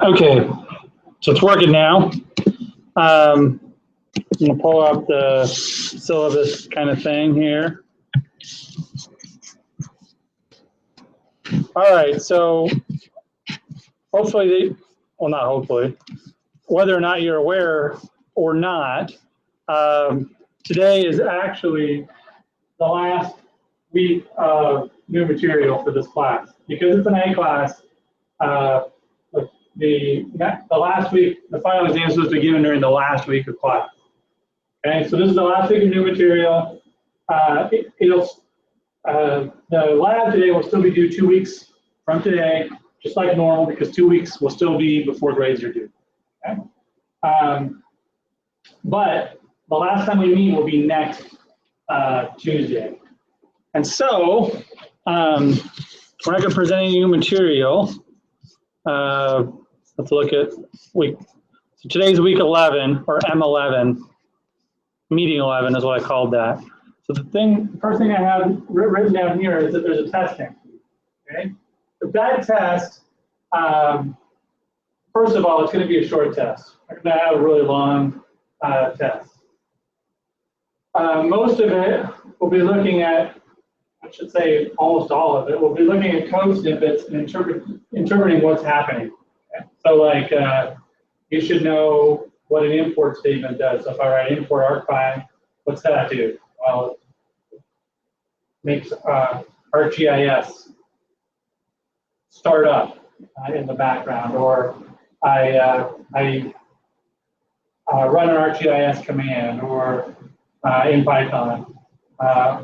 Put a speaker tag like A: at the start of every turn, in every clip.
A: Okay, so it's working now. I'm gonna pull up the syllabus kind of thing here. All right, so hopefully, well, not hopefully, whether or not you're aware or not, today is actually the last week of new material for this class. Because it's an A class, the last week, the final exam is supposed to be given during the last week of class. Okay, so this is the last week of new material. The lab today will still be due 2 weeks from today, just like normal, because 2 weeks will still be before grades are due. Okay? But the last time we meet will be next Tuesday. And so we're not going to present any new material. Let's look at week. So today's week 11, or M11. Meeting 11 is what I called that. So the first thing I have written down here is that there's a test next week. Okay? So that test, first of all, it's going to be a short test. I'm going to have a really long test. Most of it we'll be looking at, I should say almost all of it, we'll be looking at code snippets and interpreting what's happening. Okay? So like, you should know what an import statement does. So if I write import archive, what's that do? Well, it makes ArcGIS start up in the background, or I run an ArcGIS command, or in Python,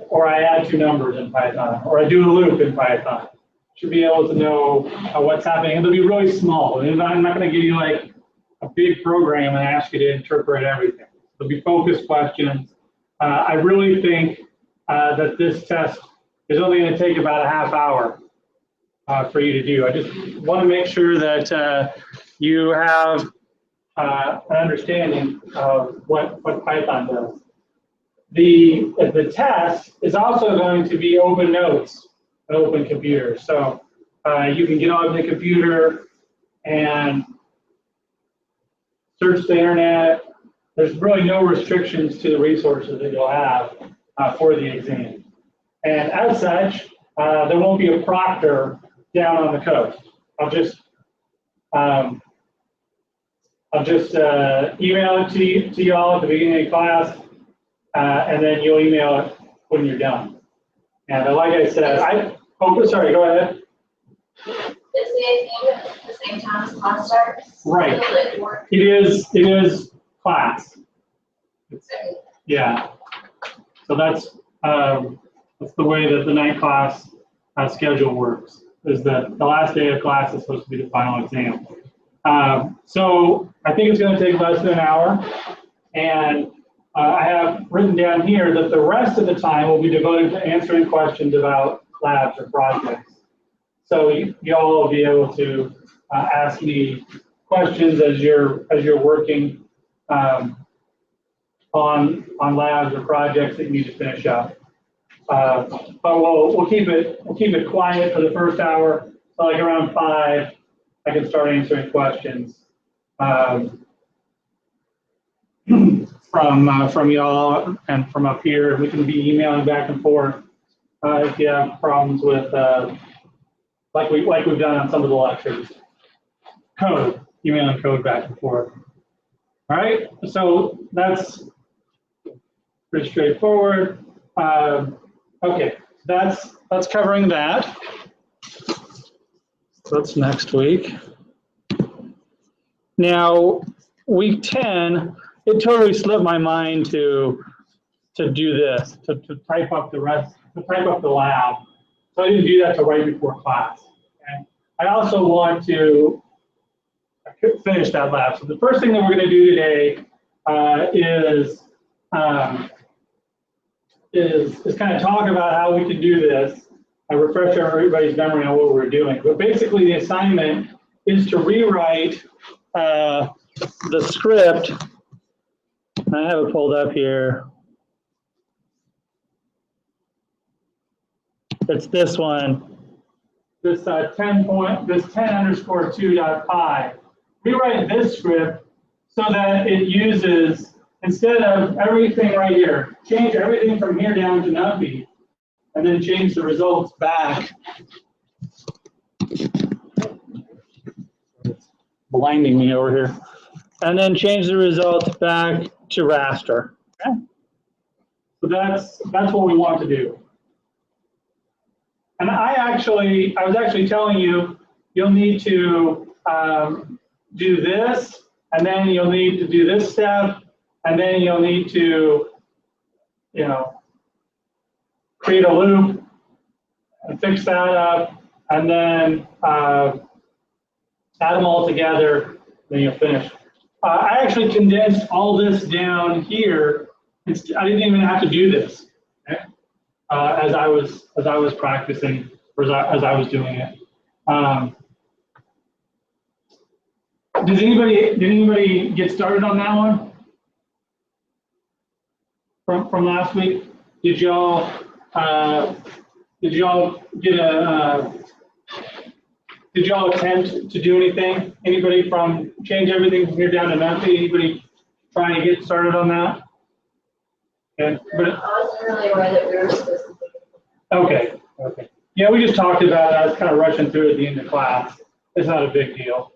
A: or I add 2 numbers in Python, or I do a loop in Python. Should be able to know what's happening. And they'll be really small. And I'm not going to give you like a big program and ask you to interpret everything. There'll be focused questions. I really think that this test is only going to take about a half hour for you to do. I just want to make sure that you have an understanding of what Python does. The test is also going to be open notes, an open computer. So you can get on the computer and search the internet. There's really no restrictions to the resources that you'll have for the exam. And as such, there won't be a proctor down on the coast. I'll just email it to you all at the beginning of class, and then you'll email it when you're done. And like I said, sorry, go ahead.
B: Is the exam at the same time as class starts?
A: Right. It is class. Yeah. So that's the way that the night class schedule works. Is that the last day of class is supposed to be the final exam. So I think it's going to take less than an hour, and I have written down here that the rest of the time will be devoted to answering questions about labs or projects. So y'all will be able to ask me questions as you're working on labs or projects that you need to finish up. But we'll keep it quiet for the first hour. So like around 5, I can start answering questions from y'all and from up here. We can be emailing back and forth if you have problems with like we've done on some of the lectures. Emailing code back and forth. All right, so that's pretty straightforward. Okay, that's covering that. So that's next week. Now, week 10, it totally slipped my mind to do this, to type up the rest, to type up the lab. So I didn't do that till right before class. Okay? I also want to finish that lab. So the first thing that we're going to do today is kind of talk about how we can do this. I refresh everybody's memory on what we're doing. But basically, the assignment is to rewrite the script. I have it pulled up here. It's this one. This 10 underscore 2.py rewrite this script so that it uses, instead of everything right here, change everything from here down to numpy, and then change the results back. It's blinding me over here. And then change the results back to raster. Okay? So that's what we want to do. And I was actually telling you, you'll need to do this, and then you'll need to do this step, and then you'll need to, create a loop and fix that up, and then add them all together, then you'll finish. I actually condensed all this down here. I didn't even have to do this, okay? As I was practicing, or as I was doing it. Did anybody get started on that one from last week? Did y'all get a? Did y'all attempt to do anything? Anybody from change everything from here down to numpy? Anybody trying to get started on that? Okay, but
B: I wasn't really aware that we were supposed to do.
A: Okay. Yeah, we just talked about it. I was kind of rushing through at the end of class. It's not a big deal.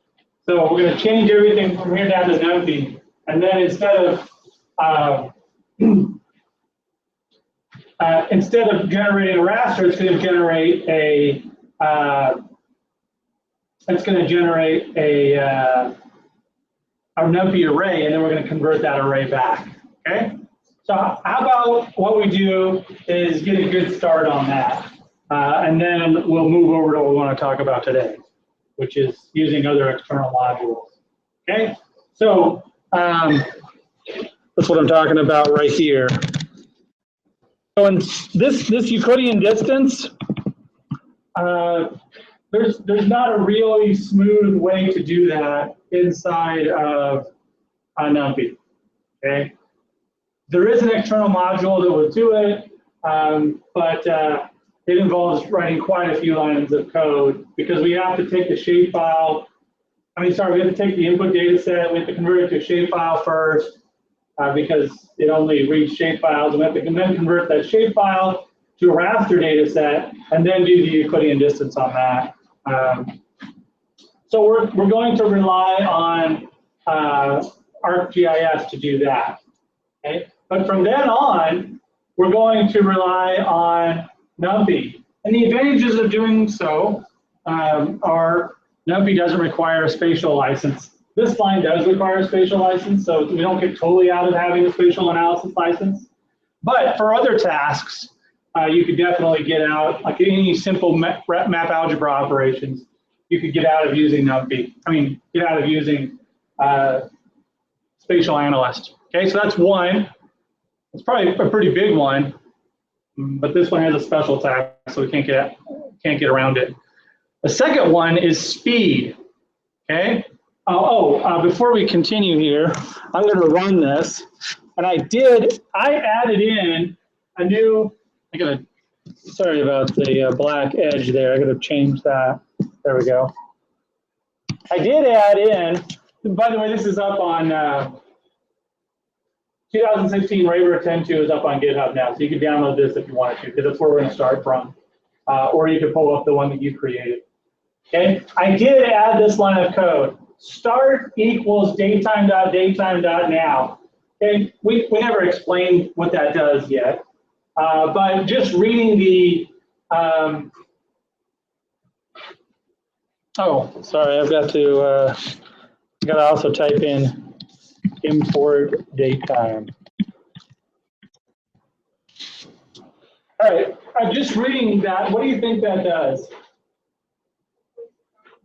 A: So we're going to change everything from here down to numpy, and then instead of generating a raster, it's going to generate a our numpy array, and then we're going to convert that array back. Okay. So how about what we do is get a good start on that, and then we'll move over to what we want to talk about today, which is using other external modules. Okay, so that's what I'm talking about right here. So in this Euclidean distance, there's not a really smooth way to do that inside of numpy. Okay, there is an external module that will do it, but it involves writing quite a few lines of code because we have to take the shapefile. We have to take the input data set, we have to convert it to a shapefile first because it only reads shapefiles, and we have to then convert that shapefile to a raster data set and then do the Euclidean distance on that. So we're going to rely on ArcGIS to do that. Okay? But from then on, we're going to rely on numpy. And the advantages of doing so are numpy doesn't require a spatial license. This line does require a spatial license, so we don't get totally out of having a spatial analysis license. But for other tasks, you could definitely get out, like any simple map algebra operations, you could get out of using numpy. Get out of using spatial analyst. Okay, so that's one. It's probably a pretty big one, but this one has a special tag, so we can't get around it. The second one is speed. Okay. Before we continue here, I'm going to run this, and I added in a new. Sorry about the black edge there. I got to change that. There we go. I did add in. By the way, this is up on 2016 Raver 10.2 is up on GitHub now, so you can download this if you wanted to, because that's where we're going to start from. Or you can pull up the one that you created. Okay, I did add this line of code. Start equals datetime.datetime.now. Okay, we never explained what that does yet, but just reading the. Sorry, I've got to. Got to also type in import datetime. All right, I'm just reading that. What do you think that does?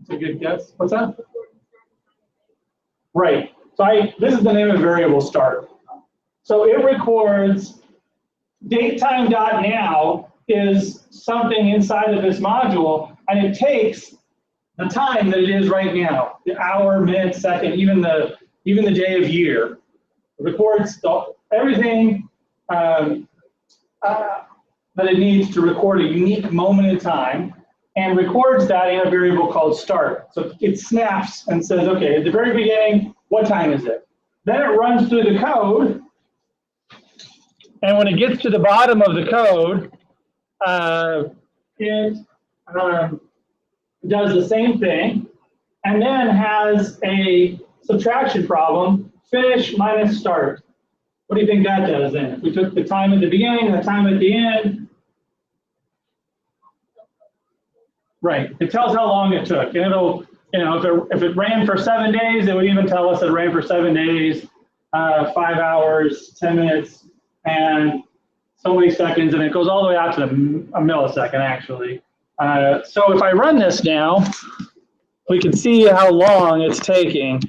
A: It's a good guess. What's that? Right. So this is the name of variable start. So it records datetime.now is something inside of this module, and it takes the time that it is right now, the hour, minute, second, even the day of year. It records everything that it needs to record a unique moment in time, and records that in a variable called start. So it snaps and says, okay, at the very beginning, what time is it? Then it runs through the code, and when it gets to the bottom of the code, it does the same thing, and then has a subtraction problem, finish minus start. What do you think that does then? If we took the time at the beginning and the time at the end, right, it tells how long it took, and it'll, you know, if it ran for 7 days, it would even tell us it ran for 7 days, 5 hours, 10 minutes, and so many seconds, and it goes all the way out to a millisecond, actually. So if I run this now, we can see how long it's taking.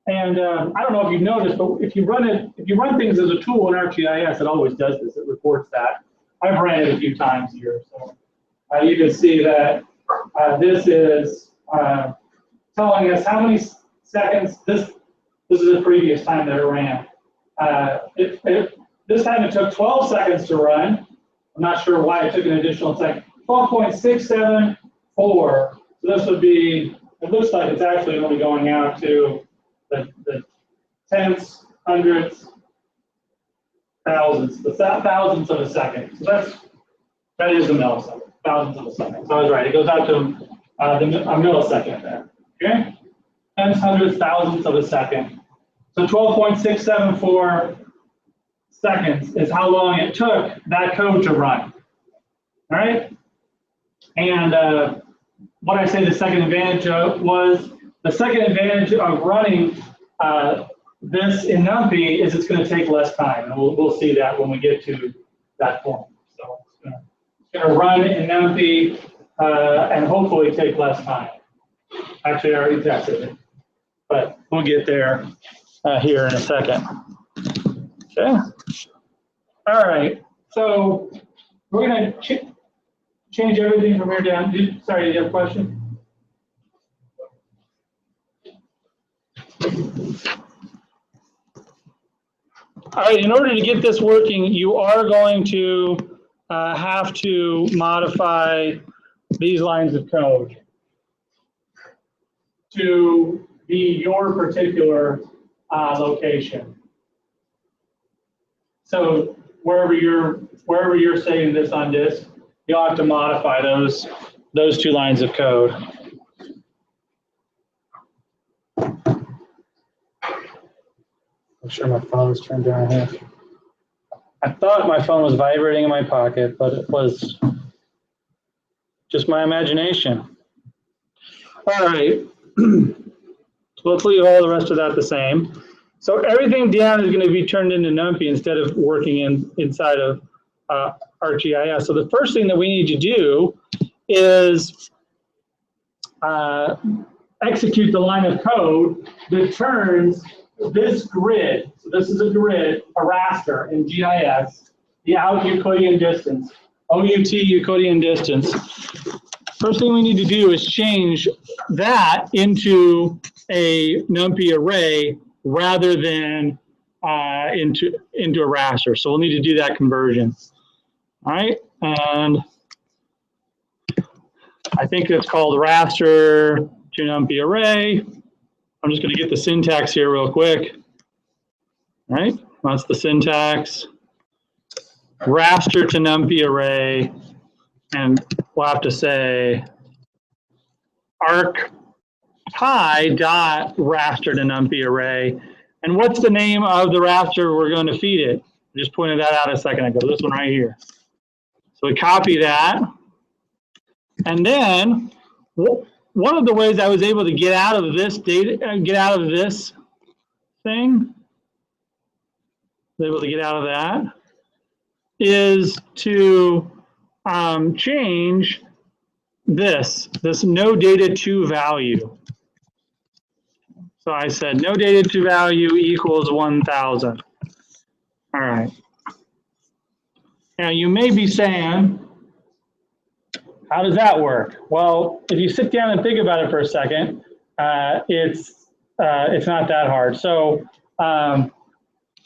A: And I don't know if you've noticed, but if you run things as a tool in ArcGIS, it always does this. It reports that. I've ran it a few times here, so you can see that this is telling us how many seconds. This is the previous time that it ran. This time it took 12 seconds to run. I'm not sure why it took an additional second. 12.674. So this would be, it looks like it's actually only going out to the tenths, hundredths, thousandths, the thousandths of a second. So that is a millisecond, thousandths of a second. So I was right, it goes out to a millisecond there, okay? Tenths, hundredths, thousandths of a second. So 12.674 seconds is how long it took that code to run, all right? And what I say the second advantage of was, the second advantage of running this in NumPy is it's going to take less time, and we'll see that when we get to that point. So it's going to run in NumPy and hopefully take less time. Actually, I already tested it, but we'll get there here in a second. Okay. All right. So we're going to change everything from here down. Sorry, did you have a question? All right, in order to get this working, you are going to have to modify these lines of code to be your particular location. So wherever you're saving this on disk, you'll have to modify those 2 lines of code. I'm sure my phone is turned down here. I thought my phone was vibrating in my pocket, but it was just my imagination. All right, so let's leave all the rest of that the same. So everything down is going to be turned into NumPy instead of working inside of ArcGIS. So the first thing that we need to do is execute the line of code that turns this grid, so this is a grid, a raster in GIS, the out Euclidean distance, OUT Euclidean distance. First thing we need to do is change that into a NumPy array rather than into a raster. So we'll need to do that conversion. All right, and I think it's called raster to NumPy array. I'm just going to get the syntax here real quick. All right, that's the syntax. Raster to NumPy array, and we'll have to say arc high dot raster to NumPy array. And what's the name of the raster we're going to feed it? I just pointed that out a second ago. This one right here. So we copy that, and then one of the ways I was able to get out of this data, get out of this thing, able to get out of that, is to change this no data to value. So I said no data to value equals 1,000. All right. Now you may be saying, how does that work? Well, if you sit down and think about it for a second, it's not that hard. So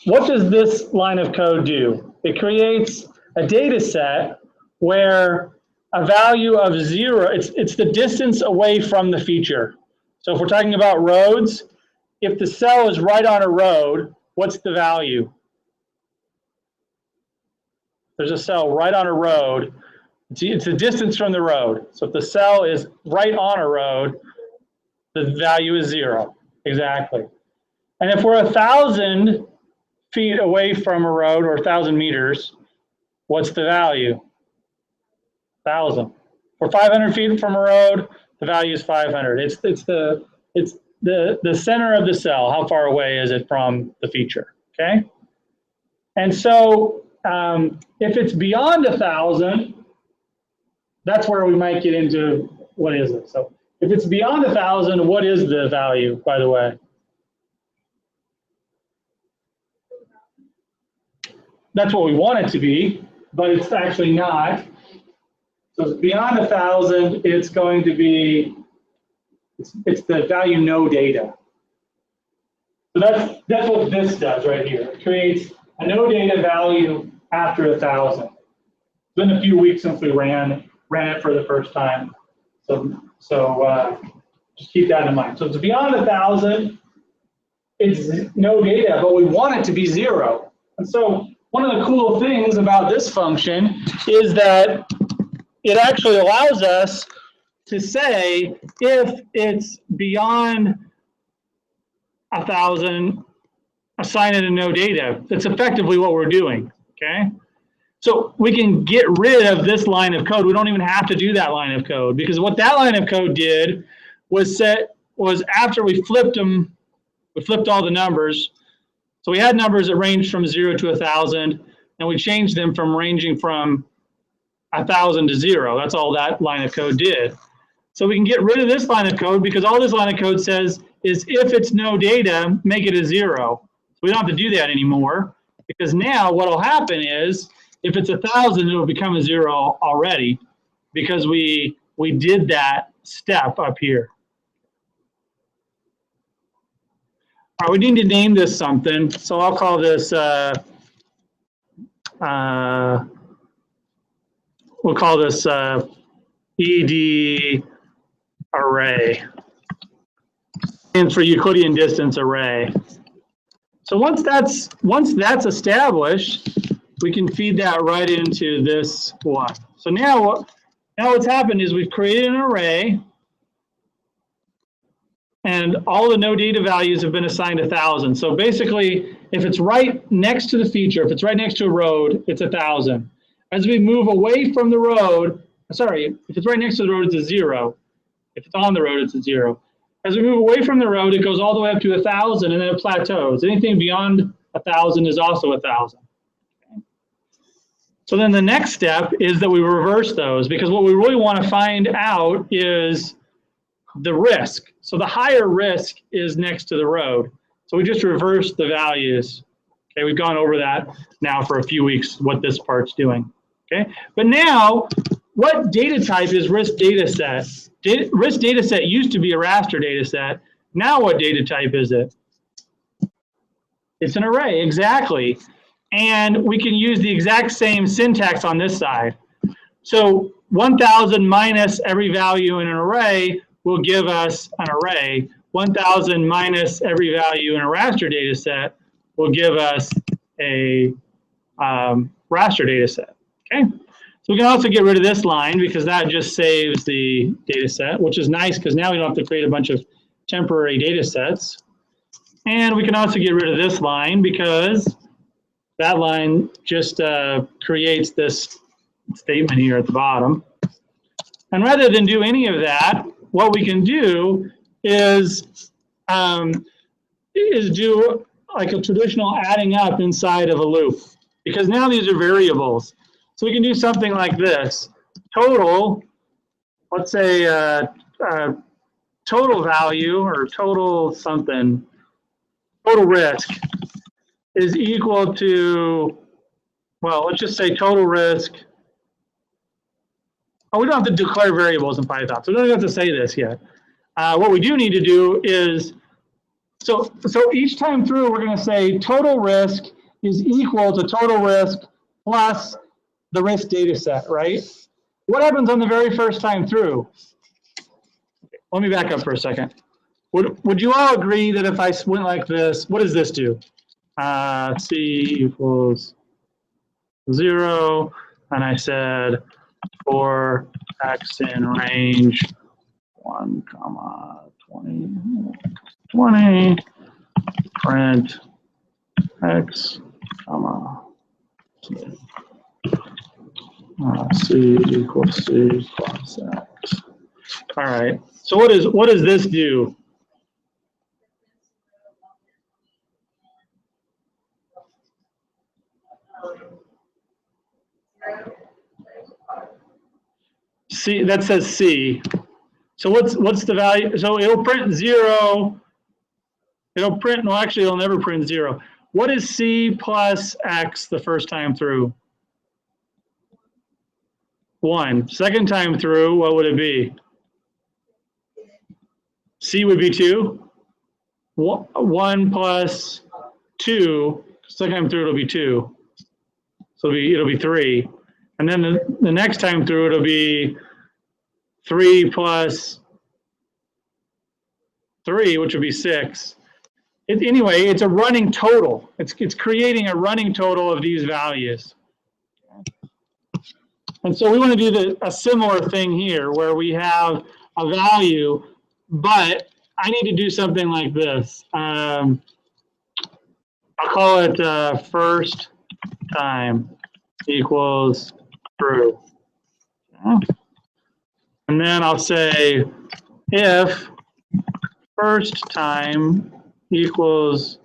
A: what does this line of code do? It creates a data set where a value of 0, it's the distance away from the feature. So if we're talking about roads, if the cell is right on a road, what's the value? There's a cell right on a road. It's the distance from the road. So if the cell is right on a road, the value is 0. Exactly. And if we're 1,000 feet away from a road, or 1,000 meters, what's the value? 1,000. We're 500 feet from a road, the value is 500. It's the center of the cell. How far away is it from the feature? Okay. And so if it's beyond 1,000, that's where we might get into what is it. So if it's beyond 1,000, what is the value, by the way? That's what we want it to be, but it's actually not. So it's beyond 1,000, it's going to be, it's the value no data. So that's what this does right here. It creates a no data value after 1,000. It's been a few weeks since we ran it for the first time. So just keep that in mind. So it's beyond 1,000, it's no data, but we want it to be 0. And so one of the cool things about this function is that it actually allows us to say if it's beyond 1,000, assign it a no data. That's effectively what we're doing, okay? So we can get rid of this line of code. We don't even have to do that line of code, because what that line of code did was after we flipped them, we flipped all the numbers. So we had numbers that ranged from 0 to 1,000, and we changed them from ranging from 1,000 to 0. That's all that line of code did. So we can get rid of this line of code, because all this line of code says is if it's no data, make it a 0. So we don't have to do that anymore, because now what will happen is if it's 1,000, it will become a 0 already, because we did that step up here. All right, we need to name this something, so I'll call this we'll call this ED array, and for Euclidean distance array. So once that's established, we can feed that right into this one. So now what's happened is we've created an array, and all the no data values have been assigned 1,000. So basically, if it's right next to the feature, if it's right next to a road, it's 1,000. As we move away from the road, sorry, if it's right next to the road, it's a 0. If it's on the road, it's a 0. As we move away from the road, it goes all the way up to 1,000, and then it plateaus. Anything beyond 1,000 is also 1,000. Okay. So then the next step is that we reverse those, because what we really want to find out is the risk. So the higher risk is next to the road. So we just reverse the values. Okay, we've gone over that now for a few weeks, what this part's doing. Okay, but now, what data type is risk data set? Risk data set used to be a raster data set. Now what data type is it? It's an array, exactly. And we can use the exact same syntax on this side. So 1,000 minus every value in an array will give us an array. 1,000 minus every value in a raster data set will give us a raster data set. Okay, so we can also get rid of this line, because that just saves the data set, which is nice because now we don't have to create a bunch of temporary data sets. And we can also get rid of this line, because that line just creates this statement here at the bottom. And rather than do any of that, what we can do is do like a traditional adding up inside of a loop, because now these are variables. So we can do something like this. Total, let's say total value or total something, total risk is equal to, well, let's just say total risk. Oh, we don't have to declare variables in Python, so we don't have to say this yet. What we do need to do is, so each time through, we're going to say total risk is equal to total risk plus the risk data set, right? what happens on the very first time through? Let me back up for a second. Would you all agree that if I went like this, what does this do? C equals 0, and I said for x in range 1, 20, 20, print x, c equals c plus x. All right. So what does this do? C, that says C. So what's the value? So it'll print 0. It'll print, no, actually it'll never print 0. What is C plus X the first time through? 1. Second time through, what would it be? C would be 2. 1 plus 2, second time through it'll be 2. So it'll be 3. And then the next time through it'll be 3 plus 3, which would be 6. Anyway, it's a running total. It's creating a running total of these values. And so we want to do a similar thing here where we have a value, but I need to do something like this. I'll call it first time equals true. And then I'll say if first time equals,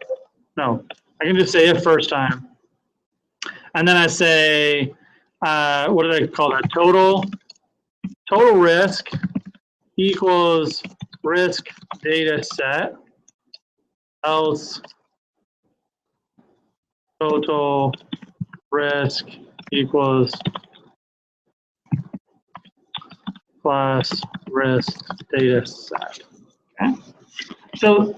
A: no, I can just say if first time. And then I say, what did I call that? Total risk equals risk data set, else total risk equals plus risk data set. Okay. So,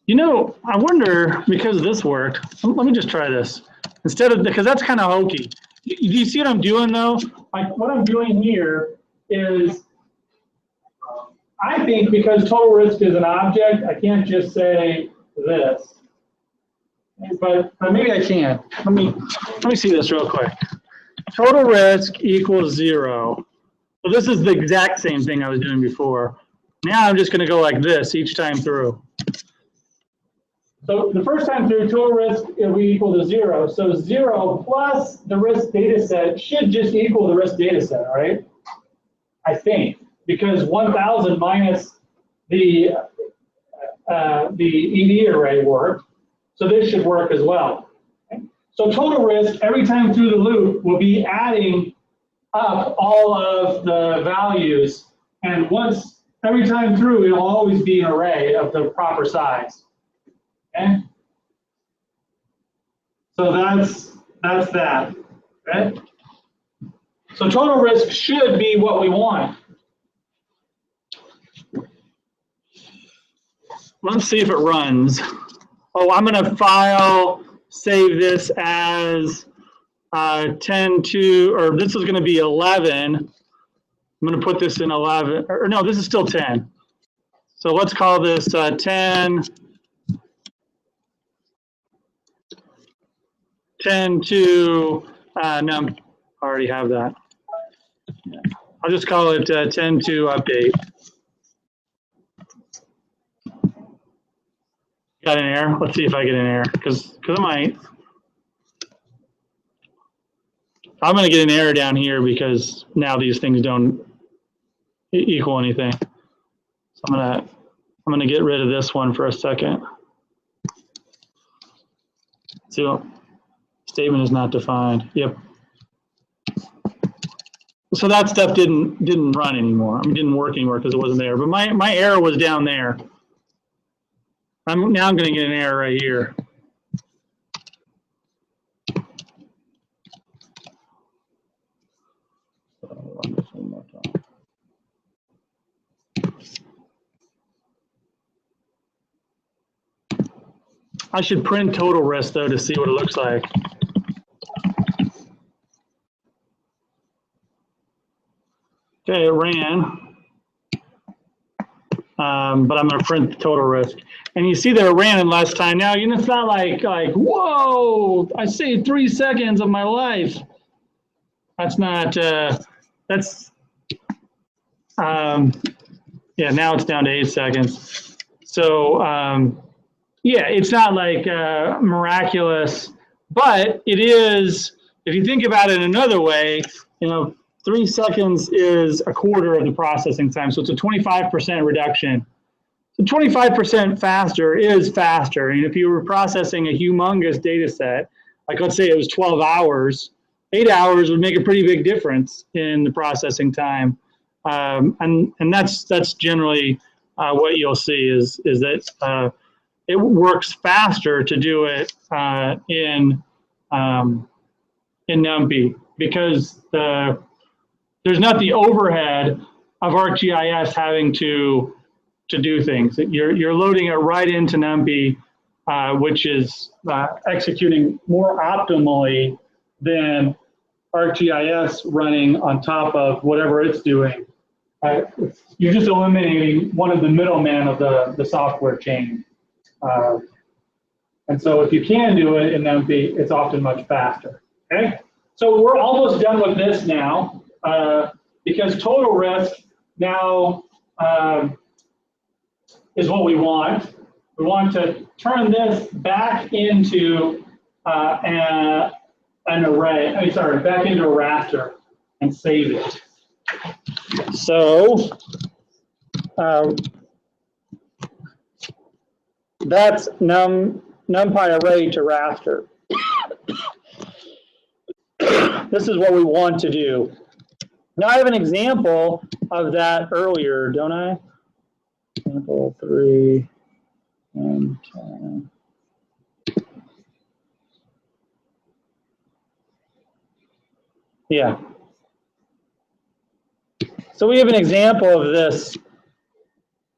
A: you know, I wonder, because this worked, let me just try this. Instead of, because that's kind of hokey. Do you see what I'm doing though? Like what I'm doing here is, I think because total risk is an object, I can't just say this. But maybe I can. Let me see this real quick. Total risk equals 0. So this is the exact same thing I was doing before. Now I'm just going to go like this each time through. So the first time through, total risk will be equal to 0. So 0 plus the risk data set should just equal the risk data set, right? I think, because 1,000 minus the ED array worked. So this should work as well. Okay? So total risk every time through the loop will be adding up all of the values, and once every time through, it'll always be an array of the proper size. Okay? So that's that. Okay? So total risk should be what we want. Let's see if it runs. Oh, I'm going to file, save this as 10 to, or this is going to be 11. I'm going to put this in 11, or no, this is still 10. So let's call this 10 to, no, I already have that. I'll just call it 10 to update. Got an error? Let's see if I get an error, because I might. I'm going to get an error down here because now these things don't equal anything. So I'm going to get rid of this one for a second. So statement is not defined. Yep. So that stuff didn't run anymore. I mean, didn't work anymore because it wasn't there. But my error was down there. Now I'm going to get an error right here. I should print total risk though to see what it looks like. Okay, it ran, but I'm going to print the total risk. And you see that it ran in less time. Now, you know, it's not like whoa, I saved 3 seconds of my life. That's not, that's, yeah, now it's down to 8 seconds. So, yeah, it's not like miraculous, but it is, if you think about it another way, you know, 3 seconds is a quarter of the processing time. So it's a 25% reduction. So 25% faster is faster. And if you were processing a humongous data set, like let's say it was 12 hours, 8 hours would make a pretty big difference in the processing time. And that's generally what you'll see is that it works faster to do it in NumPy because there's not the overhead of ArcGIS having to do things. You're loading it right into NumPy, which is executing more optimally than ArcGIS running on top of whatever it's doing. You're just eliminating one of the middlemen of the software chain. And so if you can do it in NumPy, it's often much faster. Okay, so we're almost done with this now because total risk now is what we want. We want to turn this back into an array. I'm sorry, back into a raster and save it. So that's NumPy array to raster. This is what we want to do. Now I have an example of that earlier, don't I? Example 3 and 10. Yeah. So we have an example of this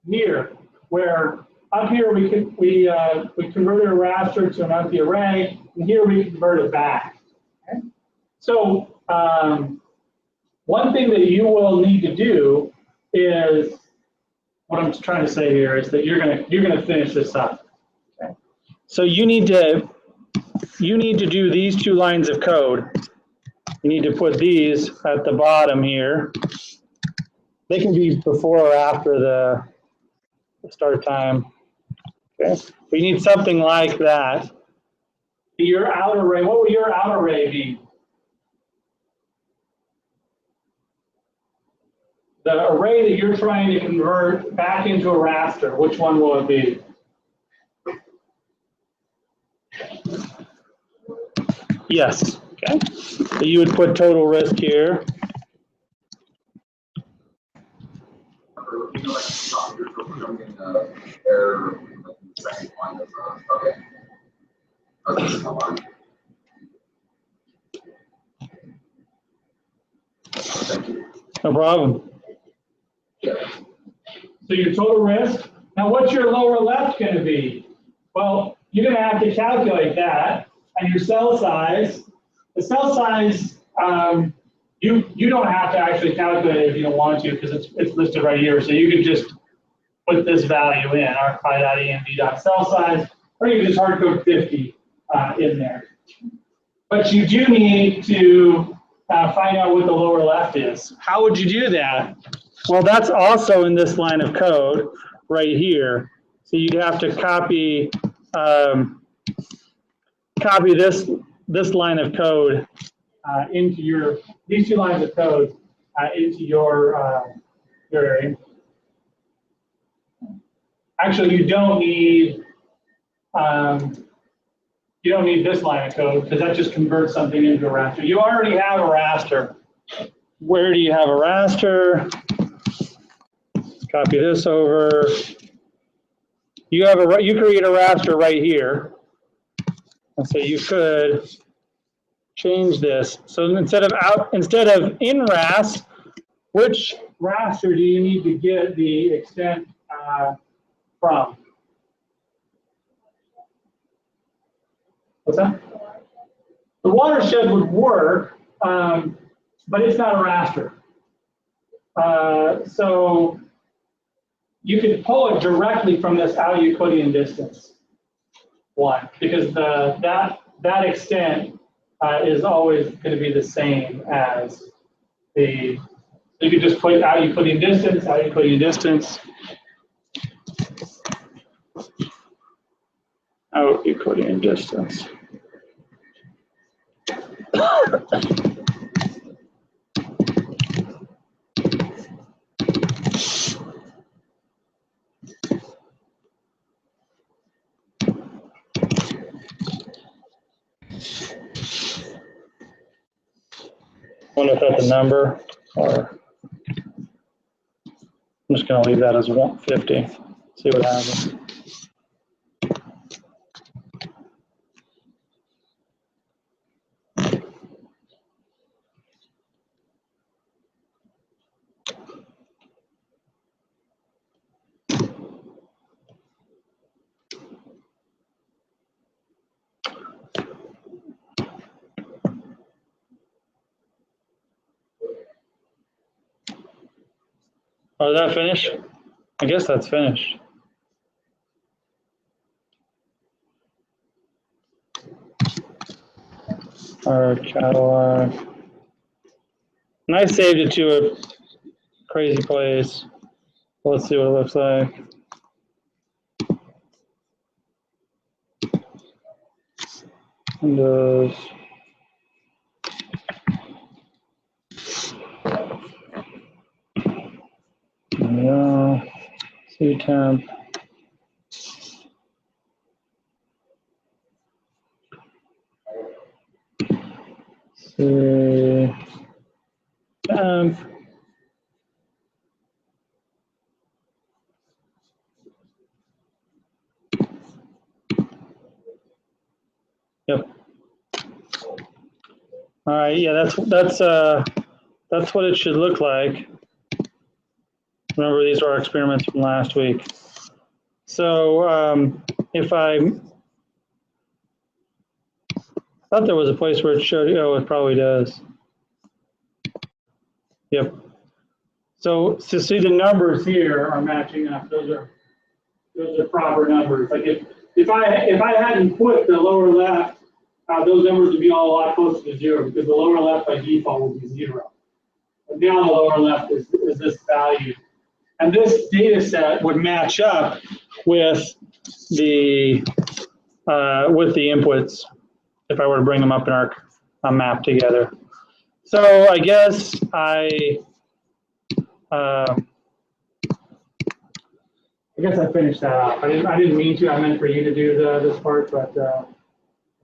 A: here, where up here we converted a raster to an empty array, and here we convert it back. Okay? So one thing that you will need to do is, what I'm trying to say here is that you're gonna finish this up. Okay? So you need to do these 2 lines of code. You need to put these at the bottom here. They can be before or after the start time. Okay, we need something like that. Your outer array. What will your outer array be? The array that you're trying to convert back into a raster, which one will it be? Yes. Okay. So you would put total risk here. No problem. So your total risk. Now, what's your lower left going to be? Well, you're going to have to calculate that, and your cell size. The cell size, you don't have to actually calculate it if you don't want to, because it's listed right here. So you can just put this value in, arcpy.env.cell size, or you can just hardcode 50 in there. But you do need to find out what the lower left is. How would you do that? Well, that's also in this line of code right here. So you'd have to copy this line of code into these 2 lines of code into your area. Actually, you don't need this line of code because that just converts something into a raster. You already have a raster. Where do you have a raster? Copy this over. You create a raster right here, and so you could change this. So instead of in ras, which raster do you need to get the extent from? What's that? The watershed would work, but it's not a raster. So you can pull it directly from this out Euclidean distance one, because that extent is always going to be the same as the. You could just put out Euclidean distance, out Euclidean distance, out Euclidean distance. Wonder if that's a number, or I'm just going to leave that as 150. See what happens. Oh, is that finished? I guess that's finished. Our catalog. And I saved it to a crazy place. Let's see what it looks like. Windows. Yeah. C temp. C temp. Yep. All right. Yeah, that's what it should look like. Remember, these are our experiments from last week. So if I thought there was a place where it showed, oh, it probably does. Yep. So to see the numbers here are matching up. Those are proper numbers. Like if I hadn't put the lower left, those numbers would be all a lot closer to 0, because the lower left by default would be 0. But now the lower left is this value. And this data set would match up with the inputs if I were to bring them up in our map together. So I guess I finished that off. I didn't mean to. I meant for you to do this part, but I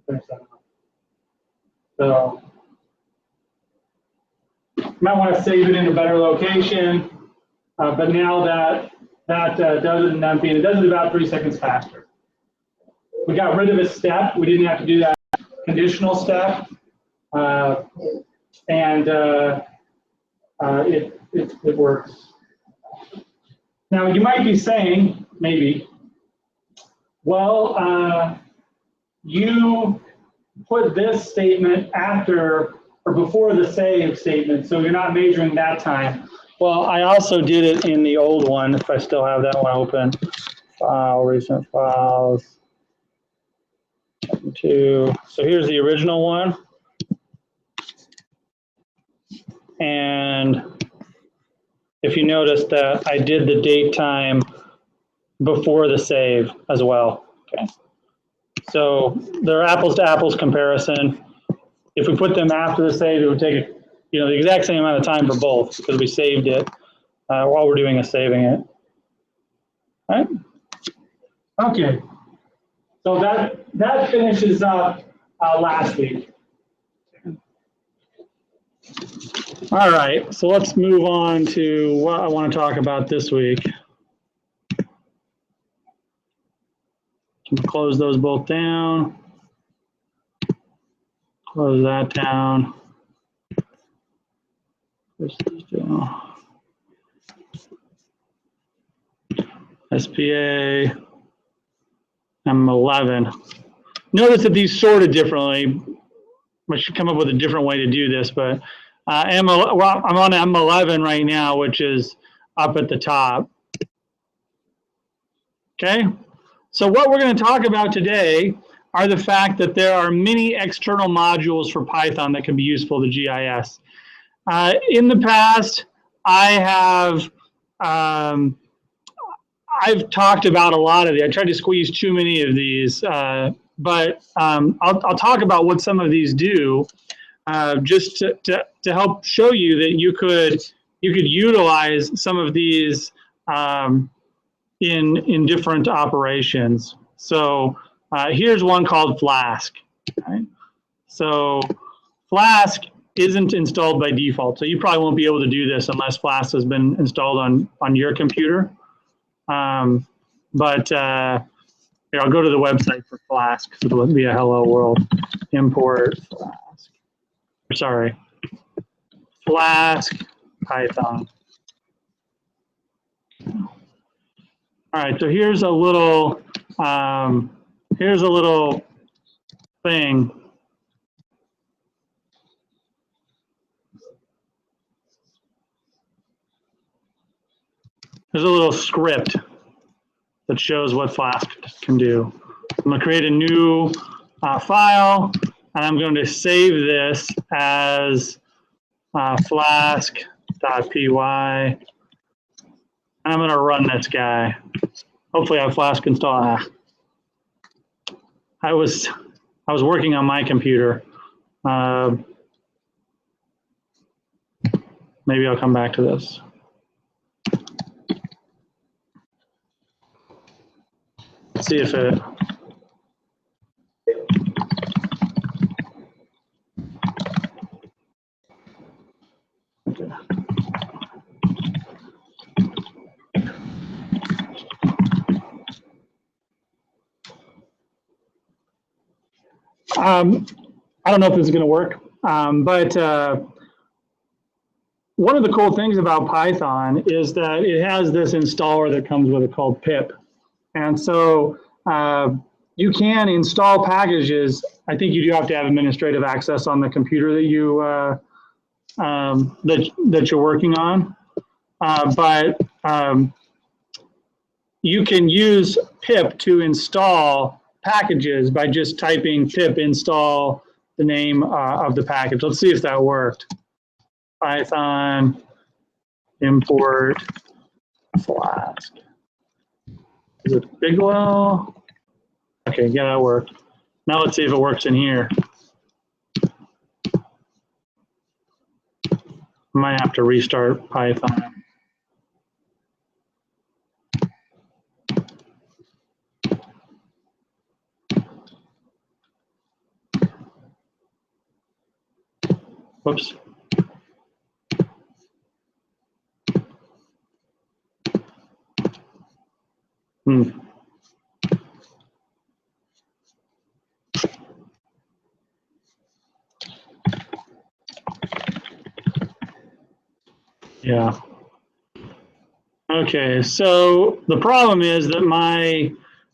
A: finished that off. So you might want to save it in a better location. But now that does it in NumPy, and it does it about 3 seconds faster. We got rid of a step. We didn't have to do that conditional step, and it works. Now you might be saying, maybe, well, you put this statement after or before the save statement, so you're not measuring that time. Well, I also did it in the old one, if I still have that one open. File, recent files. So here's the original one. And if you notice that I did the date time before the save as well. Okay. So they're apples to apples comparison. If we put them after the save, it would take the exact same amount of time for both, because we saved it while we're doing is saving it. All right. Okay. So that finishes up last week. All right. So let's move on to what I want to talk about this week. Close those both down. Close that down. Push these down. SPA M11. Notice that these sorted differently. I should come up with a different way to do this, but Well, I'm on M11 right now, which is up at the top. Okay, so what we're going to talk about today are the fact that there are many external modules for Python that can be useful to GIS. In the past, I've talked about a lot of these. I tried to squeeze too many of these, but I'll talk about what some of these do, just to help show you that you could utilize some of these in different operations. So here's one called Flask. Right? So Flask isn't installed by default, so you probably won't be able to do this unless Flask has been installed on your computer. But here, I'll go to the website for Flask. So it'll be a hello world. Import Flask. Sorry, Flask Python. All right, so here's a little thing. There's a little script that shows what Flask can do. I'm going to create a new file, and I'm going to save this as flask.py. And I'm going to run this guy. Hopefully, I have Flask installed. I was working on my computer. Maybe I'll come back to this. Let's see if it. Okay. I don't know if this is going to work, but one of the cool things about Python is that it has this installer that comes with it called pip. And so you can install packages. I think you do have to have administrative access on the computer that that you're working on. But you can use pip to install packages by just typing pip install the name of the package. Let's see if that worked. Python import Flask. Is it Bigelow? Okay, yeah, that worked. Now let's see if it works in here. Might have to restart Python. Whoops. Yeah. Okay, so the problem is that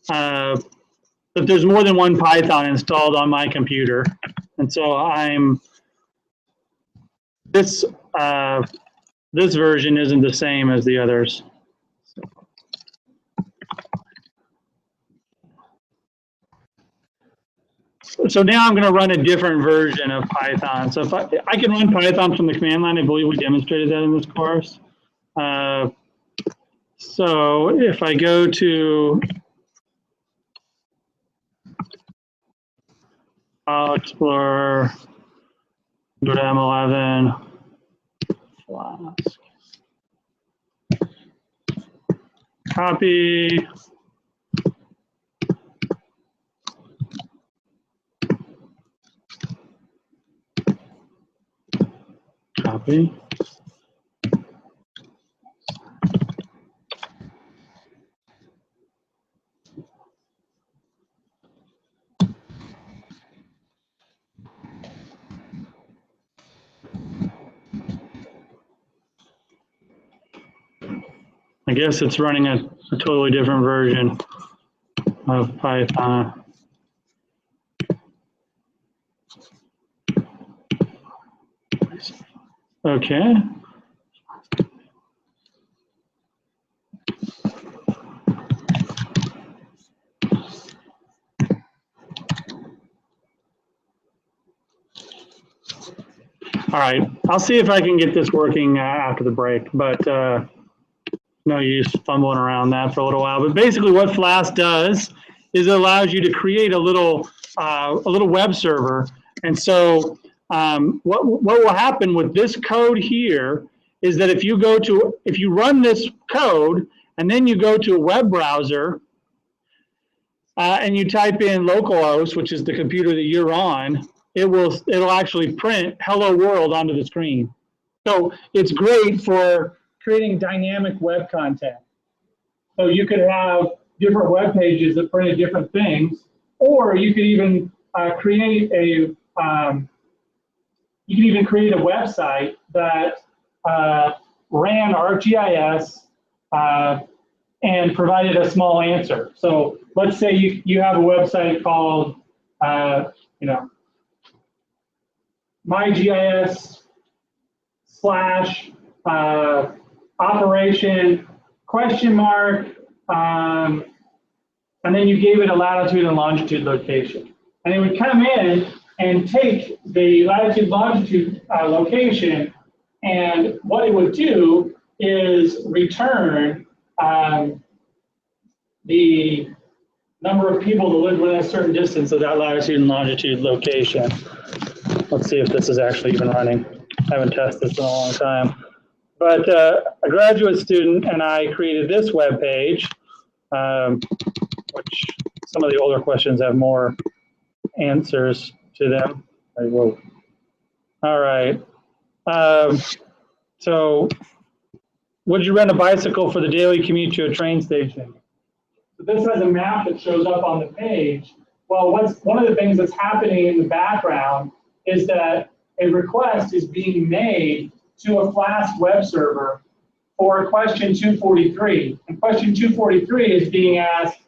A: that there's more than one Python installed on my computer, and so this version isn't the same as the others. So now I'm going to run a different version of Python. So if I can run Python from the command line, I believe we demonstrated that in this course. So if I go to File Explorer, go to M11, Flask, copy, copy. I guess it's running a totally different version of Python. Okay. All right, I'll see if I can get this working after the break, but no use fumbling around that for a little while. But basically what Flask does is it allows you to create a little web server. And so what will happen with this code here is that if you run this code and then you go to a web browser and you type in localhost, which is the computer that you're on, it'll actually print hello world onto the screen. So it's great for creating dynamic web content. So you could have different web pages that printed different things, or you could even create a website that ran ArcGIS and provided a small answer. So let's say you have a website called MyGIS / operation ? And then you gave it a latitude and longitude location. And it would come in and take the latitude longitude location, and what it would do is return the number of people that live within a certain distance of that latitude and longitude location. Let's see if this is actually even running. I haven't tested this in a long time. But a graduate student and I created this web page, which some of the older questions have more answers to them. All right. So would you rent a bicycle for the daily commute to a train station? So this has a map that shows up on the page. Well, one of the things that's happening in the background is that a request is being made to a Flask web server for question 243. And question 243 is being asked,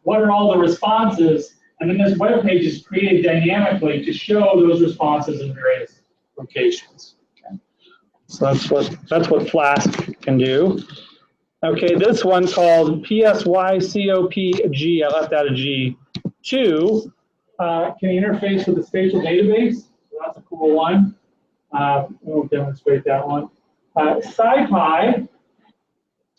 A: what are all the responses? And then this web page is created dynamically to show those responses in various locations. Okay. So that's what Flask can do. Okay, this one called PSYCOPG, I left out a G, 2, can interface with the spatial database. So that's a cool one. We'll demonstrate that one. SciPy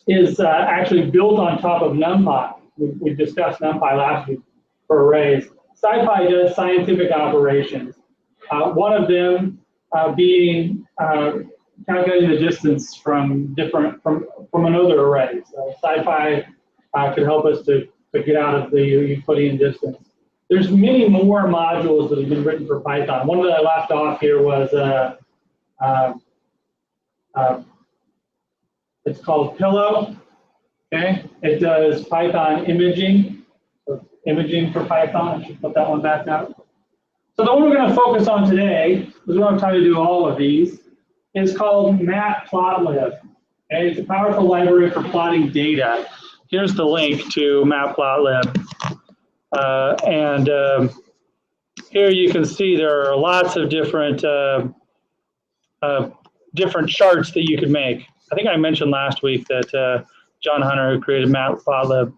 A: is actually built on top of NumPy. We discussed NumPy last week for arrays. SciPy does scientific operations. One of them being calculating the distance from another array. So SciPy could help us to get out of the Euclidean distance. There's many more modules that have been written for Python. One that I left off here was it's called Pillow. Okay, it does Python imaging. So imaging for Python. I should put that one back out. So the one we're going to focus on today, because we're going to try to do all of these, is called Matplotlib. Okay, it's a powerful library for plotting data. Here's the link to Matplotlib. Here you can see there are lots of different charts that you could make. I think I mentioned last week that John Hunter, who created Matplotlib,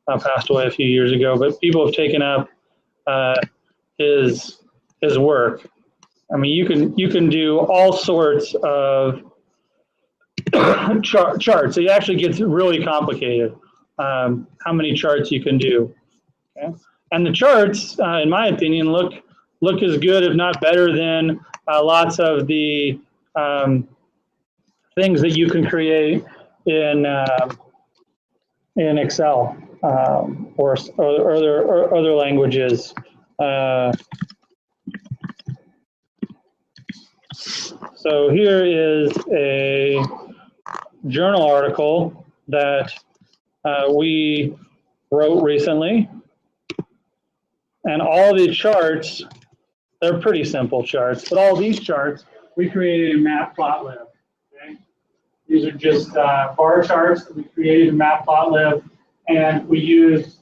A: passed away a few years ago, but people have taken up his work. I mean, you can do all sorts of charts. It actually gets really complicated. How many charts you can do? Okay? And the charts, in my opinion, look as good, if not better, than lots of the things that you can create in Excel or other languages. So here is a journal article that we wrote recently. And all the charts, they're pretty simple charts, but all these charts we created in Matplotlib. Okay? These are just bar charts that we created in Matplotlib, and I used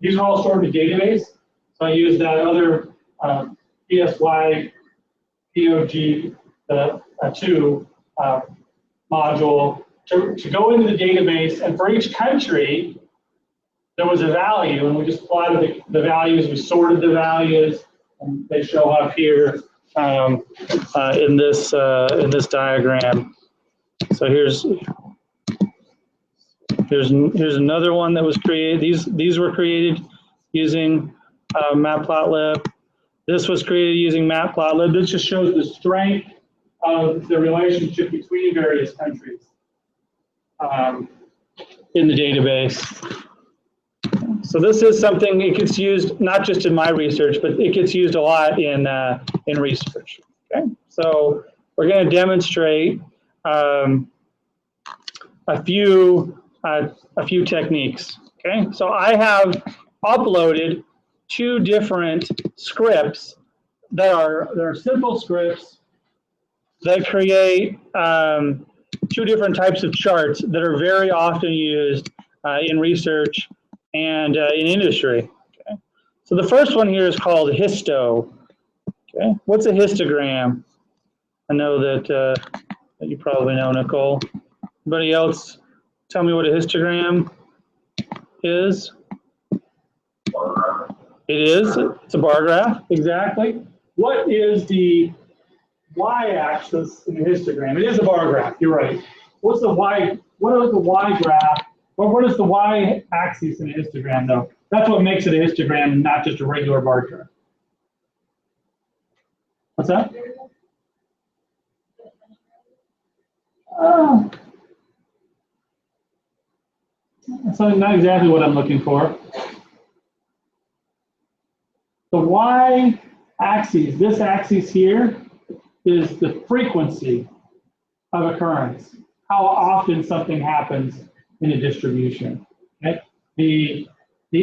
A: these are all stored in a database, so I used that other PSY POG2 module to go into the database, and for each country, there was a value, and we just plotted the values, we sorted the values, and they show up here in this diagram. So here's another one that was created. These were created using Matplotlib. This was created using Matplotlib. This just shows the strength of the relationship between various countries in the database. So this is something, it gets used not just in my research, but it gets used a lot in research. Okay, so we're going to demonstrate a few techniques. Okay, so I have uploaded 2 different scripts that are simple scripts that create 2 different types of charts that are very often used in research and in industry. Okay, so the first one here is called histo. Okay, what's a histogram? I know that you probably know, Nicole. Anybody else tell me what a histogram is? It is. It's a bar graph. Exactly. What is the y-axis in the histogram? It is a bar graph. You're right. What's the y? What is the y graph? Or what is the y-axis in a histogram, though? That's what makes it a histogram and not just a regular bar chart. What's that? That's not exactly what I'm looking for. The y-axis, this axis here, is the frequency of occurrence, how often something happens in a distribution. Okay? The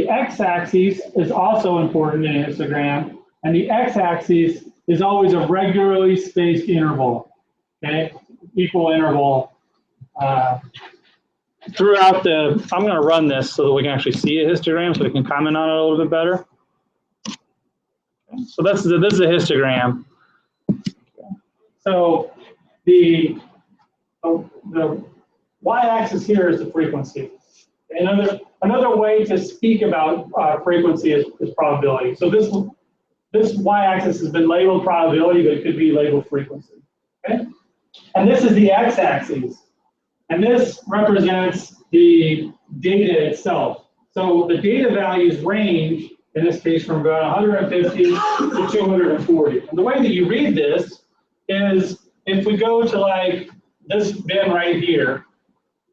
A: x-axis is also important in a histogram, and the x-axis is always a regularly spaced interval, okay? Equal interval throughout the, I'm going to run this so that we can actually see a histogram so we can comment on it a little bit better. Okay, so this is a histogram. So the y-axis here is the frequency. Another way to speak about frequency is probability. So this y-axis has been labeled probability, but it could be labeled frequency. Okay? And this is the x-axis. And this represents the data itself. So the data values range, in this case, from about 150 to 240. And the way that you read this is if we go to like this bin right here.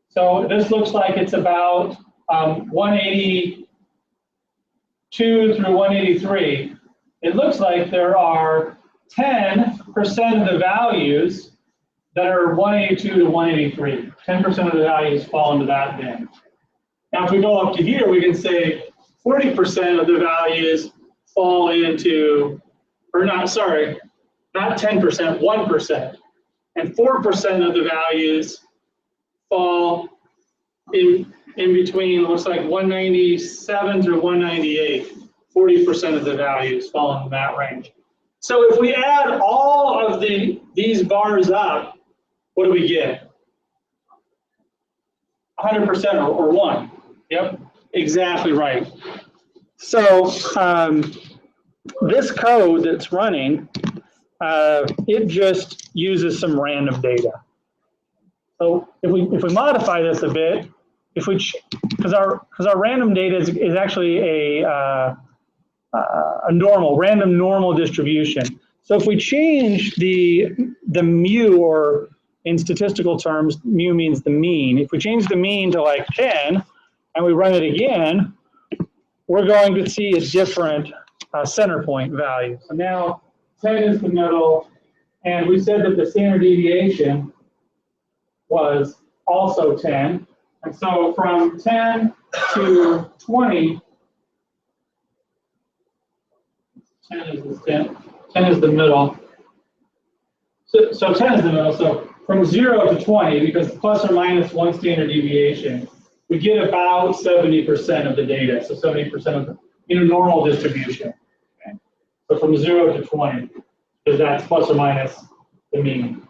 A: So this looks like it's about 182 through 183. It looks like there are 10% of the values that are 182 to 183. 10% of the values fall into that bin. Now, if we go up to here, we can say 40% of the values fall into, or not, sorry, not 10%, 1%. And 4% of the values fall in between, looks like 197 through 198. 40% of the values fall in that range. So if we add all of these bars up, what do we get? 100% or 1. Yep, exactly right. So this code that's running, it just uses some random data. So if we modify this a bit, because our random data is actually a random normal distribution. So if we change the mu, or in statistical terms, mu means the mean. If we change the mean to like 10 and we run it again, we're going to see a different center point value. So now 10 is the middle, and we said that the standard deviation was also 10. And so from 10 to 20, 10 is the middle. So 10 is the middle. So from 0 to 20, because plus or minus 1 standard deviation, we get about 70% of the data. So 70% of the normal distribution. Okay? So from 0 to 20. because that's plus or minus the mean.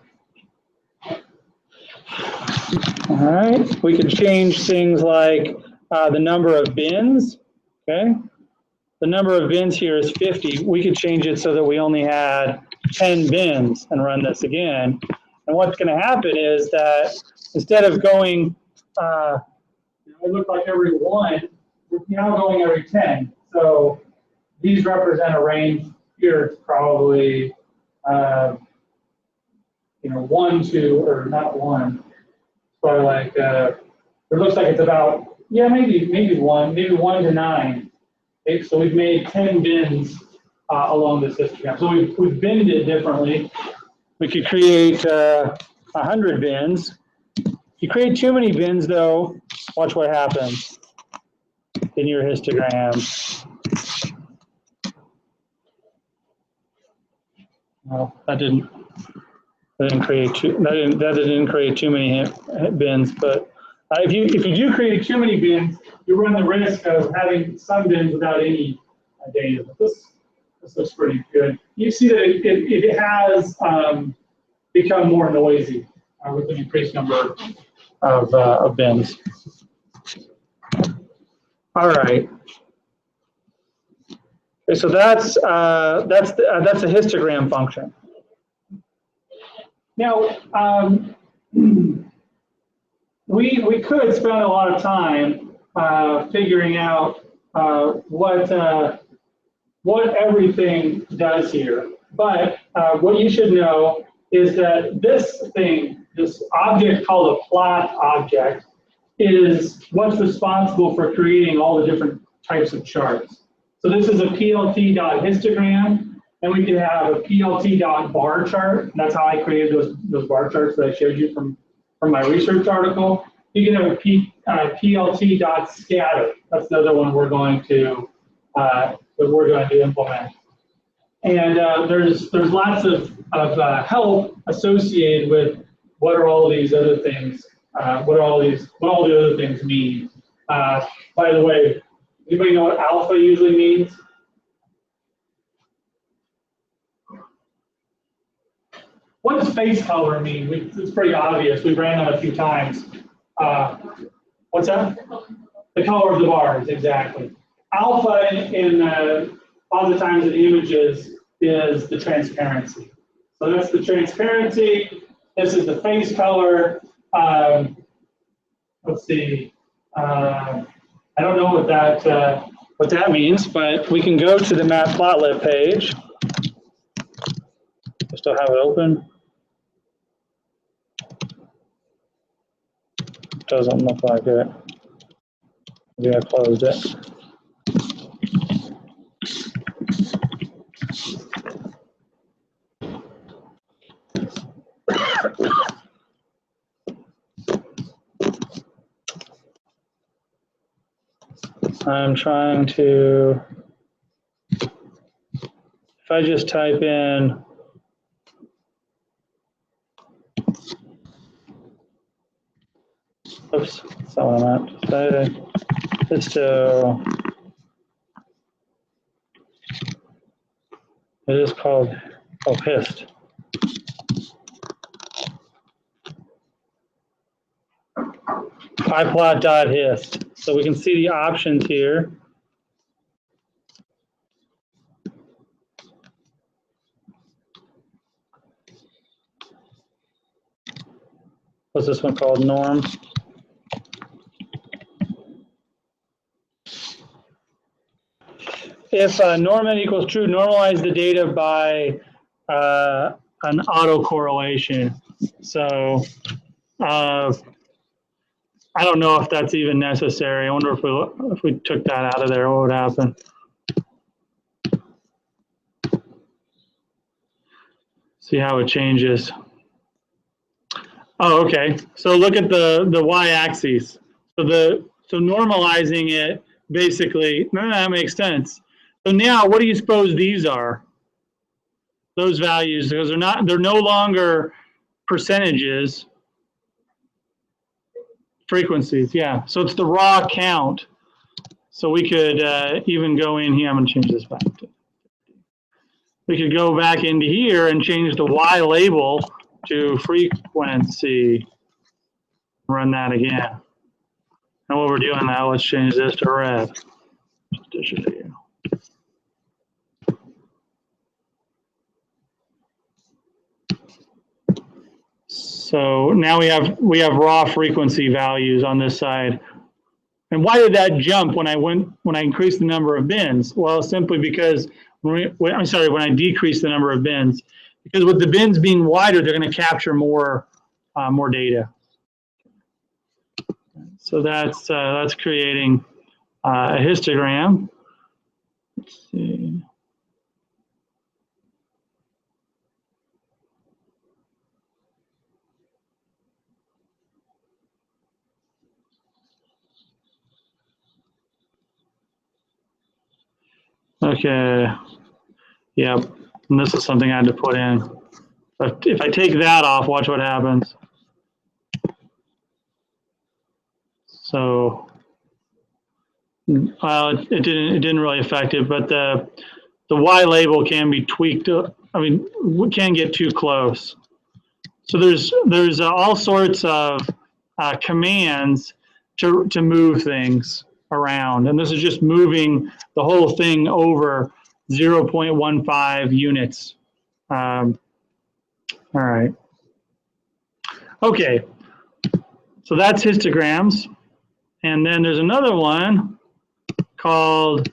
A: All right, we can change things like the number of bins, okay? The number of bins here is 50. We could change it so that we only had 10 bins and run this again. And what's gonna happen is that instead of going, it looked like every one, we're now going every 10. So these represent a range. Here it's probably, 1 to, or not 1. Probably like, it looks like it's about, yeah, maybe 1 to 9. Okay, so we've made 10 bins along this histogram. So we've binned it differently. We could create 100 bins. If you create too many bins, though, watch what happens in your histogram. Well, that didn't create too many bins. But if you do create too many bins, you run the risk of having some bins without any data. But this looks pretty good. You see that it has become more noisy with an increased number of bins. All right. Okay, so that's a histogram function. Now, we could spend a lot of time figuring out what everything does here. But what you should know is that this object called a plot object, is what's responsible for creating all the different types of charts. So this is a plt.histogram, and we can have a plt.bar chart. And that's how I created those bar charts that I showed you from my research article. You can have a plt.scatter. That's the other one we're going to implement. And there's lots of help associated with what are all these other things. What all the other things mean. By the way, anybody know what alpha usually means? What does face color mean? It's pretty obvious. We ran that a few times. What's that? The color of the bars, exactly. Alpha in all the times in images is the transparency. So that's the transparency. This is the face color. Let's see. I don't know what that means, but we can go to the Matplotlib page. I still have it open. Doesn't look like it. Maybe I closed it. I'm trying to, if I just type in, oops, that's not what I meant to say. Histo, it is called, hist. iplot.hist. So we can see the options here. What's this one called? Norm. If norm n equals true, normalize the data by an autocorrelation. So I don't know if that's even necessary. I wonder if we took that out of there, what would happen? See how it changes. Oh, okay. So look at the y-axis. So normalizing it basically, that makes sense. So now, what do you suppose these are? Those values, because they're no longer percentages. Frequencies, yeah. So it's the raw count. So we could even go in here. I'm going to change this back to. we could go back into here and change the Y label to frequency. Run that again. And while we're doing that, let's change this to red. Just to show you. So now we have raw frequency values on this side. And why did that jump when I increased the number of bins? Well, simply because when I decreased the number of bins, because with the bins being wider, they're going to capture more data. So that's creating a histogram. Let's see. Okay. Yep. And this is something I had to put in. But if I take that off, watch what happens. So, well, it didn't really affect it, but the Y label can be tweaked. I mean, we can't get too close. So there's all sorts of commands to move things around, and this is just moving the whole thing over 0.15 units. All right. Okay. So that's histograms, and then there's another one called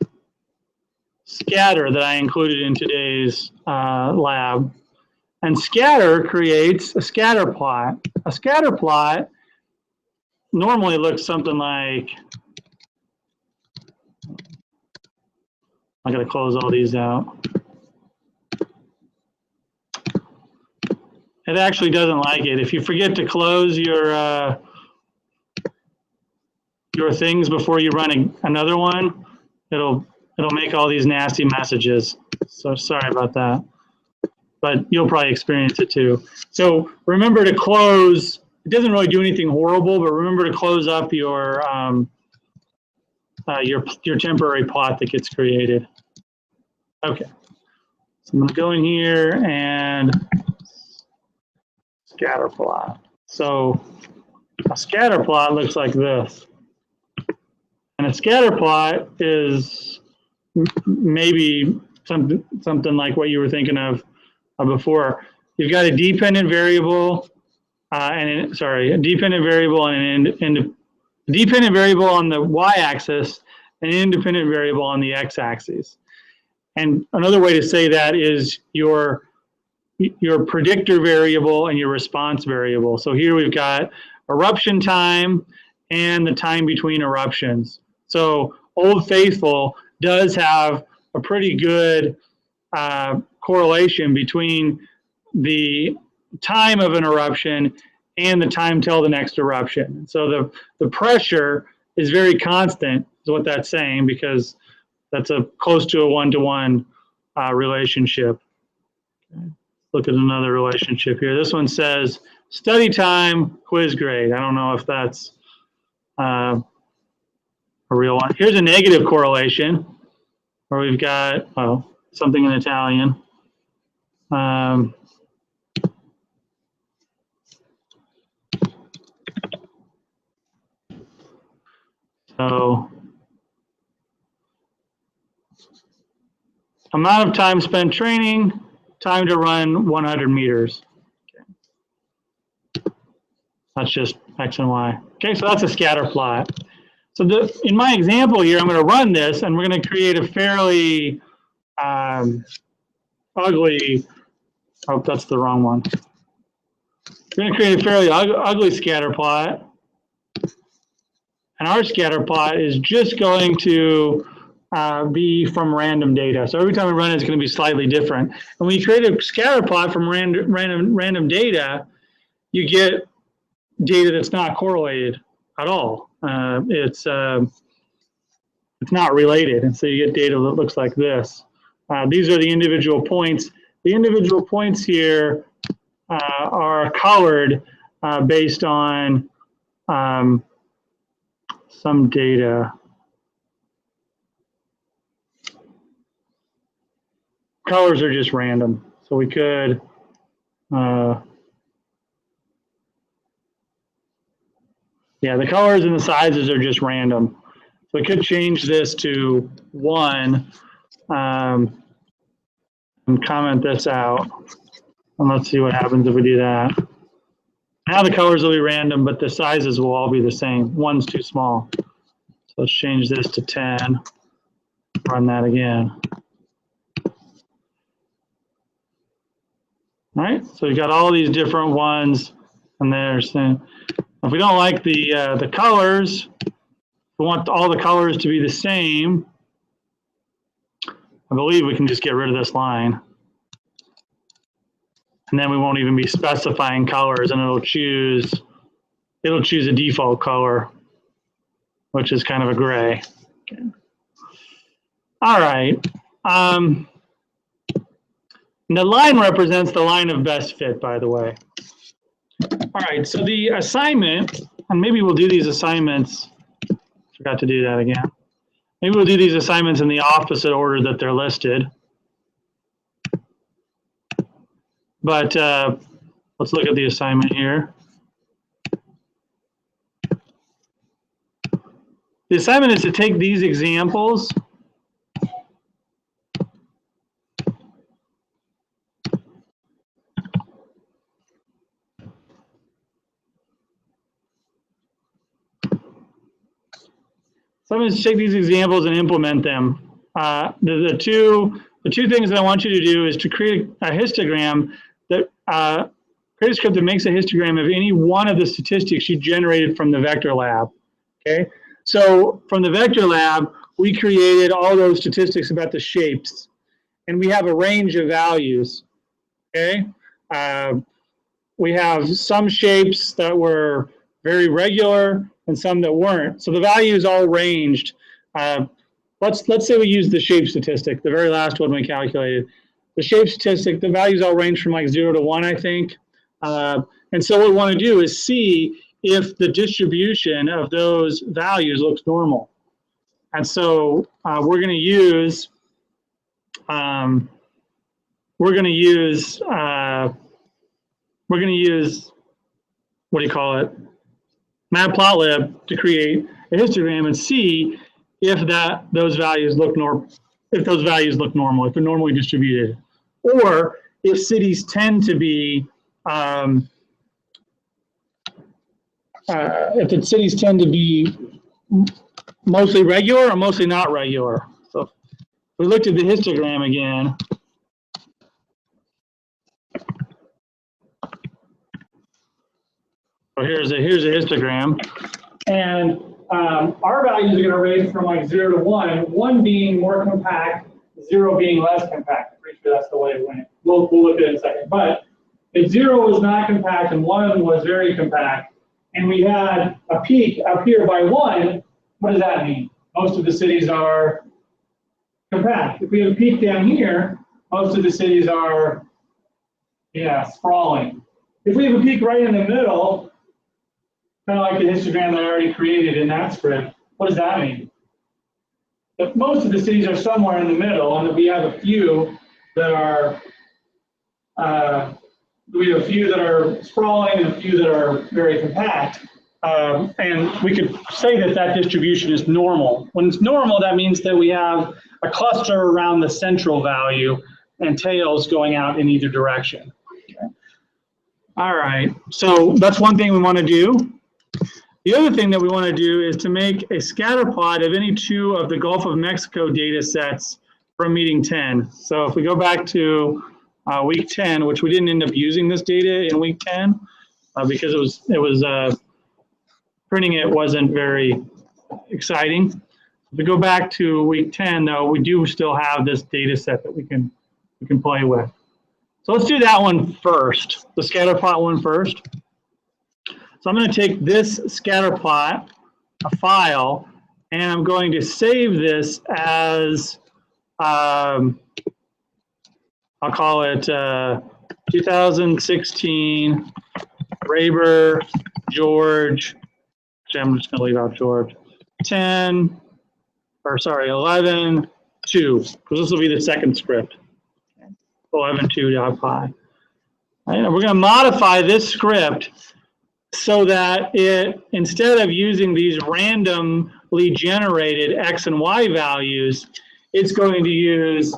A: scatter that I included in today's lab. And scatter creates a scatter plot. A scatter plot normally looks something like, I gotta close all these out. It actually doesn't like it. If you forget to close your things before you run another one, it'll make all these nasty messages. So sorry about that. But you'll probably experience it too. So remember to close. It doesn't really do anything horrible, but remember to close up your temporary plot that gets created. Okay. So I'm going to go in here and scatter plot. So a scatter plot looks like this. And a scatter plot is maybe something like what you were thinking of before. You've got a dependent variable, a dependent variable and a dependent variable on the y-axis, and an independent variable on the x-axis. And another way to say that is your predictor variable and your response variable. So here we've got eruption time and the time between eruptions. So Old Faithful does have a pretty good correlation between the time of an eruption and the time till the next eruption. So the pressure is very constant, is what that's saying, because that's close to a one-to-one relationship. Okay. Look at another relationship here. This one says study time, quiz grade. I don't know if that's a real one. Here's a negative correlation where we've got, something in Italian. So amount of time spent training, time to run 100 meters. Okay. That's just X and Y. Okay, so that's a scatter plot. So in my example here, I'm going to run this, and we're going to create a fairly ugly, oh, that's the wrong one. We're going to create a fairly ugly scatter plot. And our scatter plot is just going to be from random data. So every time we run it, it's going to be slightly different. And when you create a scatter plot from random data, you get data that's not correlated at all. It's not related, and so you get data that looks like this. These are the individual points. The individual points here are colored based on some data. colors are just random. So we could, yeah, the colors and the sizes are just random. So we could change this to 1 and comment this out. And let's see what happens if we do that. Now the colors will be random, but the sizes will all be the same. 1's too small. So let's change this to 10. Run that again. All right, so we got all these different ones, and there's. If we don't like the colors, we want all the colors to be the same. I believe we can just get rid of this line, and then we won't even be specifying colors, and it'll choose a default color, which is kind of a gray. Okay. All right. The line represents the line of best fit, by the way. All right, so the assignment, and maybe we'll do these assignments. Forgot to do that again. Maybe we'll do these assignments in the opposite order that they're listed. But let's look at the assignment here. The assignment is to take these examples So I'm going to take these examples and implement them. The two things that I want you to do is to create a histogram that create a script that makes a histogram of any one of the statistics you generated from the vector lab. Okay, so from the vector lab, we created all those statistics about the shapes, and we have a range of values. Okay, we have some shapes that were very regular and some that weren't. So the values all ranged. Let's say we use the shape statistic, the very last one we calculated. The shape statistic, the values all range from like 0 to 1, I think. And so what we want to do is see if the distribution of those values looks normal. And so we're going to use what do you call it? Matplotlib to create a histogram and see if those values look normal, if they're normally distributed, or if cities tend to be mostly regular or mostly not regular. So if we looked at the histogram again. So here's a histogram, and our values are going to range from like 0 to 1, 1 being more compact, 0 being less compact. I'm pretty sure that's the way it went. We'll look at it in a second. But if 0 was not compact and 1 was very compact, and we had a peak up here by 1, what does that mean? Most of the cities are compact. If we have a peak down here, most of the cities are, sprawling. If we have a peak right in the middle, kind of like the histogram that I already created in that script, what does that mean? If most of the cities are somewhere in the middle, and if we have a few that are, sprawling and a few that are very compact, and we could say that distribution is normal. When it's normal, that means that we have a cluster around the central value and tails going out in either direction. Okay. All right, so that's one thing we want to do. The other thing that we want to do is to make a scatter plot of any two of the Gulf of Mexico data sets from meeting 10. So if we go back to week 10, which we didn't end up using this data in week 10 because it was printing it wasn't very exciting. If we go back to week 10, though, we do still have this data set that we can play with. So let's do that one first, the scatter plot one first. So I'm going to take this scatter plot, a file, and I'm going to save this as, I'll call it 2016 Raber George, actually I'm just going to leave out George, 11, 2, because this will be the second script. 11.2.py. Right, and we're going to modify this script so that it, instead of using these randomly generated X and Y values, it's going to use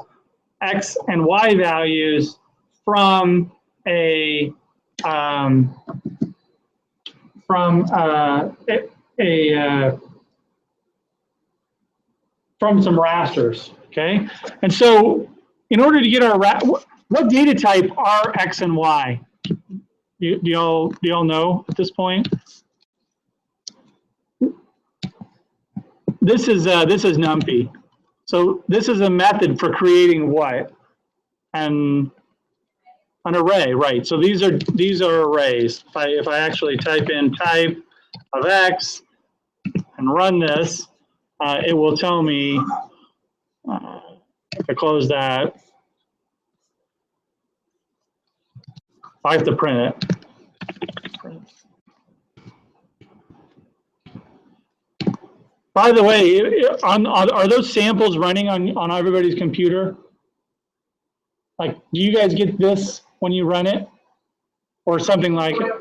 A: X and Y values from a from some rasters, okay? And so in order to get our, what data type are X and Y? Do y'all know at this point? This is NumPy. So this is a method for creating what? An array, right? So these are arrays. If I actually type in type of X and run this, it will tell me. If I close that, I have to print it. By the way, are those samples running on everybody's computer? Like, do you guys get this when you run it, or something like it?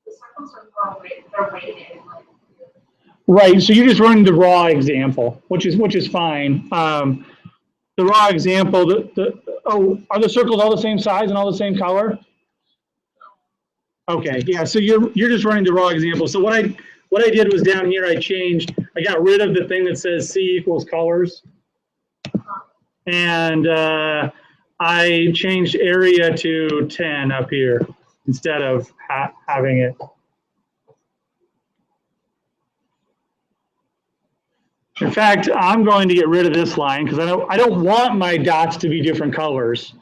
B: The circles are weighted.
A: Right. So you're just running the raw example, which is fine. The raw example. Are the circles all the same size and all the same color? Okay. Yeah. So you're just running the raw example. So what I did was down here, I got rid of the thing that says C equals colors. And I changed area to 10 up here instead of having it. In fact, I'm going to get rid of this line because I don't want my dots to be different colors.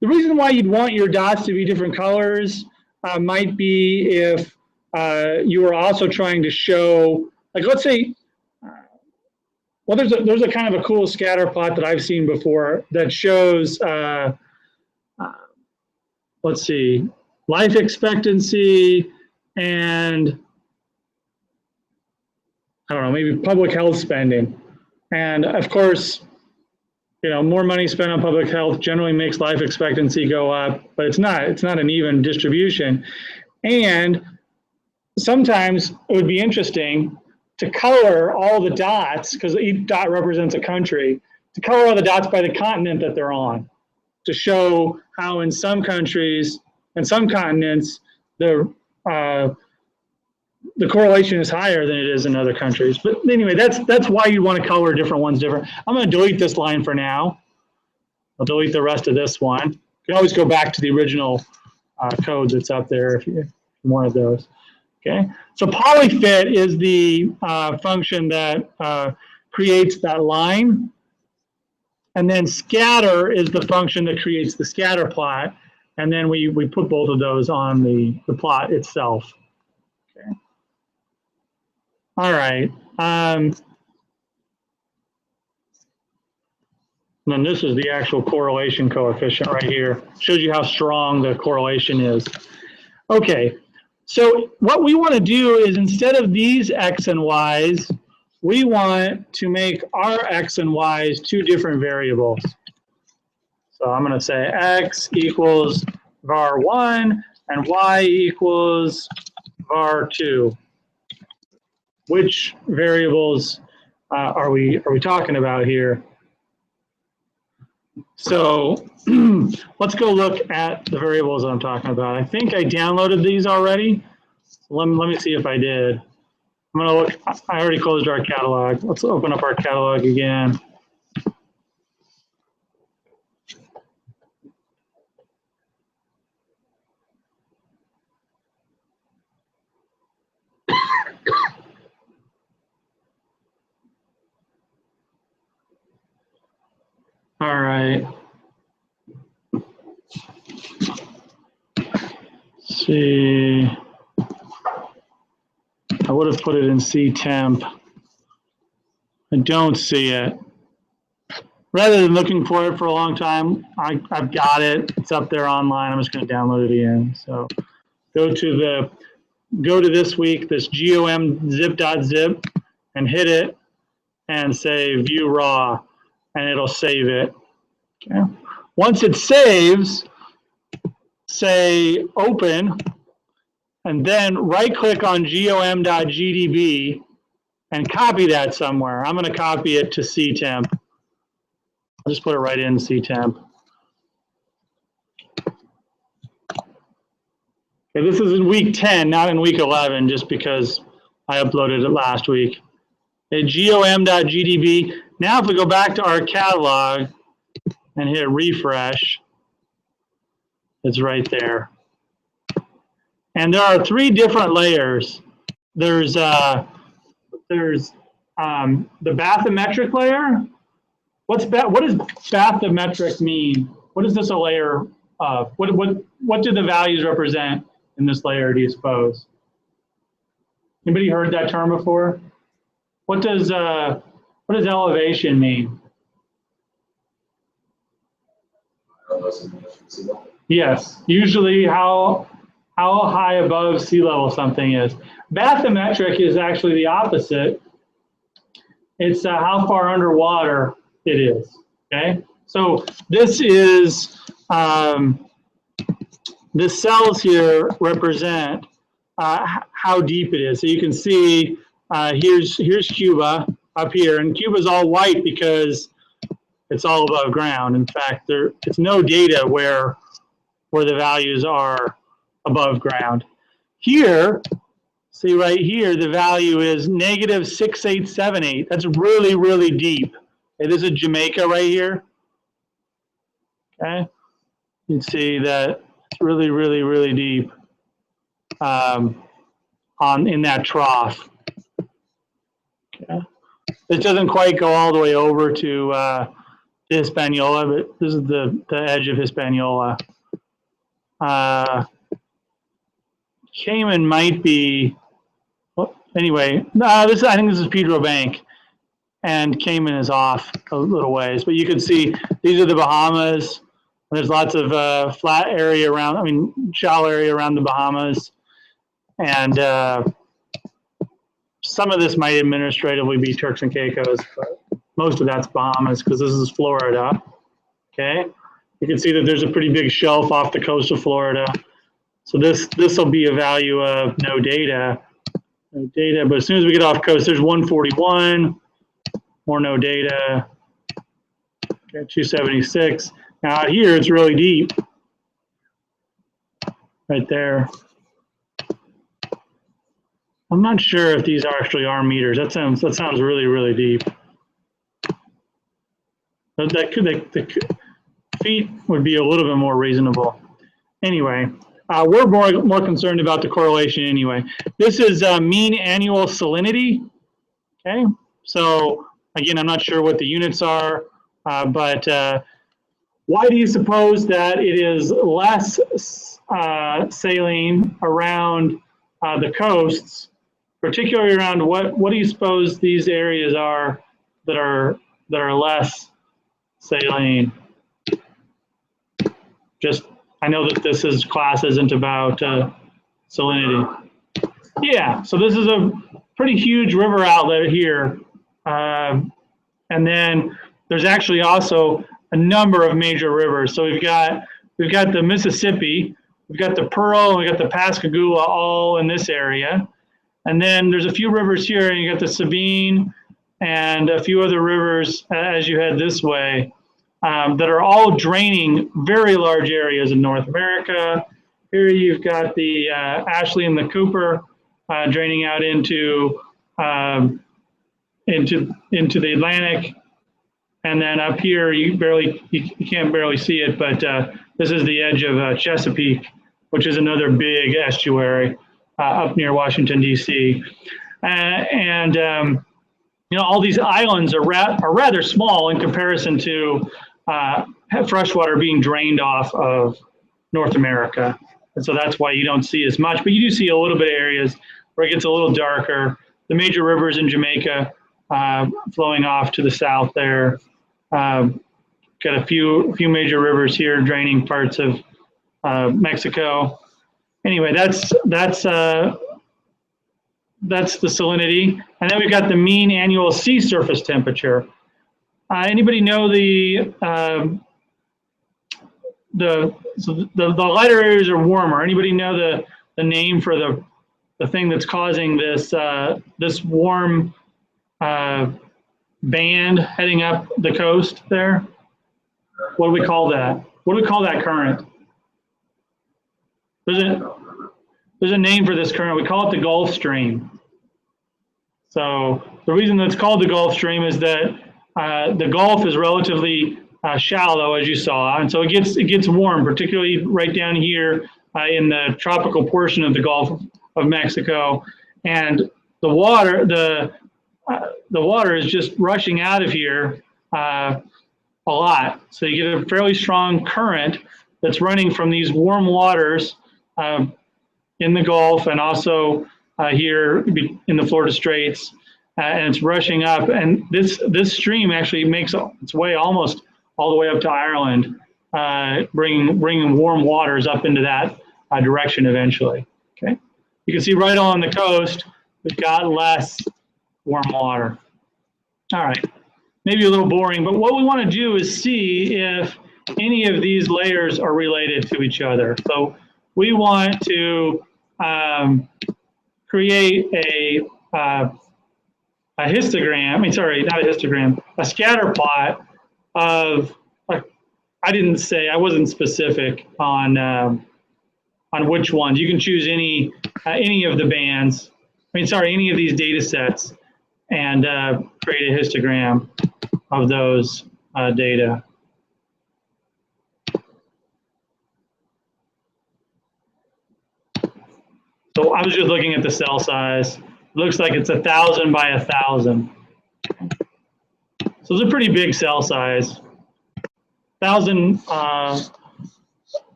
A: The reason why you'd want your dots to be different colors might be if you were also trying to show, like, let's say, well, there's a kind of a cool scatter plot that I've seen before that shows, let's see, life expectancy and, I don't know, maybe public health spending. And of course, you know, more money spent on public health generally makes life expectancy go up, but it's not an even distribution. And sometimes it would be interesting to color all the dots, because each dot represents a country, to color all the dots by the continent that they're on, to show how in some countries and some continents the correlation is higher than it is in other countries. But anyway, that's why you want to color different ones different. I'm going to delete this line for now. I'll delete the rest of this one. You can always go back to the original code that's up there if you wanted those. Okay, so polyfit is the function that creates that line, and then scatter is the function that creates the scatter plot, and then we put both of those on the plot itself. Okay. All right. And then this is the actual correlation coefficient right here. Shows you how strong the correlation is. Okay. So what we want to do is, instead of these X and Y's, we want to make our X and Y's two different variables. So I'm going to say X equals var1 and Y equals var2. Which variables are we talking about here? So let's go look at the variables that I'm talking about. I think I downloaded these already. Let me see if I did. I'm going to look. I already closed our catalog. Let's open up our catalog again. All right. Let's see. I would have put it in ctemp. I don't see it. Rather than looking for it for a long time, I've got it. It's up there online. I'm just going to download it again. So go to this week, this GOM zip.zip, and hit it and say view raw, and it'll save it. Okay.
C: Once it saves, say open, and then right-click on gom.gdb and copy that somewhere. I'm going to copy it to ctemp. I'll just put it right in ctemp. Okay, this is in week 10, not in week 11, just because I uploaded it last week. Okay, gom.gdb. Now if we go back to our catalog and hit refresh, it's right there. And there are 3 different layers. There's the bathymetric layer. What does bathymetric mean? What is this a layer of? What do the values represent in this layer, do you suppose? Anybody heard that term before? What does elevation mean? Yes, usually how high above sea level something is. Bathymetric is actually the opposite. It's how far underwater it is, okay? So this is, the cells here represent how deep it is. So you can see here's Cuba up here, and Cuba's all white because it's all above ground. In fact, it's no data where the values are above ground. Here, see right here, the value is -6878. That's really, really deep. Okay, this is Jamaica right here. Okay, you can see that it's really, really, really deep in that trough. Okay, this doesn't quite go all the way over to Hispaniola, but this is the edge of Hispaniola. Cayman might be, well, anyway, I think this is Pedro Bank, and Cayman is off a little ways, but you can see these are the Bahamas. There's lots of flat area around, shallow area around the Bahamas, and some of this might administratively be Turks and Caicos, but most of that's Bahamas because this is Florida, okay? You can see that there's a pretty big shelf off the coast of Florida. So this will be a value of no data, but as soon as we get off coast, there's 141, more no data, okay, 276. Now out here, it's really deep, right there. I'm not sure if these actually are meters. That sounds really, really deep. But the feet would be a little bit more reasonable. Anyway, we're more concerned about the correlation anyway. This is mean annual salinity. Okay, so again, I'm not sure what the units are, but why do you suppose that it is less saline around the coasts, particularly around what do you suppose these areas are that are less saline? Just, I know that this class isn't about salinity. Yeah, so this is a pretty huge river outlet here. And then there's actually also a number of major rivers. So we've got the Mississippi, we've got the Pearl, and we've got the Pascagoula all in this area. And then there's a few rivers here, and you got the Sabine and a few other rivers as you head this way. That are all draining very large areas of North America. Here you've got the Ashley and the Cooper draining out into the Atlantic, and then up here you can't barely see it, but this is the edge of Chesapeake, which is another big estuary up near Washington D.C. All these islands are rather small in comparison to freshwater being drained off of North America. And so that's why you don't see as much, but you do see a little bit of areas where it gets a little darker. The major rivers in Jamaica flowing off to the south there. Got a few major rivers here draining parts of Mexico. Anyway, that's the salinity. And then we've got the mean annual sea surface temperature. Anybody know the the lighter areas are warmer. Anybody know the name for the thing that's causing this this warm band heading up the coast there? What do we call that? What do we call that current? There's a name for this current. We call it the Gulf Stream. So the reason that's called the Gulf Stream is that the Gulf is relatively shallow, as you saw, and so it gets warm, particularly right down here in the tropical portion of the Gulf of Mexico, and the water is just rushing out of here a lot. So you get a fairly strong current that's running from these warm waters in the Gulf and also here in the Florida Straits, and it's rushing up. And this stream actually makes its way almost all the way up to Ireland, bringing warm waters up into that direction eventually. Okay, you can see right along the coast we've got less warm water. All right, maybe a little boring, but what we want to do is see if any of these layers are related to each other. So we want to create a histogram. I mean, sorry, not a histogram, a scatter plot of. I wasn't specific on which ones. You can choose any of the bands. I mean, sorry, any of these data sets, and create a histogram of those data. So I was just looking at the cell size. It looks like it's 1,000 by 1,000. So it's a pretty big cell size. 1,000,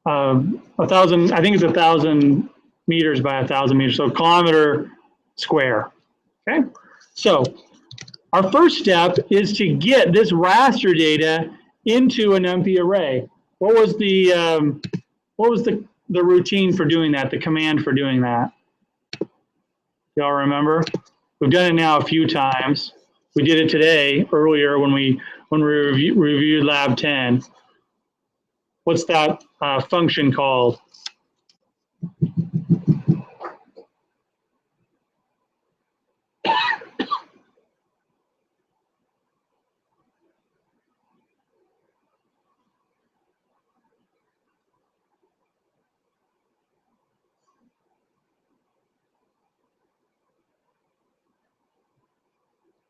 C: 1,000. I think it's 1,000 meters by 1,000 meters. So kilometer square. Okay. So our first step is to get this raster data into an NumPy array. What was the routine for doing that, the command for doing that? Y'all remember? We've done it now a few times. We did it today, earlier when we reviewed Lab 10. What's that function called?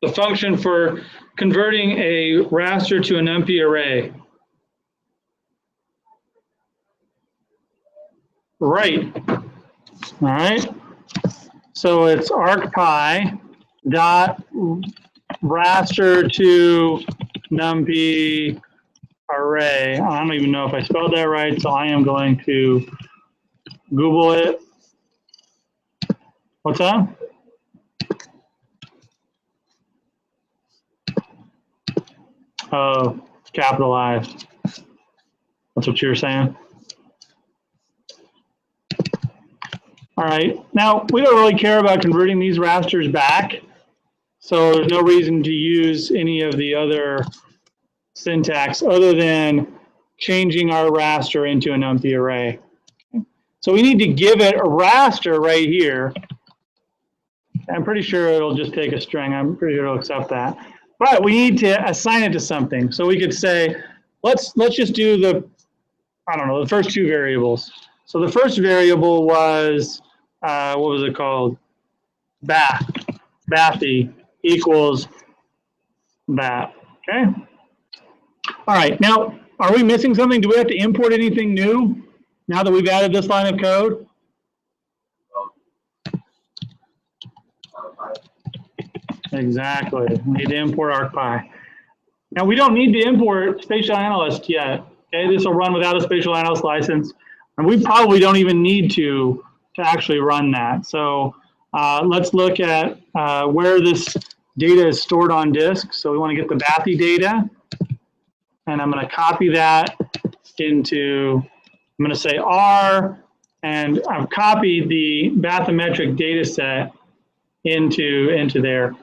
C: The function for converting a raster to an NumPy array. Right. All right. So it's argpy dot raster to NumPy array. I don't even know if I spelled that right, so I am going to Google it. What's that? Oh, it's capitalized. That's what you're saying? All right. Now, we don't really care about converting these rasters back, so there's no reason to use any of the other syntax other than changing our raster into an NumPy array. So we need to give it a raster right here. I'm pretty sure it'll just take a string. I'm pretty sure it'll accept that. But we need to assign it to something. So we could say, let's just do the first two variables. So the first variable was, what was it called? Bathy equals bat, okay? All right, now, are we missing something? Do we have to import anything new now that we've added this line of code? Exactly, we need to import argpy. Now we don't need to import Spatial Analyst yet. Okay, this will run without a Spatial Analyst license, and we probably don't even need to actually run that. So let's look at where this data is stored on disk. So we want to get the Bathy data, and I'm going to copy that into, I'm going to say R, and I've copied the bathymetric data set into there.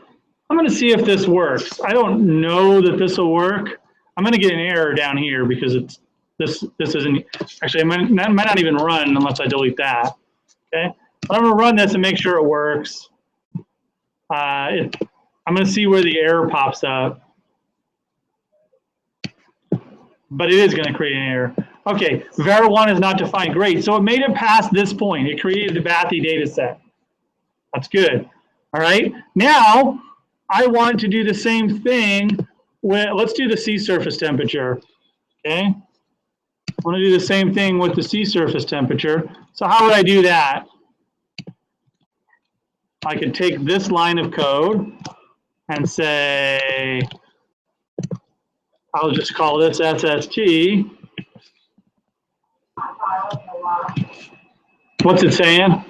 C: I'm going to see if this works. I don't know that this will work. I'm going to get an error down here because it's this isn't, actually, it might not even run unless I delete that. Okay, I'm gonna run this and make sure it works. I'm gonna see where the error pops up. But it is gonna create an error. Okay, var1 is not defined, great. So it made it past this point. It created the bathy data set. That's good. All right, now I want to do the same thing with, let's do the sea surface temperature, okay? I want to do the same thing with the sea surface temperature. So how would I do that? I could take this line of code and say, I'll just call this SST. What's it saying?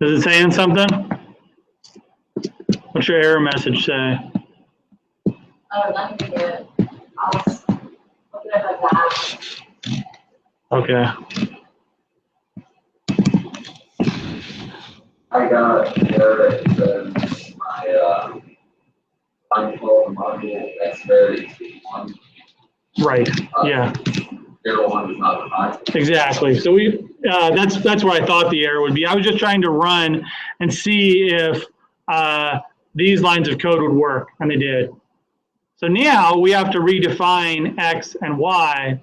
C: Is it saying something? What's your error message say?
B: Oh, let me do it. I'll just look at it like that.
C: Okay.
D: I got an error that says my unfold money that's very one.
C: Right. Yeah.
D: Zero one is not defined.
C: Exactly. So we that's where I thought the error would be. I was just trying to run and see if these lines of code would work, and they did. So now we have to redefine x and y.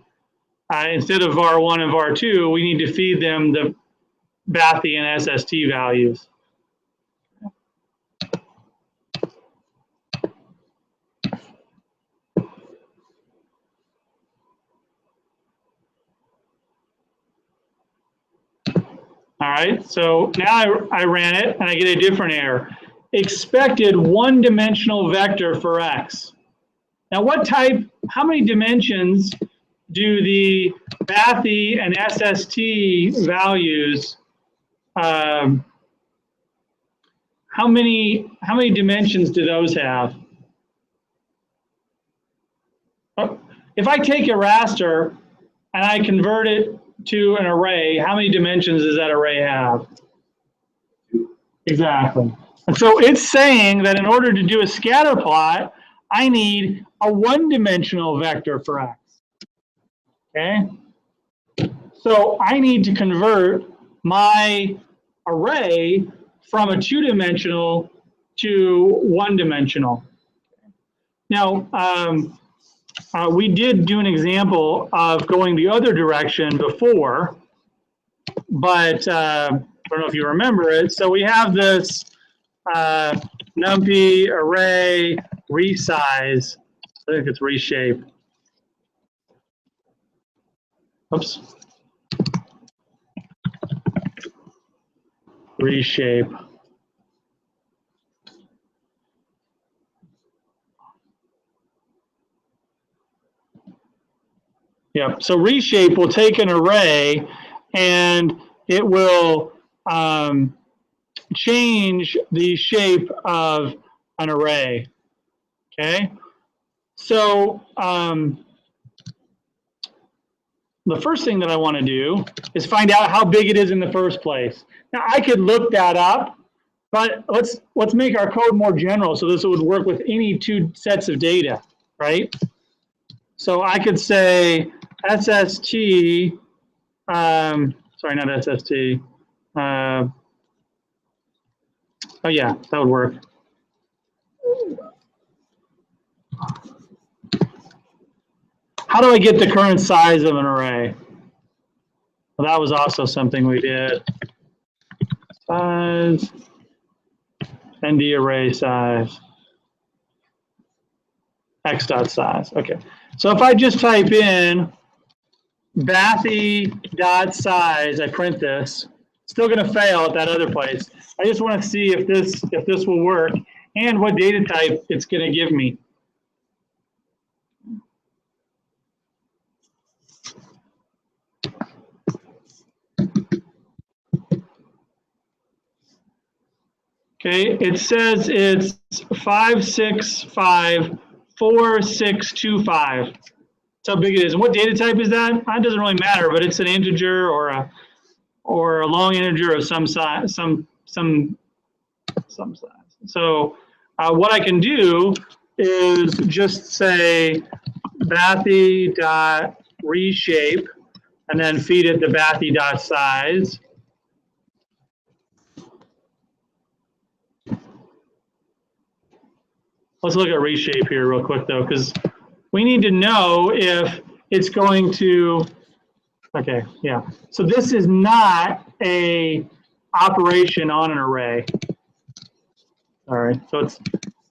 C: Instead of var1 and var2, we need to feed them the bathy and SST values. All right, so now I ran it and I get a different error. Expected one-dimensional vector for x. Now what type, how many dimensions do the bathy and SST values, how many dimensions do those have? If I take a raster and I convert it to an array, how many dimensions does that array have? Exactly. And so it's saying that in order to do a scatter plot, I need a one-dimensional vector for x. Okay? So I need to convert my array from a two-dimensional to one-dimensional. Now, we did do an example of going the other direction before, but I don't know if you remember it. So we have this numpy array resize. I think it's reshape. Oops. Reshape. Yep. So reshape will take an array and it will change the shape of an array. Okay. So the first thing that I want to do is find out how big it is in the first place. Now I could look that up, but let's make our code more general so this would work with any two sets of data, right? So I could say SST, sorry, not SST. Oh yeah, that would work. How do I get the current size of an array? Well, that was also something we did. Size, ND array size, x dot size. Okay, so if I just type in bathy dot size, I print this. Still going to fail at that other place. I just want to see if this will work and what data type it's going to give me. Okay, it says it's 565 4625. That's how big it is. And what data type is that? That doesn't really matter, but it's an integer or a long integer of some size, some size. So what I can do is just say bathy.reshape and then feed it the bathy.size. Let's look at reshape here real quick though, because we need to know if it's going to, okay, yeah. So this is not a operation on an array. All right, so it's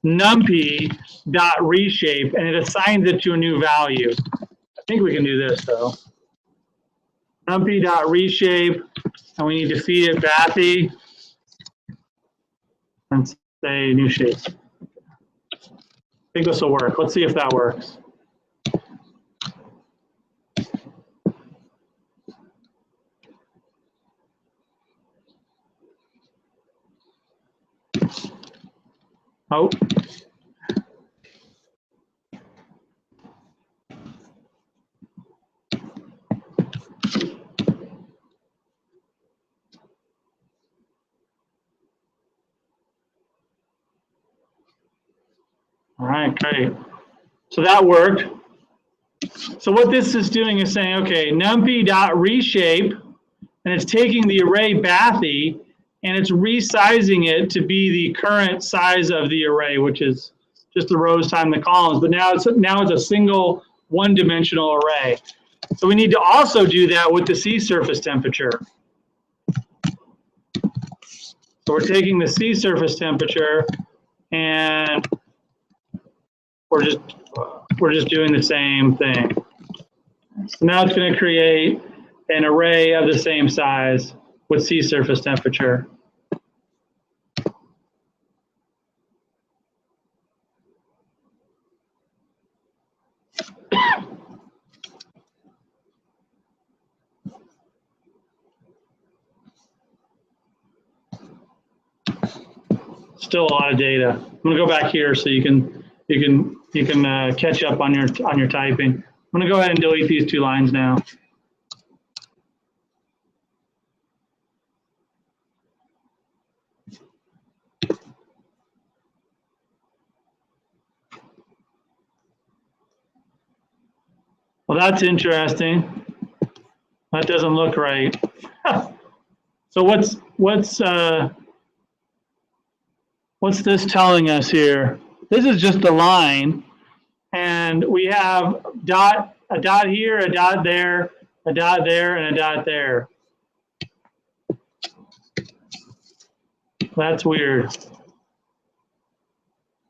C: numpy.reshape and it assigns it to a new value. I think we can do this though. Numpy.reshape, and we need to feed it bathy and say new shape. I think this will work. Let's see if that works. Oh. All right, great. So that worked. So what this is doing is saying, okay, numpy.reshape, and it's taking the array bathy, and it's resizing it to be the current size of the array, which is just the rows times the columns. But now it's a single one-dimensional array. So we need to also do that with the sea surface temperature. So we're taking the sea surface temperature, and we're just doing the same thing. So now it's going to create an array of the same size with sea surface temperature. Still a lot of data. I'm going to go back here so you can catch up on your typing. I'm going to go ahead and delete these two lines now. Well, that's interesting. That doesn't look right. So what's this telling us here? This is just a line, and we have a dot here, a dot there, a dot there, and a dot there. That's weird.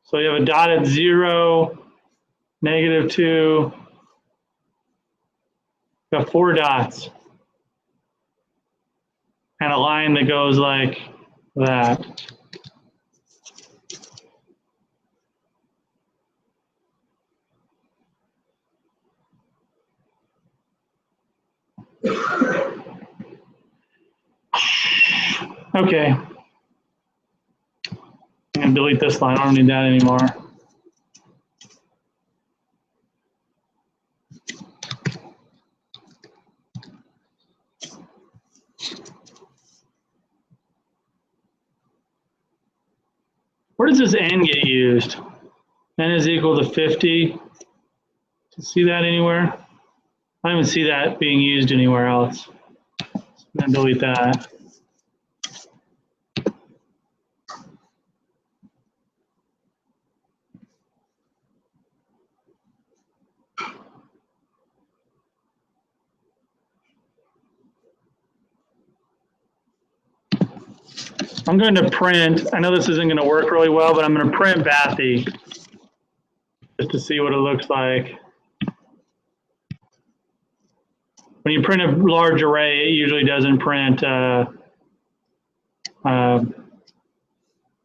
C: So you have a dot at 0, -2. Got 4 dots. And a line that goes like that. Okay. I'm going to delete this line. I don't need that anymore. Where does this n get used? N is equal to 50. Do you see that anywhere? I don't even see that being used anywhere else. I'm going to delete that. I'm going to print, I know this isn't going to work really well, but I'm going to print bathy just to see what it looks like. When you print a large array, it usually doesn't print, it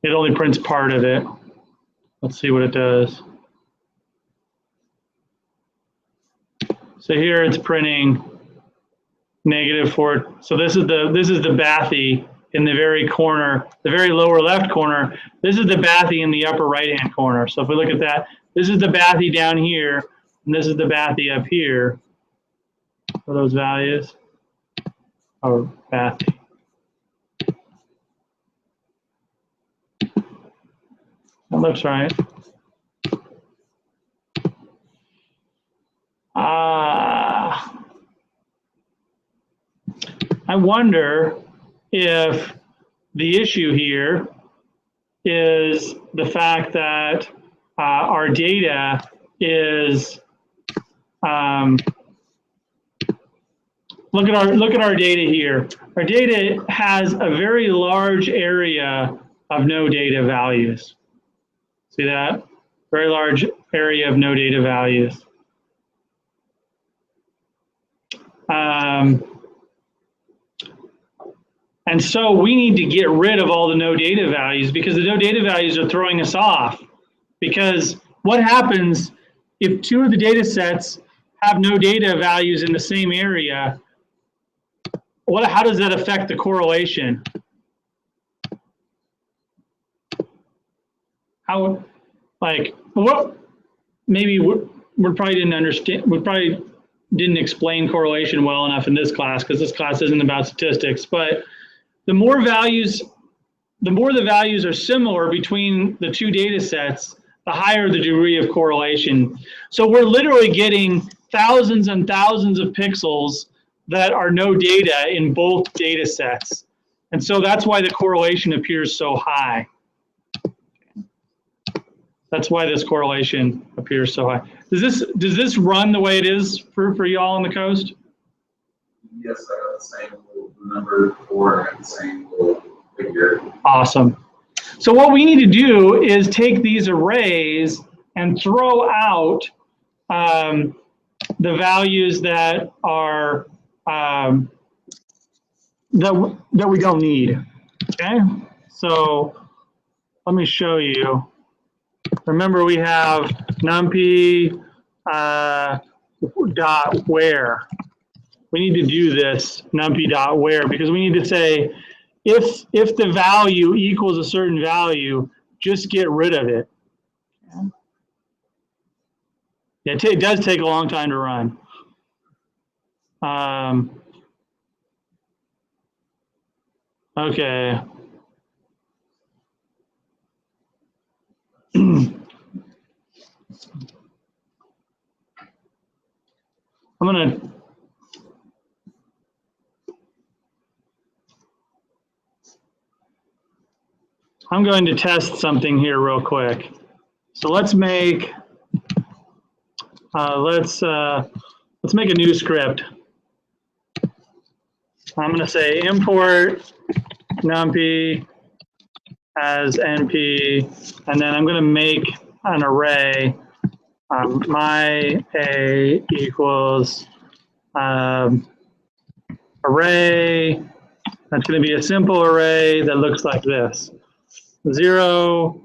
C: only prints part of it. Let's see what it does. So here it's printing -4. So this is the bathy in the very corner, the very lower left corner. This is the bathy in the upper right-hand corner. So if we look at that, This is the bathy down here, and this is the bathy up here for those values, or bathy. That looks right. I wonder if the issue here is the fact that our data is look at our data here. Our data has a very large area of no data values. See that? Very large area of no data values. And so we need to get rid of all the no data values because the no data values are throwing us off. Because what happens if two of the data sets have no data values in the same area? How does that affect the correlation? How, like, what? Maybe we probably didn't understand. We probably didn't explain correlation well enough in this class because this class isn't about statistics. But the more the values are similar between the two data sets, the higher the degree of correlation. So we're literally getting thousands and thousands of pixels that are no data in both data sets. And so that's why the correlation appears so high. That's why this correlation appears so high. Does this run the way it is for y'all on the coast?
D: Yes, I got the same little number 4 and the same little figure.
C: Awesome. So what we need to do is take these arrays and throw out the values that are that we don't need. Okay. So let me show you. Remember, we have numpy dot where. We need to do this numpy dot where because we need to say if the value equals a certain value, just get rid of it. Yeah, it does take a long time to run. Okay. I'm going to test something here real quick. So let's make let's make a new script. I'm going to say import numpy as np, and then I'm going to make an array. My a equals array. That's going to be a simple array that looks like this: 0,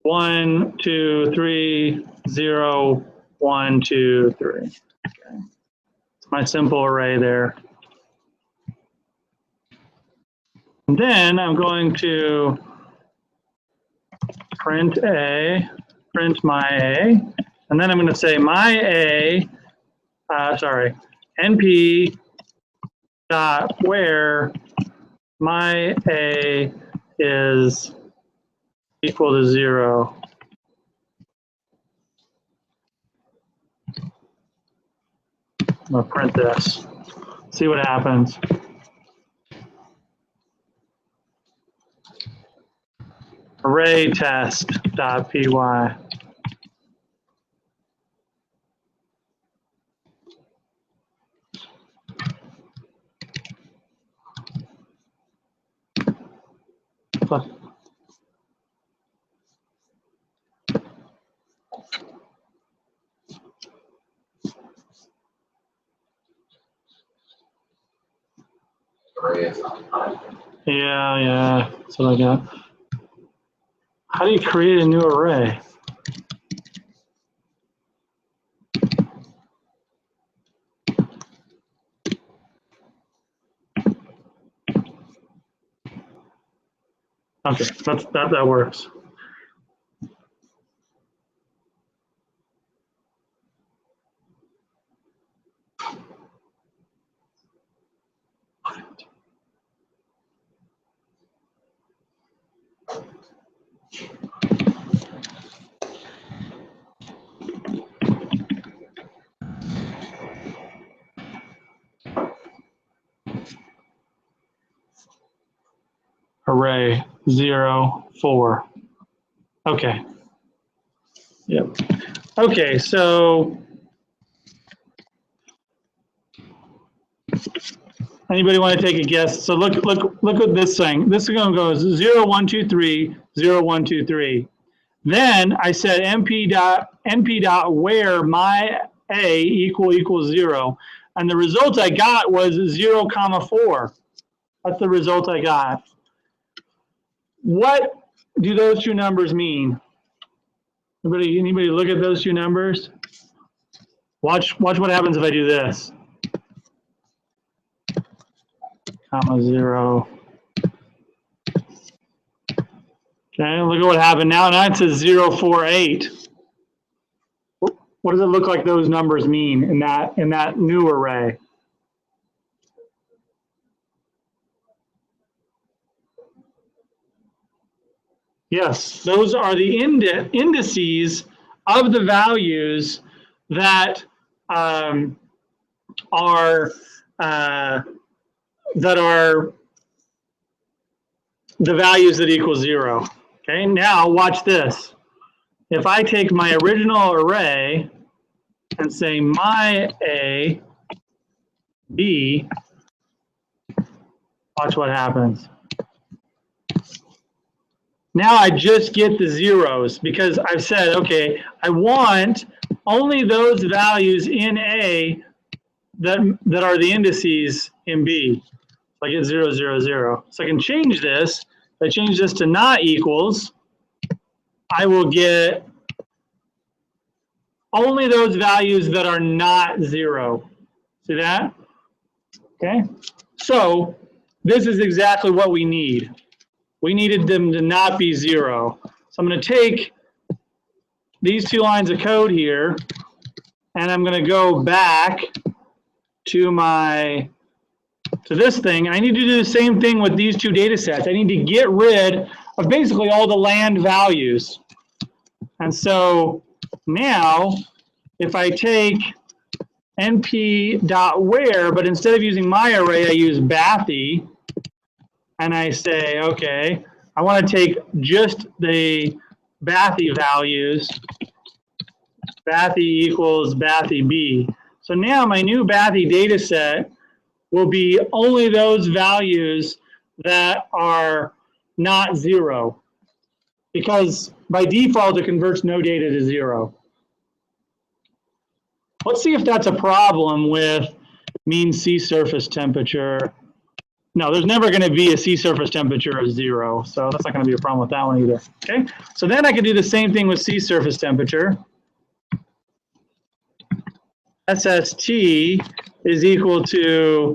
C: 1, 2, 3, 0, 1, 2, 3. Okay. It's my simple array there. And then I'm going to print my a, and then I'm going to say my a, np dot where my a is equal to 0. I'm going to print this, see what happens. Array test.py. Yeah, that's what I got. How do you create a new array? Okay, that works. array 0, 4. Okay. Yep. Okay, so anybody want to take a guess? So look at this thing. This is going to go 0, 1, 2, 3, 0, 1, 2, 3. Then I said np dot where my a equals 0, and the result I got was 0, 4. That's the result I got. What do those two numbers mean? Anybody look at those two numbers? Watch what happens if I do this. Comma 0. Okay, look at what happened now. Now it says 0, 4, 8. What does it look like those numbers mean in that new array? Yes, those are the indices of the values that are the values that equal 0. Okay, now watch this. If I take my original array and say my A, B, watch what happens. Now I just get the zeros because I've said, okay, I want only those values in A that are the indices in B. So I get 0, 0, 0. So I can change this. If I change this to not equals, I will get only those values that are not 0. See that? Okay. So this is exactly what we need. We needed them to not be 0. So I'm going to take these two lines of code here, and I'm going to go back to this thing. I need to do the same thing with these two data sets. I need to get rid of basically all the land values. And so now, if I take np.where, but instead of using my array, I use bathy, and I say, okay, I want to take just the bathy values. Bathy equals bathy b. So now my new bathy data set will be only those values that are not 0, because by default it converts no data to 0. Let's see if that's a problem with mean sea surface temperature. No, there's never going to be a sea surface temperature of 0, so that's not going to be a problem with that one either. Okay, so then I can do the same thing with sea surface temperature. SST is equal to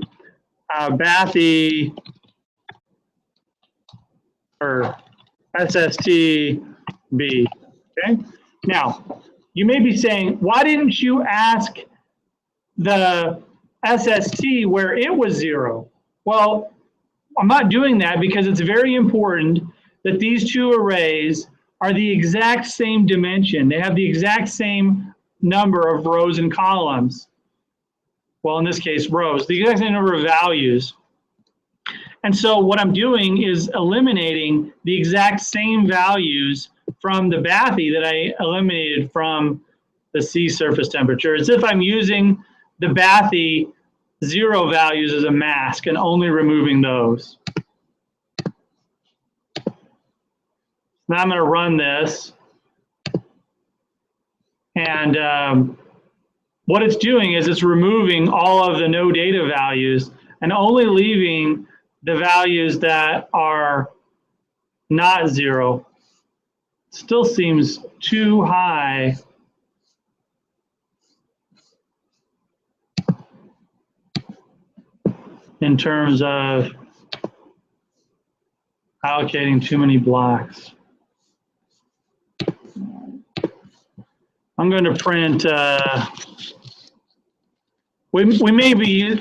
C: bathy, or SST B. Okay, now you may be saying, why didn't you ask the SST where it was 0? Well, I'm not doing that because it's very important that these two arrays are the exact same dimension. They have the exact same number of rows and columns. Well, in this case, rows, the exact same number of values. And so what I'm doing is eliminating the exact same values from the bathy that I eliminated from the sea surface temperature, as if I'm using the bathy 0 values as a mask and only removing those. Now I'm going to run this, and what it's doing is it's removing all of the no data values and only leaving the values that are not 0. Still seems too high. In terms of allocating too many blocks. I'm going to print, we may be,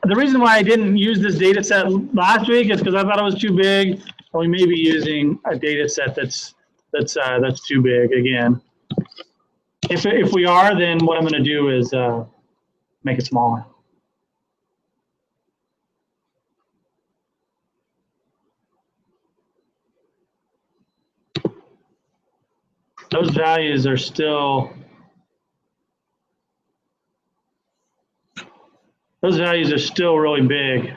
C: the reason why I didn't use this data set last week is because I thought it was too big, and we may be using a data set that's too big again. If we are, then what I'm going to do is make it smaller. those values are still, really big.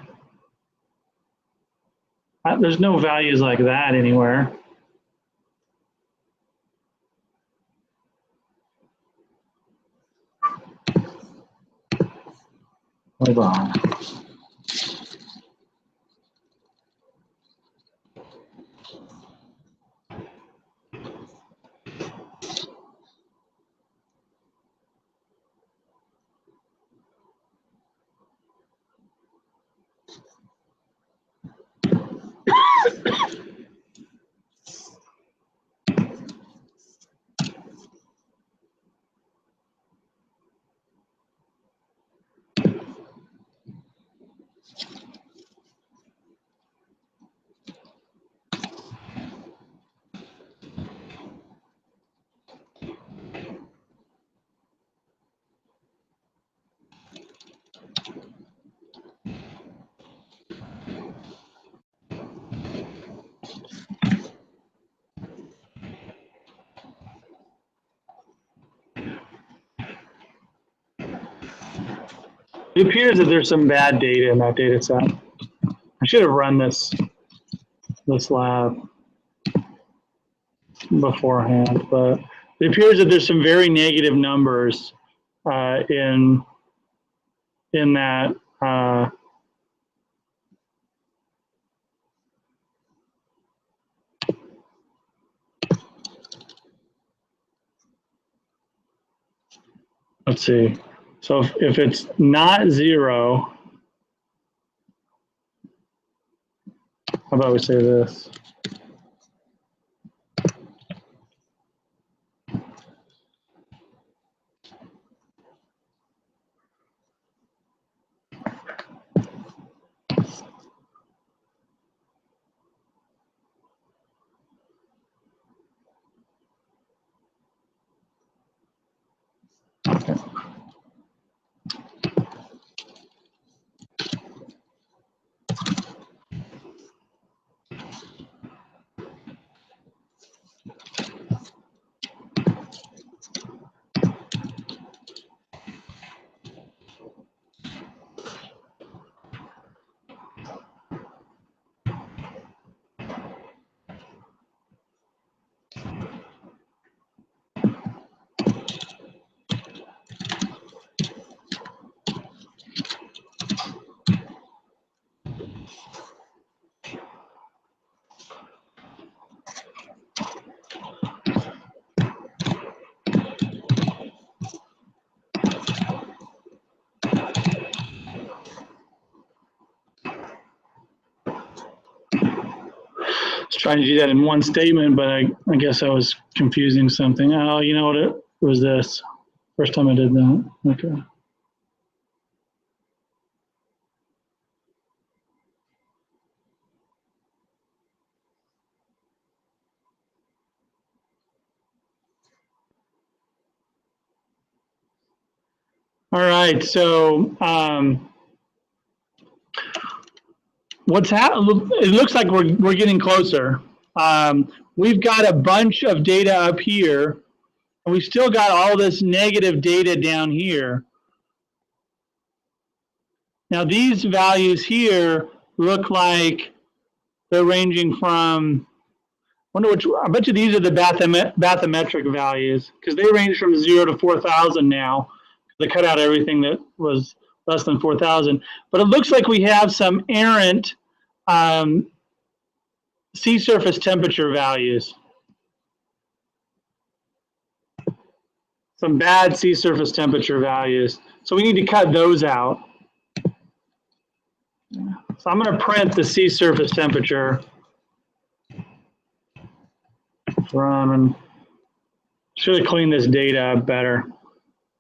C: There's no values like that anywhere. Hold on. It appears that there's some bad data in that data set. I should have run this lab beforehand, but it appears that there's some very negative numbers in that. Let's see. So if it's not 0, how about we say this? Trying to do that in one statement, but I guess I was confusing something. Oh, you know what? It was this. First time I did that. Okay. All right. So what's happening? It looks like we're getting closer. We've got a bunch of data up here, and we still got all this negative data down here. Now these values here look like they're ranging from, I bet you these are the bathymetric values, because they range from 0 to 4,000 now. They cut out everything that was less than 4,000. But it looks like we have some errant sea surface temperature values. Some bad sea surface temperature values. So we need to cut those out. So I'm going to print the sea surface temperature from, and should have cleaned this data up better,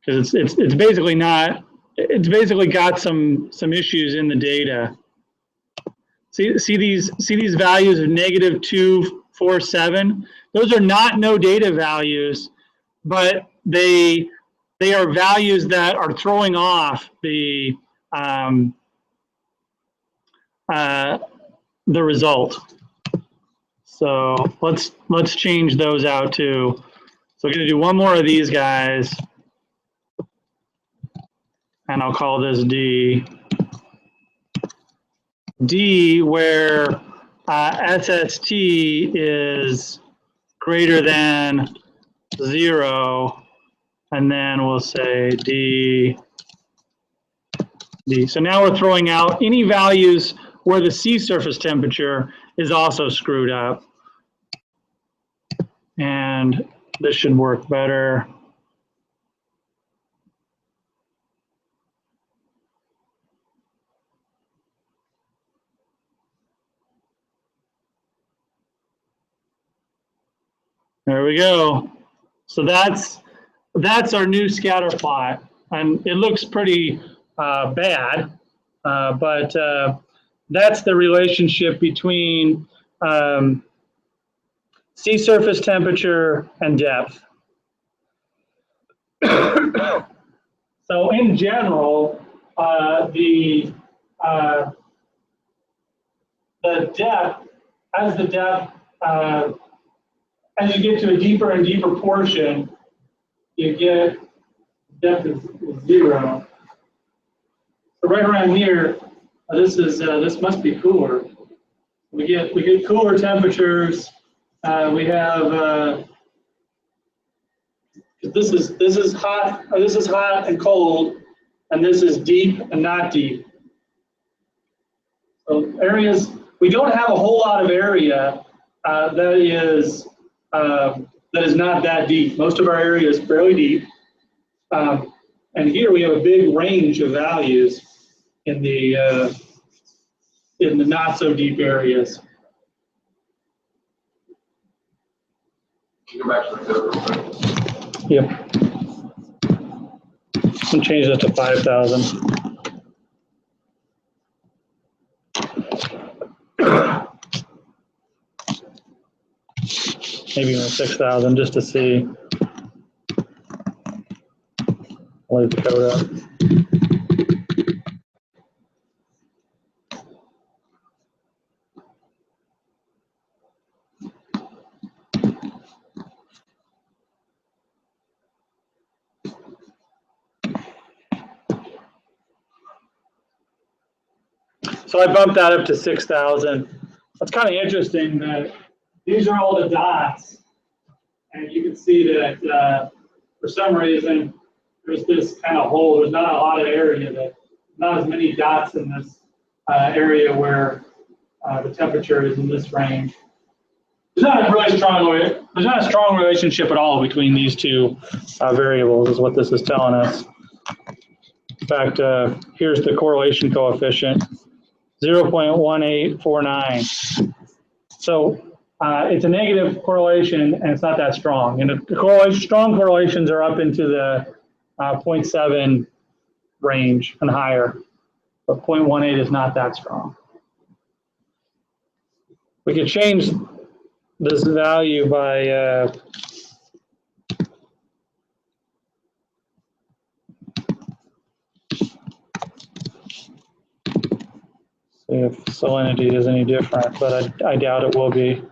C: because it's basically not, it's basically got some issues in the data. See these values of -247. Those are not no data values, but they are values that are throwing off the result. So let's change those out too. So we're going to do one more of these guys, and I'll call this D. D, where SST is greater than 0, and then we'll say D. So now we're throwing out any values where the sea surface temperature is also screwed up. And this should work better. There we go. So that's our new scatter plot, and it looks pretty bad, but that's the relationship between sea surface temperature and depth. So in general, the depth, as you get to a deeper and deeper portion, you get depth is 0. So right around here, this must be cooler. We get cooler temperatures. We have this is hot, or this is hot and cold, and this is deep and not deep. So areas, we don't have a whole lot of area that is not that deep. Most of our area is fairly deep, and here we have a big range of values in the not so deep areas.
D: Can you go back to the code real quick?
C: Yep. And change that to 5,000. Maybe even 6,000 just to see. I'll leave the code up. So I bumped that up to 6,000. That's kind of interesting that these are all the dots, and you can see that for some reason there's this kind of hole. There's not a lot of area, not as many dots in this area where the temperature is in this range. There's not a strong relationship at all between these two variables, is what this is telling us. In fact, here's the correlation coefficient. 0.1849. So it's a negative correlation, and it's not that strong. And the strong correlations are up into the 0.7 range and higher, but 0.18 is not that strong. We could change this value by see if salinity is any different, but I doubt it will be.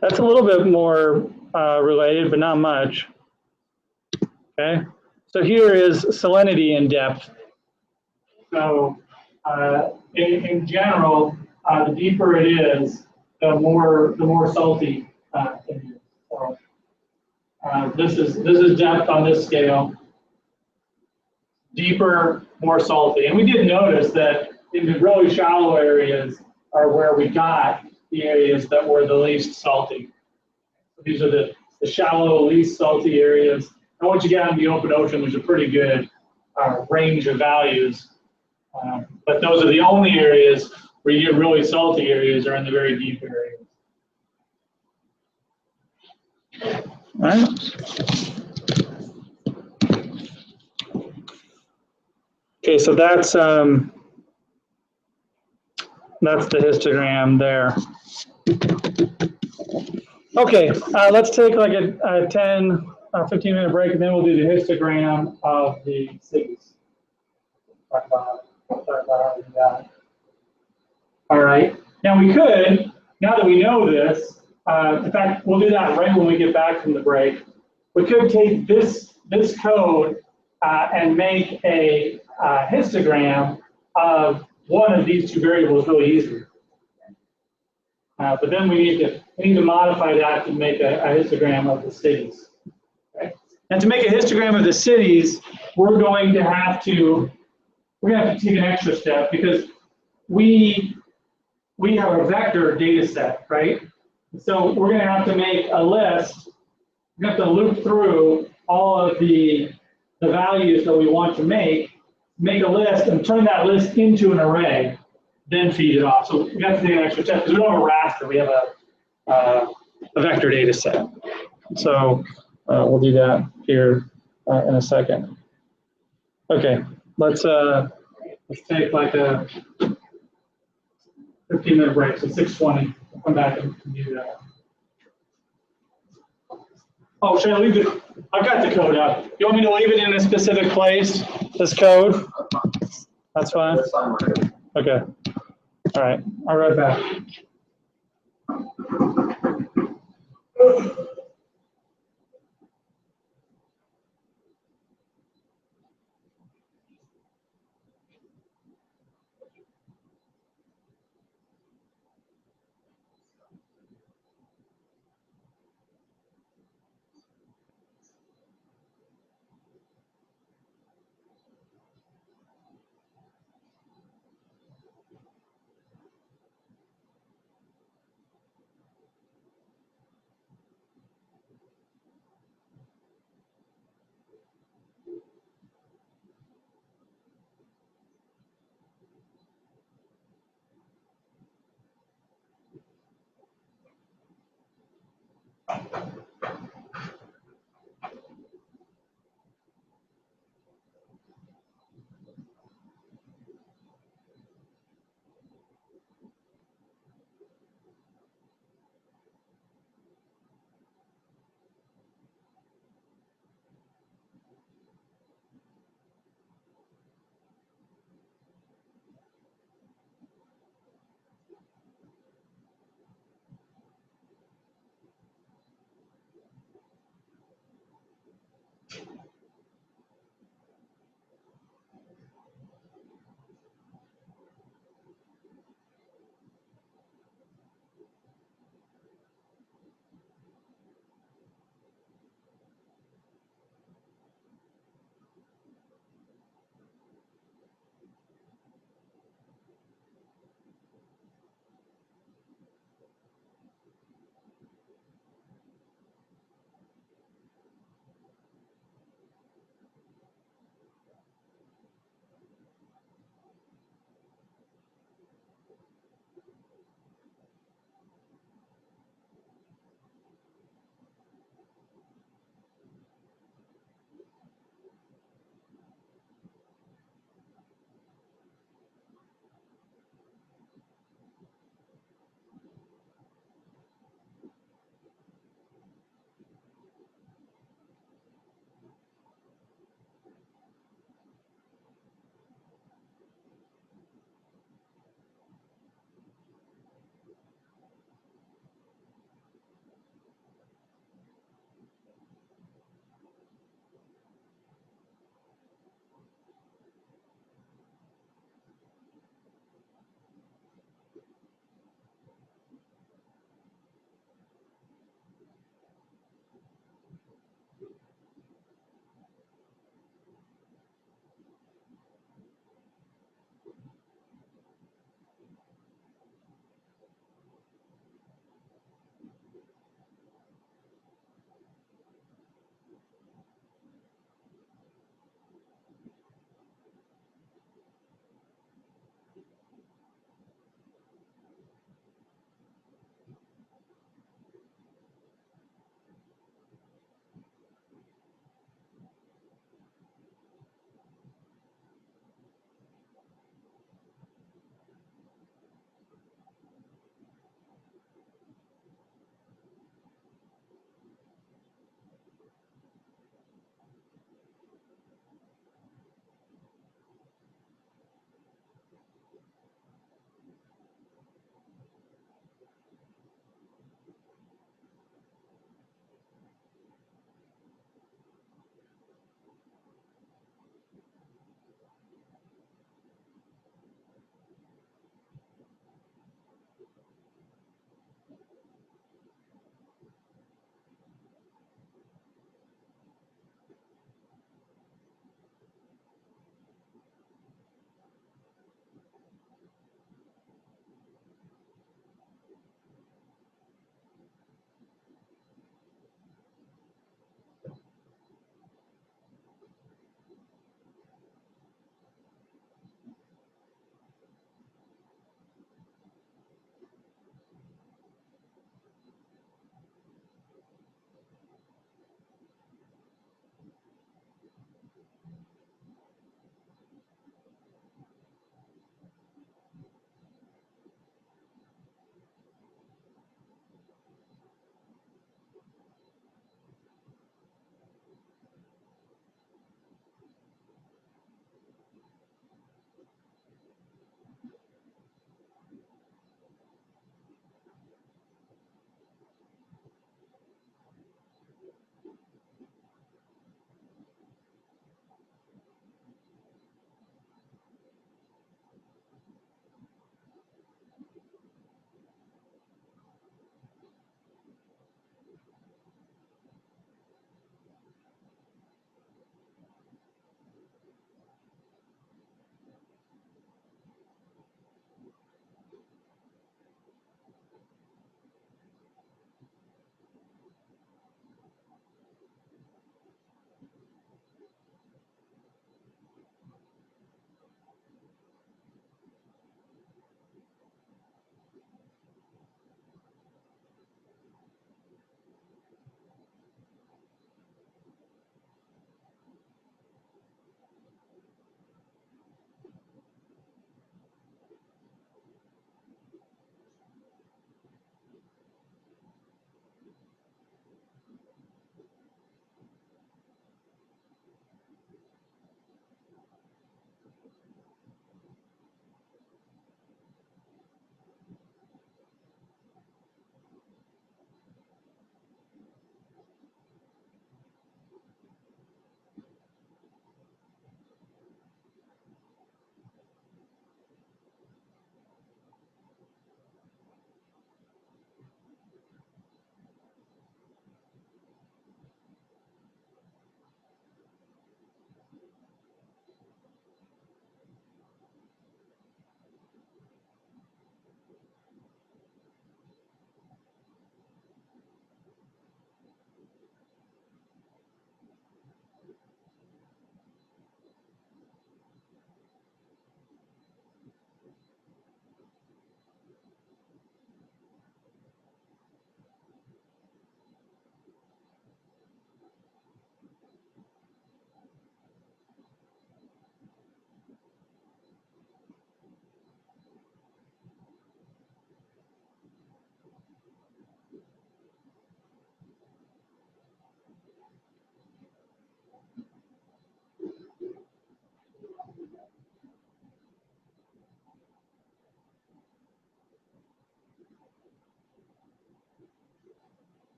C: That's a little bit more related, but not much. Okay, so here is salinity in depth. So in general, the deeper it is, the more salty it is. So this is depth on this scale. Deeper, more salty. And we did notice that in the really shallow areas are where we got the areas that were the least salty. So these are the shallow, least salty areas. And once you get out in the open ocean, there's a pretty good range of values. But those are the only areas where you get really salty areas are in the very deep areas. All right. Okay, so that's the histogram there. Okay, let's take like a 10
A: a 15-minute break, and then we'll do the histogram of the cities. Talk about how to do that. All right. Now we could, now that we know this, in fact, we'll do that right when we get back from the break. We could take this code and make a histogram of one of these two variables really easily. But then we need to modify that to make a histogram of the cities. Okay? And to make a histogram of the cities, we're going to have to take an extra step because we have a vector data set, right? So we're going to have to make a list. We're going to have to loop through all of the values that we want to make a list, and turn that list into an array, then feed it off. So we have to take an extra step because we don't have a raster. We have a vector data set. So we'll do that here in a second. Okay, let's take like a 15-minute break, so 6:20. We'll come back and do that. Oh, should I leave it? I've got the code up. You want me to leave it in a specific place, this code? That's fine?
D: That's fine.
A: Okay. All right, I'll be right back.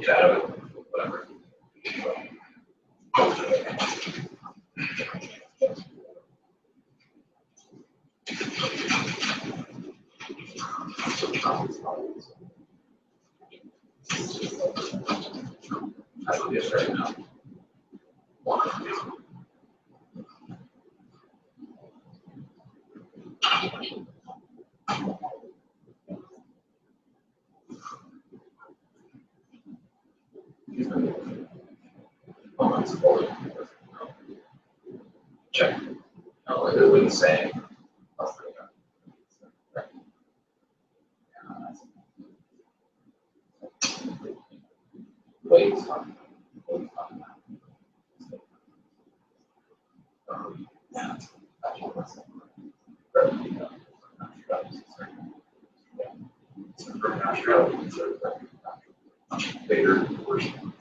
D: get out of it, whatever. That's what it is right now. Check. No, it wouldn't say. Wait. Bigger version.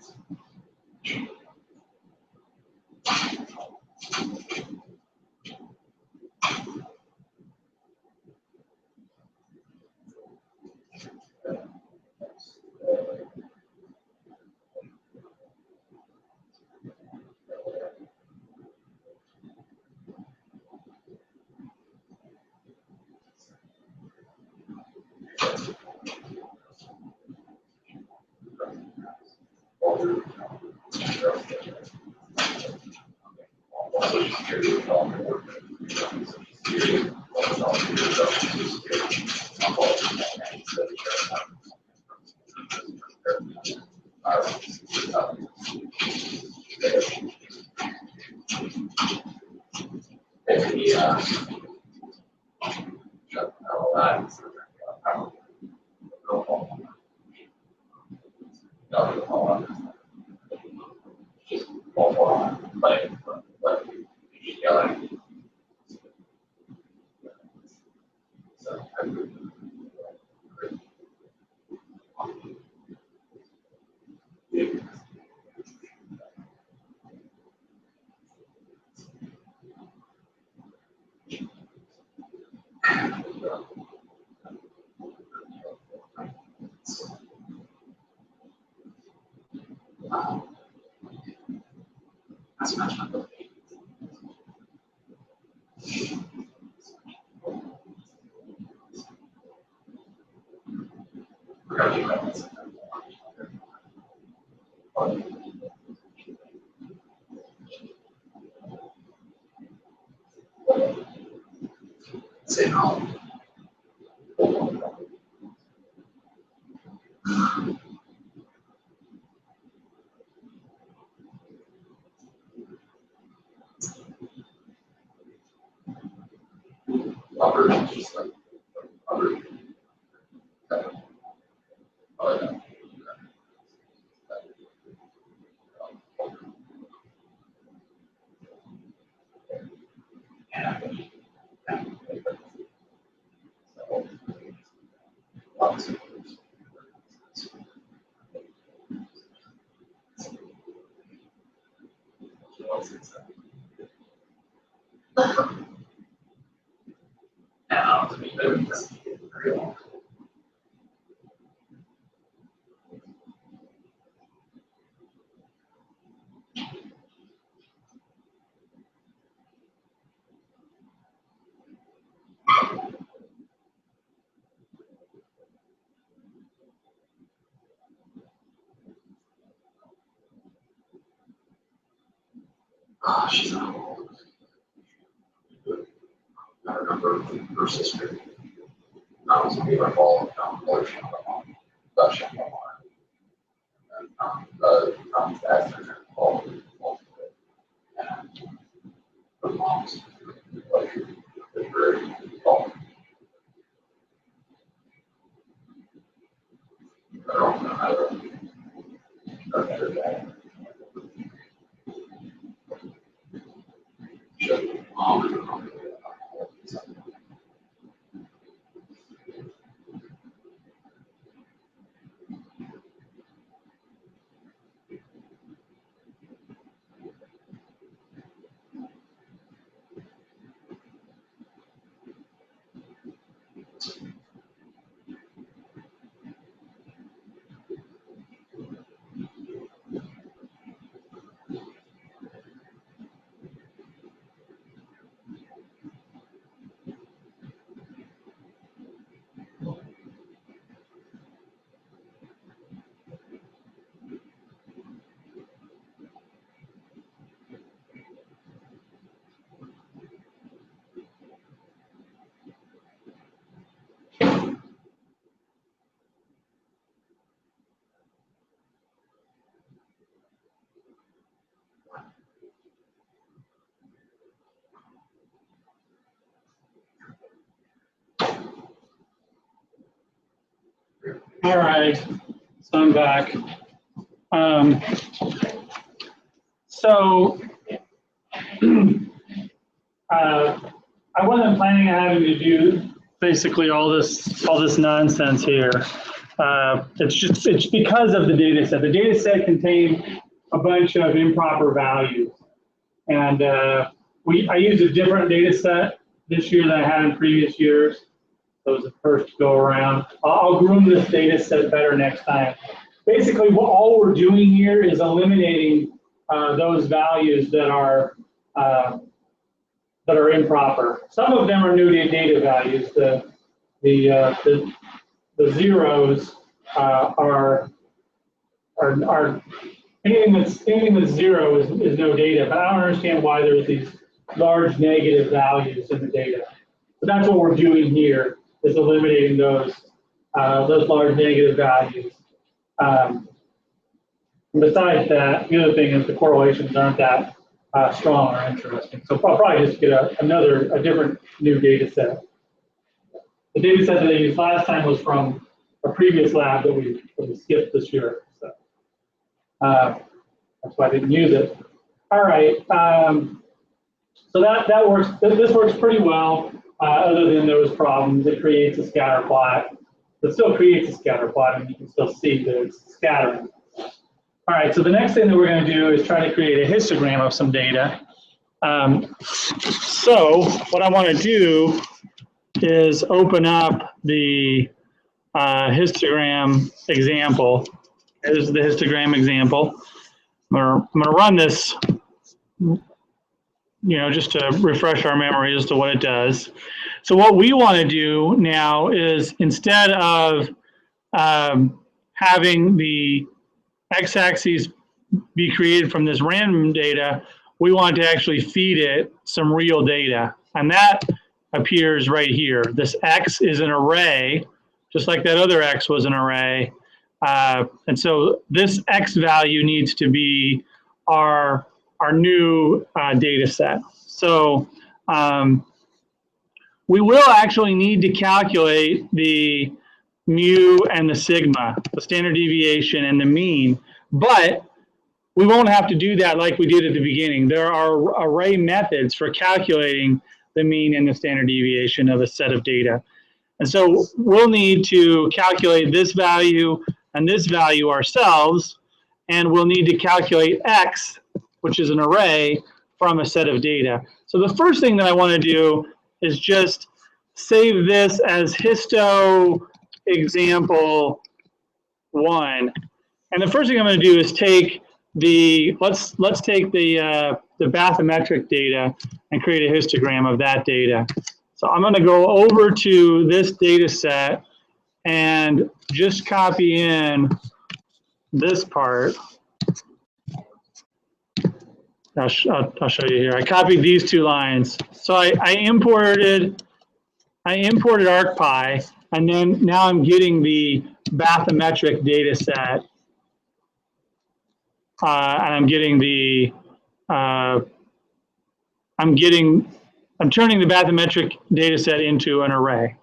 D: Say no. Other just like other. Now, to be better, that's real. Oh, she's not old. I remember her sister. I was going to be my ball down the ocean. Tom's dad and all her mom's like very tall. I don't know how to structure that. Show your mom.
C: All right, so I'm back. So I wasn't planning on having to do basically all this nonsense here. It's because of the data set. The data set contained a bunch of improper values, and I used a different data set this year than I had in previous years. So it was the first go around. I'll groom this data set better next time. Basically, all we're doing here is eliminating those values that are improper. Some of them are new data values. The zeros are anything that's zero is no data. But I don't understand why there's these large negative values in the data. So that's what we're doing here, is eliminating those large negative values. Besides that, the other thing is the correlations aren't that strong or interesting. So I'll probably just get a different new data set. The data set that I used last time was from a previous lab that we skipped this year. So that's why I didn't use it. All right. So that works. This works pretty well. Other than those problems, it creates a scatter plot. It still creates a scatter plot, and you can still see that it's scattering. All right, so the next thing that we're going to do is try to create a histogram of some data. So what I want to do is open up the histogram example. This is the histogram example. I'm going to run this, just to refresh our memory as to what it does. So what we want to do now is, instead of having the x-axis be created from this random data, we want to actually feed it some real data. And that appears right here. This x is an array, just like that other x was an array. And so this x value needs to be our new data set. So we will actually need to calculate the mu and the sigma, the standard deviation and the mean, but we won't have to do that like we did at the beginning. There are array methods for calculating the mean and the standard deviation of a set of data. And so we'll need to calculate this value and this value ourselves, and we'll need to calculate x, which is an array, from a set of data. So the first thing that I want to do is just save this as histo example 1. And the first thing I'm going to do is take let's take the bathymetric data and create a histogram of that data. So I'm going to go over to this data set and just copy in this part. I'll show you here. I copied these two lines. So I imported ArcPy, and then now I'm getting the bathymetric data set. And I'm turning the bathymetric data set into an array.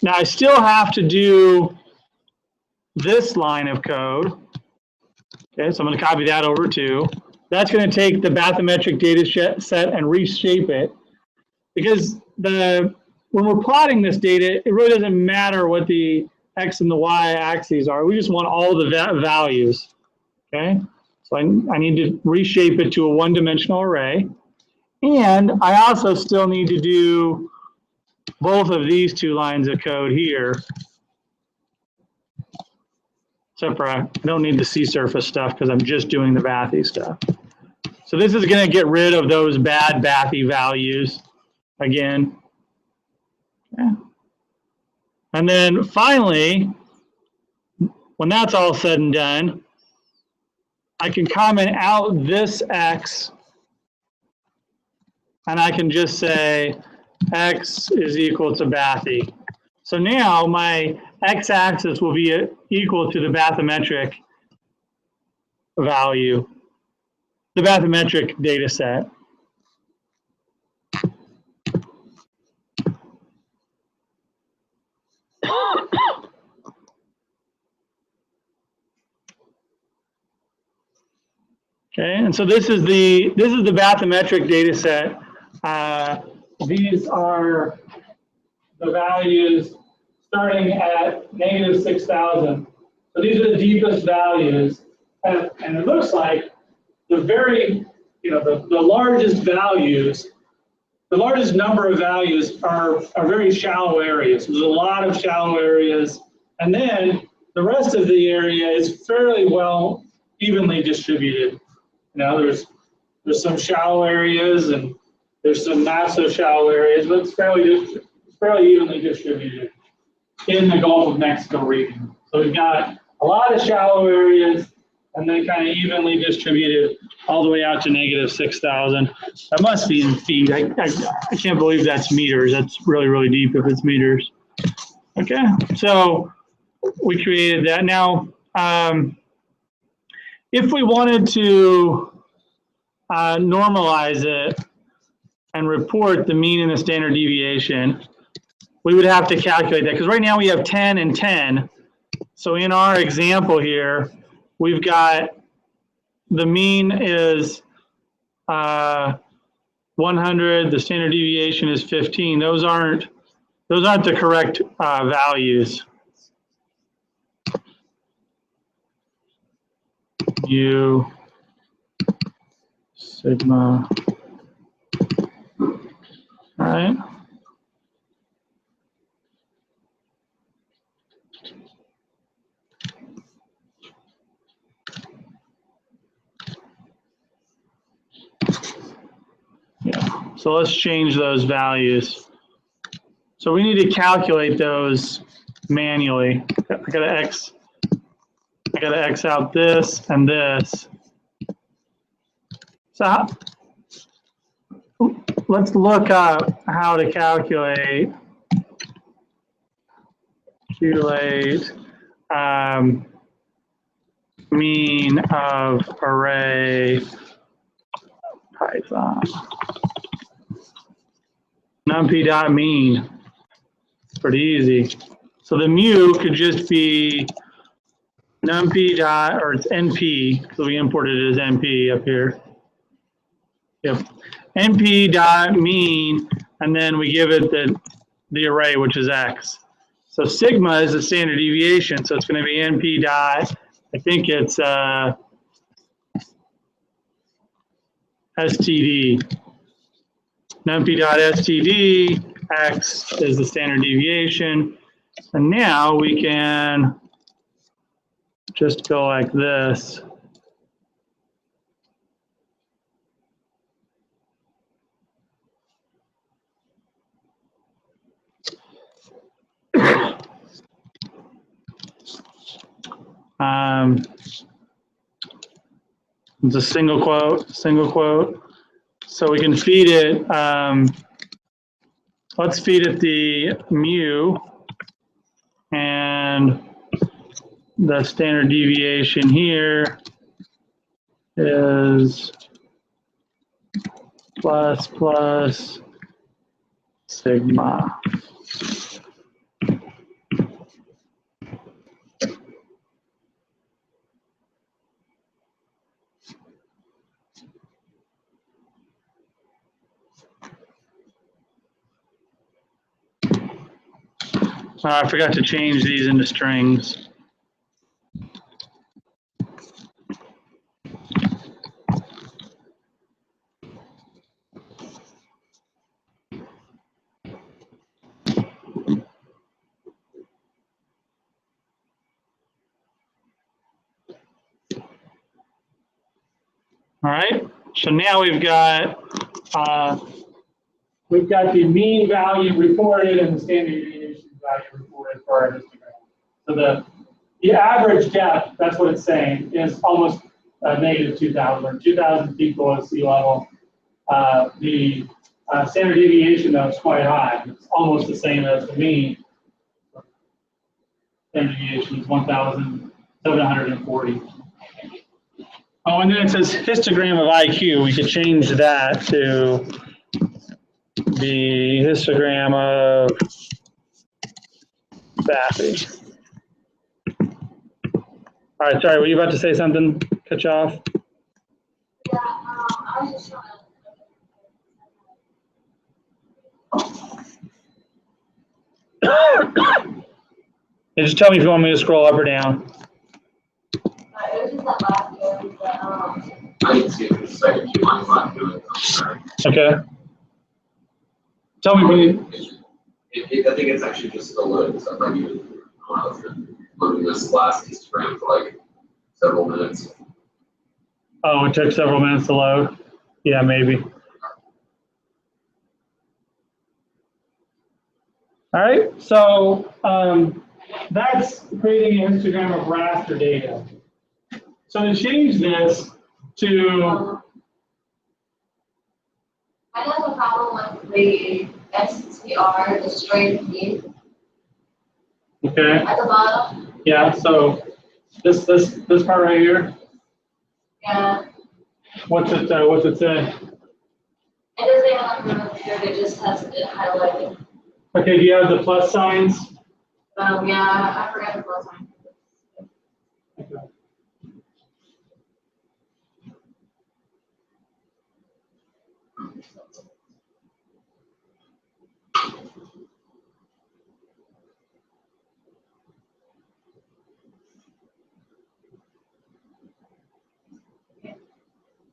C: Now I still have to do this line of code. Okay, so I'm going to copy that over too. That's going to take the bathymetric data set and reshape it, because when we're plotting this data, it really doesn't matter what the x and the y axes are. We just want all the values. Okay, so I need to reshape it to a one-dimensional array, and I also still need to do both of these two lines of code here. Except for I don't need the sea surface stuff because I'm just doing the bathy stuff. So this is going to get rid of those bad bathy values again. Okay. And then finally, when that's all said and done, I can comment out this x, and I can just say x is equal to bathy. So now my x-axis will be equal to the bathymetric value, the bathymetric data set. Okay, and so this is the bathymetric data set. These are the values starting at negative 6,000. So these are the deepest values, and it looks like the very, the largest values, the largest number of values are very shallow areas. There's a lot of shallow areas, and then the rest of the area is fairly well evenly distributed. There's some shallow areas and there's some not so shallow areas, but it's fairly evenly distributed in the Gulf of Mexico region. So we've got a lot of shallow areas and then kind of evenly distributed all the way out to negative 6,000. That must be in feet. I can't believe that's meters. That's really, really deep if it's meters. Okay, so we created that. Now, if we wanted to normalize it and report the mean and the standard deviation, we would have to calculate that, because right now we have 10 and 10. So in our example here, we've got the mean is 100, the standard deviation is 15. Those aren't the correct values. U sigma. All right. Yeah. So let's change those values. So we need to calculate those manually. I gotta X out this and this. So let's look up how to calculate mean of array Python. NumPy.mean. Pretty easy. So the mu could just be NumPy or it's NP, so we imported it as NP up here. Yep. NP.mean, and then we give it the array, which is X. So sigma is the standard deviation, so it's going to be NP dot, I think it's STD. NumPy.std, X is the standard deviation. And now we can just go like this. It's a single quote. So we can feed it, let's feed it the mu and the standard deviation here is plus sigma. I forgot to change these into strings. All right, so now we've got the mean value reported and the standard deviation value reported for our histogram. So the average depth, that's what it's saying, is almost negative 2,000 or 2,000 feet below sea level. The standard deviation, though, is quite high. It's almost the same as the mean. Standard deviation is 1,740. Oh, and then it says histogram of IQ. We could change that to the histogram of Baffy. All right, sorry, were you about to say something? Cut you off?
B: was just trying
C: Yeah, just tell me if you want me to scroll up or down.
B: it was just that last year that,
D: I didn't see it for a second. You might not do it.
C: Okay. Tell me when you.
D: I think it's actually just a load. So I you loading this last Instagram for like several minutes.
C: Oh, it took several minutes to load. Yeah, maybe. All right, so that's creating a histogram of raster data. So to change this to,
B: I have a problem with the STR, the string key
C: okay,
B: at the bottom.
C: yeah, so this part right here,
B: Yeah,
C: what's it say?
B: it doesn't even look really weird, it just has it highlighted.
C: Okay, do you have the plus signs?
B: Yeah, I forgot the plus sign.
C: Okay.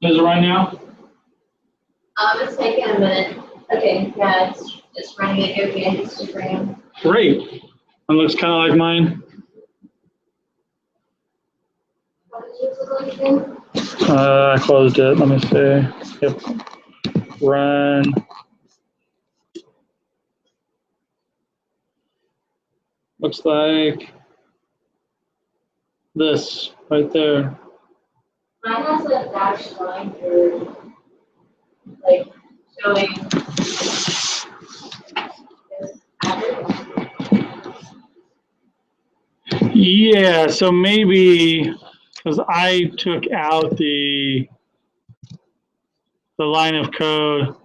C: Is it right now?
B: It's taking a minute. Okay, yeah, it's running it, give me a histogram.
C: Great. It looks kind of like mine.
B: What did you look like?
C: I closed it. Let me see. Yep. Run. Looks like this right there.
B: Mine has a dashed line through, like, showing this address.
C: Yeah, so maybe because I took out the line of code.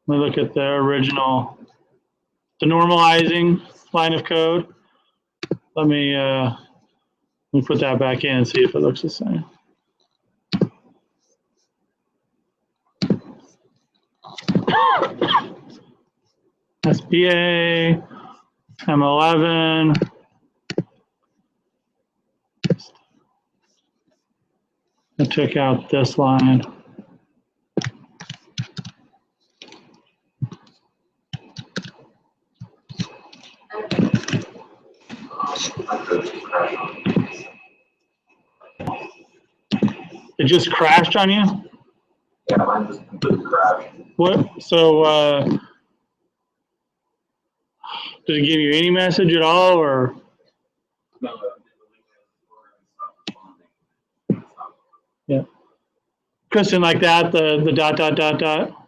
C: Let me look at the original, the normalizing line of code. Let me put that back in and see if it looks the same. SBA, M11. I took out this line. It just crashed on you?
D: Yeah, mine just completely crashed.
C: What? So did it give you any message at all, or?
D: No,
C: Yeah. Kristen, like that, the dot, dot, dot, dot.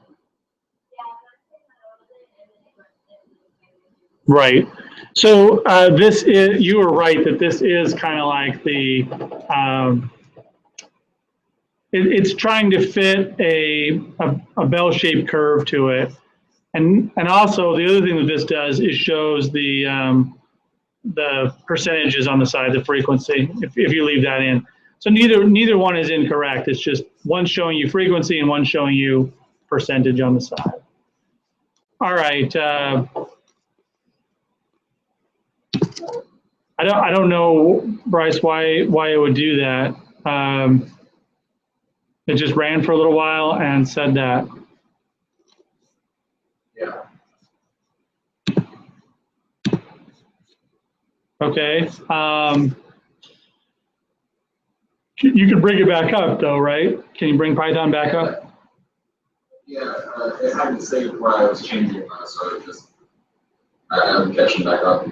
C: Right. So this is, you were right that this is kind of like the, it's trying to fit a bell-shaped curve to it. And also the other thing that this does is shows the percentages on the side, the frequency, if you leave that in. So neither one is incorrect. It's just one showing you frequency and one showing you percentage on the side. All right. I don't know, Bryce, why it would do that. It just ran for a little while and said that.
D: yeah.
C: Okay. You can bring it back up though, right? Can you bring Python back up?
D: Yeah, it hadn't saved where I was changing it, so it just, I'm catching back up.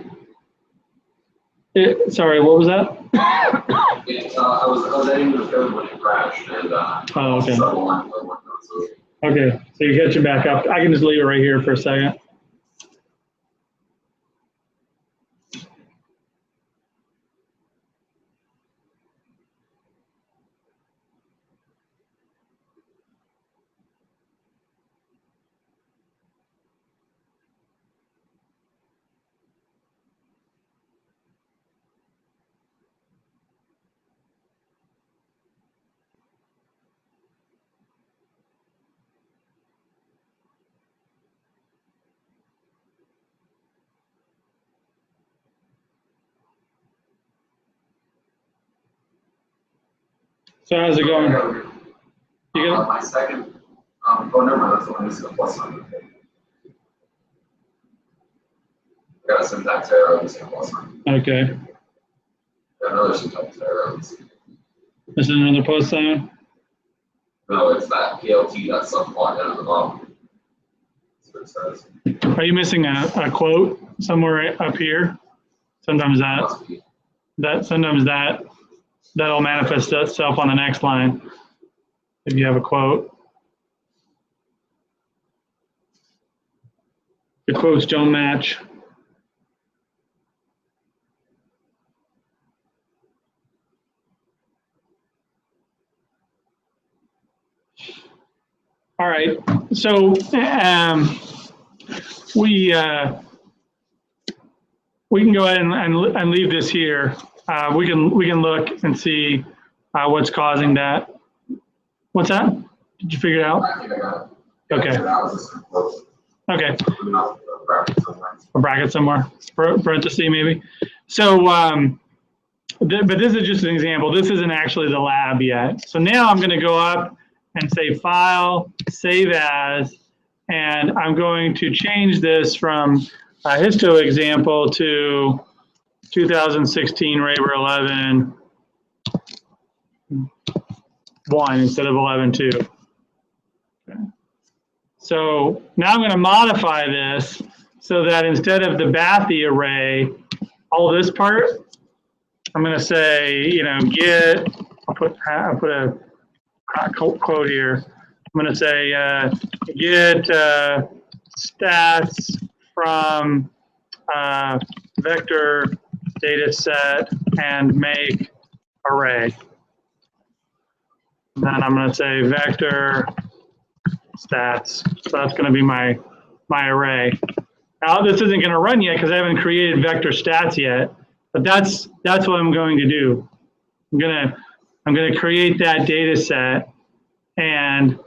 C: Sorry, what was that?
D: I was editing the code when it crashed, and
C: Oh, okay.
D: several lines I worked on, so.
C: Okay, so you're catching back up. I can just leave it right here for a second. So how's it going? You got
D: My second phone number, that's the one that's the plus sign. I got a syntax error, it's a plus sign.
C: okay.
D: Got another syntax error.
C: This is another plus sign.
D: No, it's that PLT, that subplot down at the bottom. That's what it says.
C: Are you missing a quote somewhere up here? Sometimes
D: Must be.
C: that'll manifest itself on the next line if you have a quote. The quotes don't match. All right, so we can go ahead and leave this here. We can look and see what's causing that. What's that? Did you figure it out?
D: I think I got it.
C: Okay.
D: That was just close.
C: Okay.
D: Enough bracket somewhere.
C: A bracket somewhere, parenthesis maybe. So, but this is just an example. This isn't actually the lab yet. So now I'm going to go up and say File, Save As, and I'm going to change this from a histo example to 2016 Raber 11 1 instead of 11 2. Okay. So now I'm going to modify this so that instead of the Bathy array, all this part, I'm going to say, get, I'll put a quote here. I'm going to say, get stats from vector data set and make array. And then I'm going to say vector stats. So that's going to be my array. Now this isn't going to run yet because I haven't created vector stats yet, but that's what I'm going to do. I'm going to create that data set. And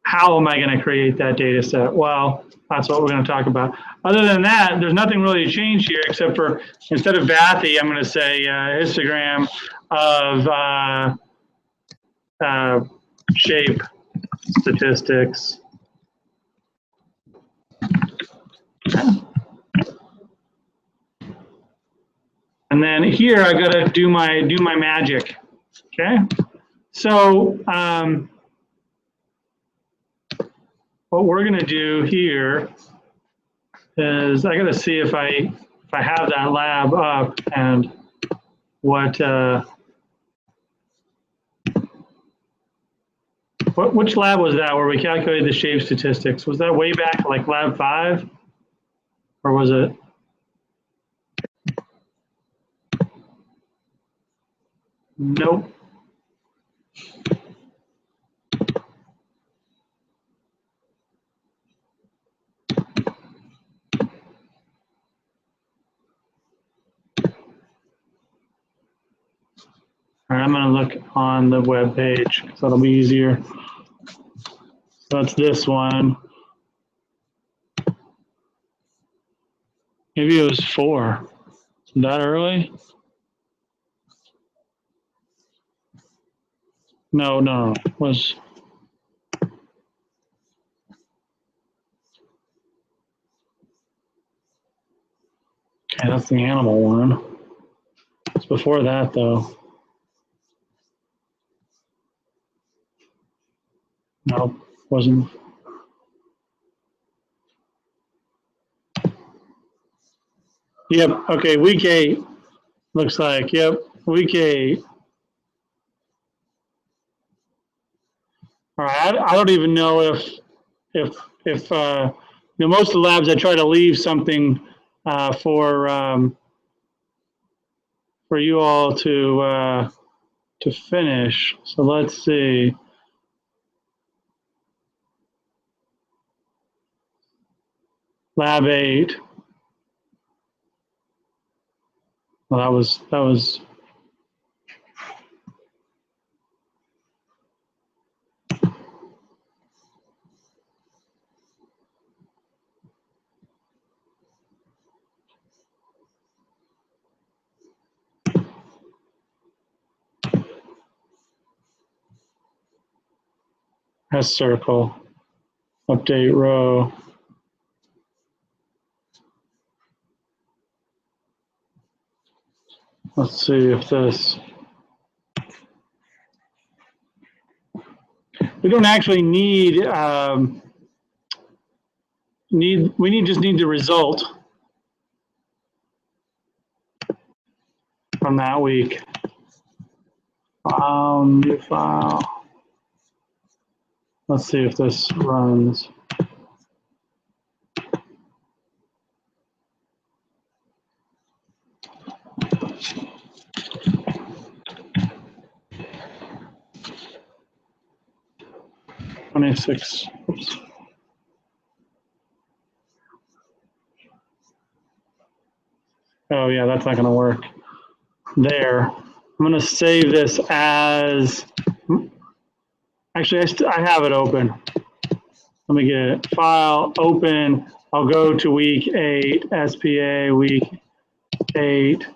C: how am I going to create that data set? Well, that's what we're going to talk about. Other than that, there's nothing really to change here except for instead of Bathy, I'm going to say histogram of shape statistics. And then here I got to do my magic. Okay. So what we're going to do here is I got to see if I have that lab up and which lab was that where we calculated the shape statistics? Was that way back like lab 5 or was it? Nope. All right, I'm going to look on the web page because that'll be easier. So that's this one. Maybe it was 4. That early? No, it was. Okay, that's the animal one. It's before that though. Nope, wasn't. Yep, okay, week 8. Looks like, yep, week 8. All right, I don't even know if most of the labs I try to leave something for you all to finish. So let's see. Lab 8. Well, that was. S circle, update row. Let's see if this, we don't actually need, just need the result from that week. New file. Let's see if this runs. Oops. Oh yeah, that's not going to work. There. I'm going to save this as. Actually, I have it open. Let me get it. File, open. I'll go to week 8, SPA week 8,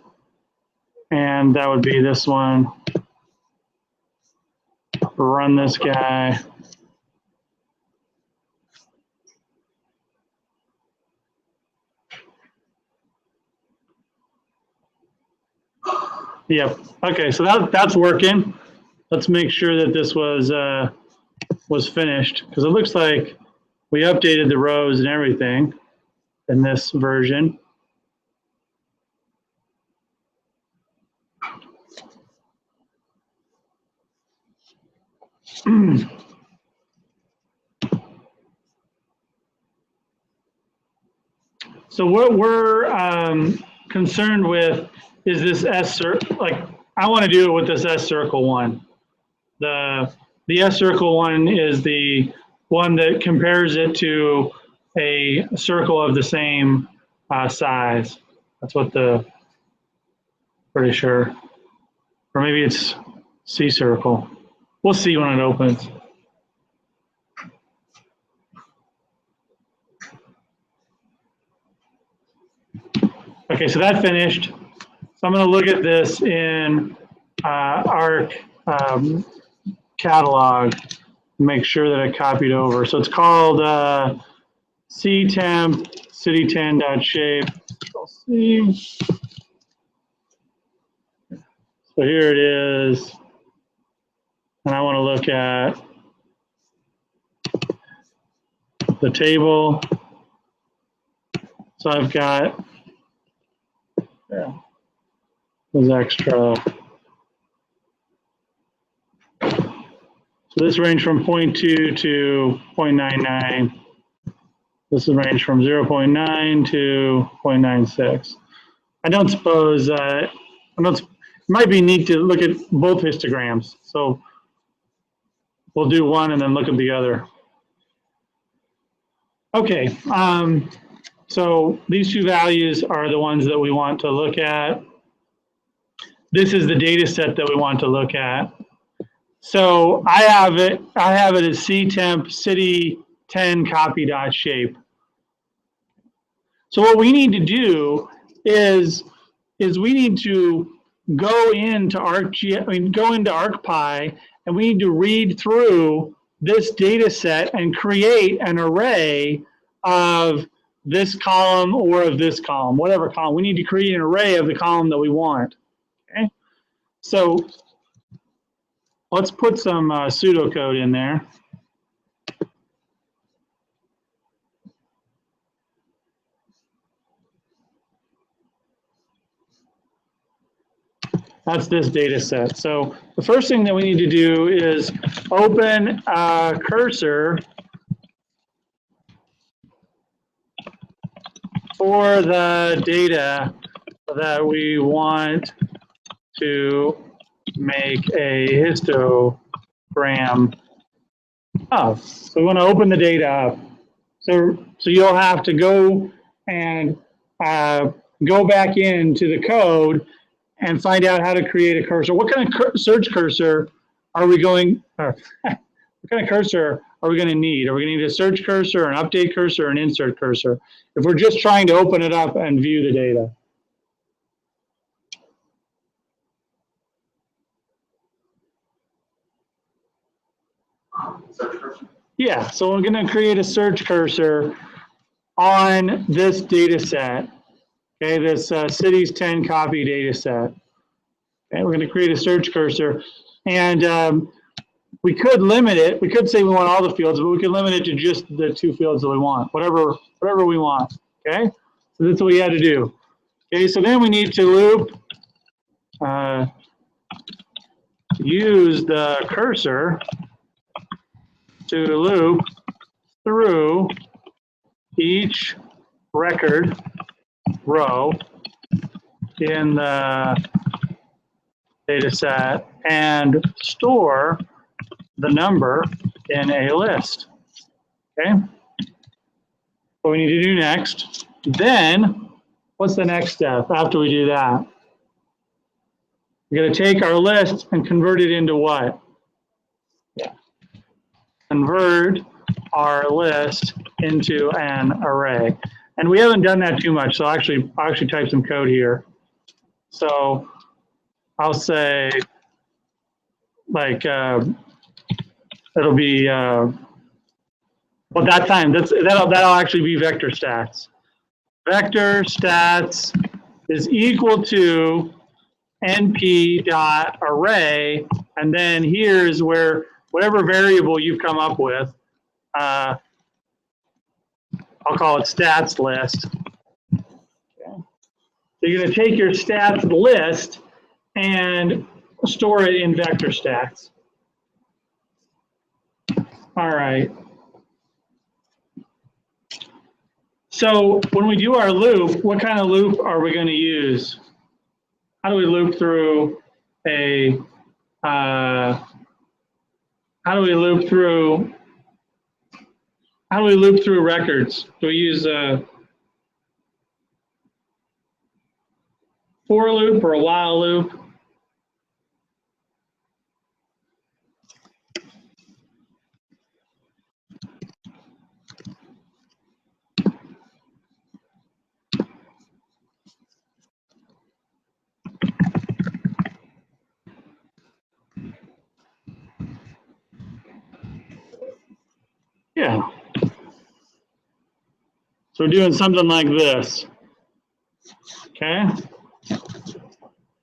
C: and that would be this one. Run this guy. Yep. Okay, so that's working. Let's make sure that this was finished, because it looks like we updated the rows and everything in this version. So what we're concerned with is this like I want to do it with this S circle one. The S circle one is the one that compares it to a circle of the same size. That's what pretty sure. Or maybe it's C circle. We'll see when it opens. Okay, so that finished. So I'm going to look at this in ARC catalog, make sure that I copied over. So it's called ctemp city10.shape. So here it is. And I want to look at the table. So I've got those extra. So this range from 0.2 to 0.99. This is range from 0.9 to 0.96. I don't suppose, it might be neat to look at both histograms. So we'll do one and then look at the other. Okay, so these two values are the ones that we want to look at. This is the data set that we want to look at. So I have it as ctemp city10 copy.shape. So what we need to do is we need to go into ArcPy, and we need to read through this data set and create an array of this column or of this column, whatever column. We need to create an array of the column that we want. Okay, so let's put some pseudocode in there. That's this data set. So the first thing that we need to do is open a cursor for the data that we want to make a histogram of. So we want to open the data up. So you'll have to go and go back into the code and find out how to create a cursor. What kind of search cursor are we going, what kind of cursor are we going to need? Are we going to need a search cursor, an update cursor, or an insert cursor? If we're just trying to open it up and view the data.
D: Search cursor?
C: Yeah, so we're going to create a search cursor on this data set. Okay, this cities 10 copy data set. Okay, we're going to create a search cursor, and we could limit it. We could say we want all the fields, but we could limit it to just the 2 fields that we want, whatever we want. Okay, so that's what we had to do. Okay, so then we need to loop, use the cursor to loop through each record row in the data set and store the number in a list. Okay? What we need to do next, then, what's the next step after we do that? We're going to take our list and convert it into what? Convert our list into an array. And we haven't done that too much, so I'll actually type some code here. So I'll say, like, it'll be, well, that time, that'll actually be vector stats. Vector stats is equal to np.array, and then here's where whatever variable you've come up with, I'll call it stats list. Okay. So you're going to take your stats list and store it in vector stats. All right. So when we do our loop, what kind of loop are we going to use? How do we loop through a, how do we loop through records? Do we use a for loop or a while loop? Yeah. So we're doing something like this. Okay.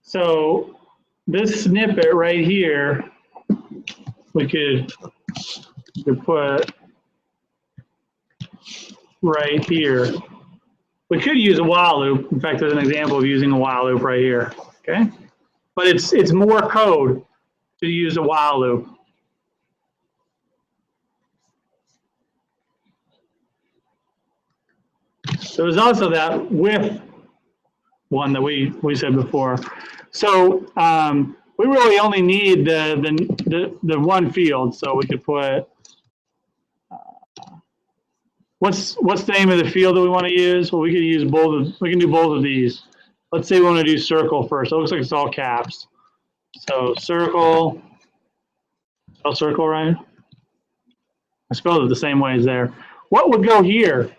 C: So this snippet right here, we could put right here. We could use a while loop. In fact, there's an example of using a while loop right here. Okay. But it's more code to use a while loop. There was also that with one that we said before. So we really only need the one field. So we could put, what's the name of the field that we want to use? Well, we could use we can do both of these. Let's say we want to do circle first. It looks like it's all caps. So circle, spell circle, right? I spelled it the same way as there. What would go here?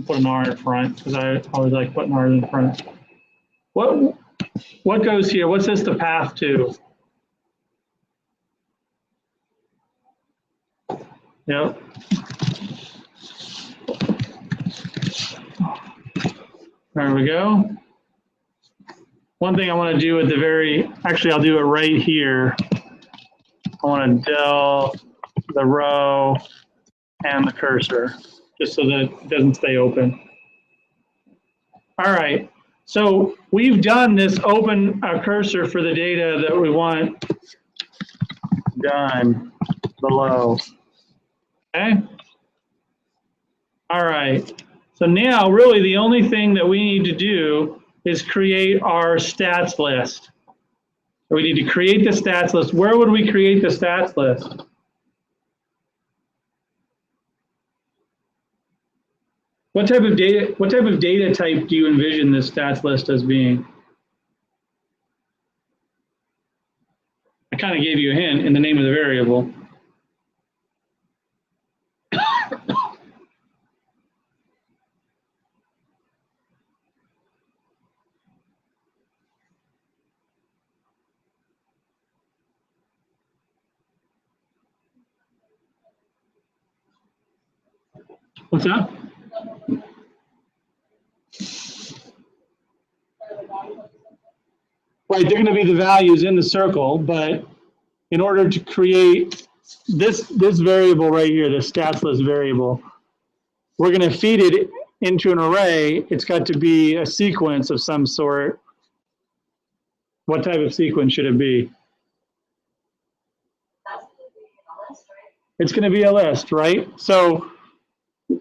C: Put an R in front because I always like putting R's in front. What goes here? What's this the path to? Yep. There we go. One thing I want to do at the actually I'll do it right here. I want to del the row and the cursor, just so that it doesn't stay open. All right, so we've done this open cursor for the data that we want done below. Okay. All right, so now really the only thing that we need to do is create our stats list. We need to create the stats list. Where would we create the stats list? What type of data type do you envision this stats list as being? I kind of gave you a hint in the name of the variable. What's that? Right, they're going to be the values in the circle, but in order to create this variable right here, the stats list variable, we're going to feed it into an array. It's got to be a sequence of some sort. What type of sequence should it be?
B: That's gonna be a list, right?
C: It's going to be a list, right? So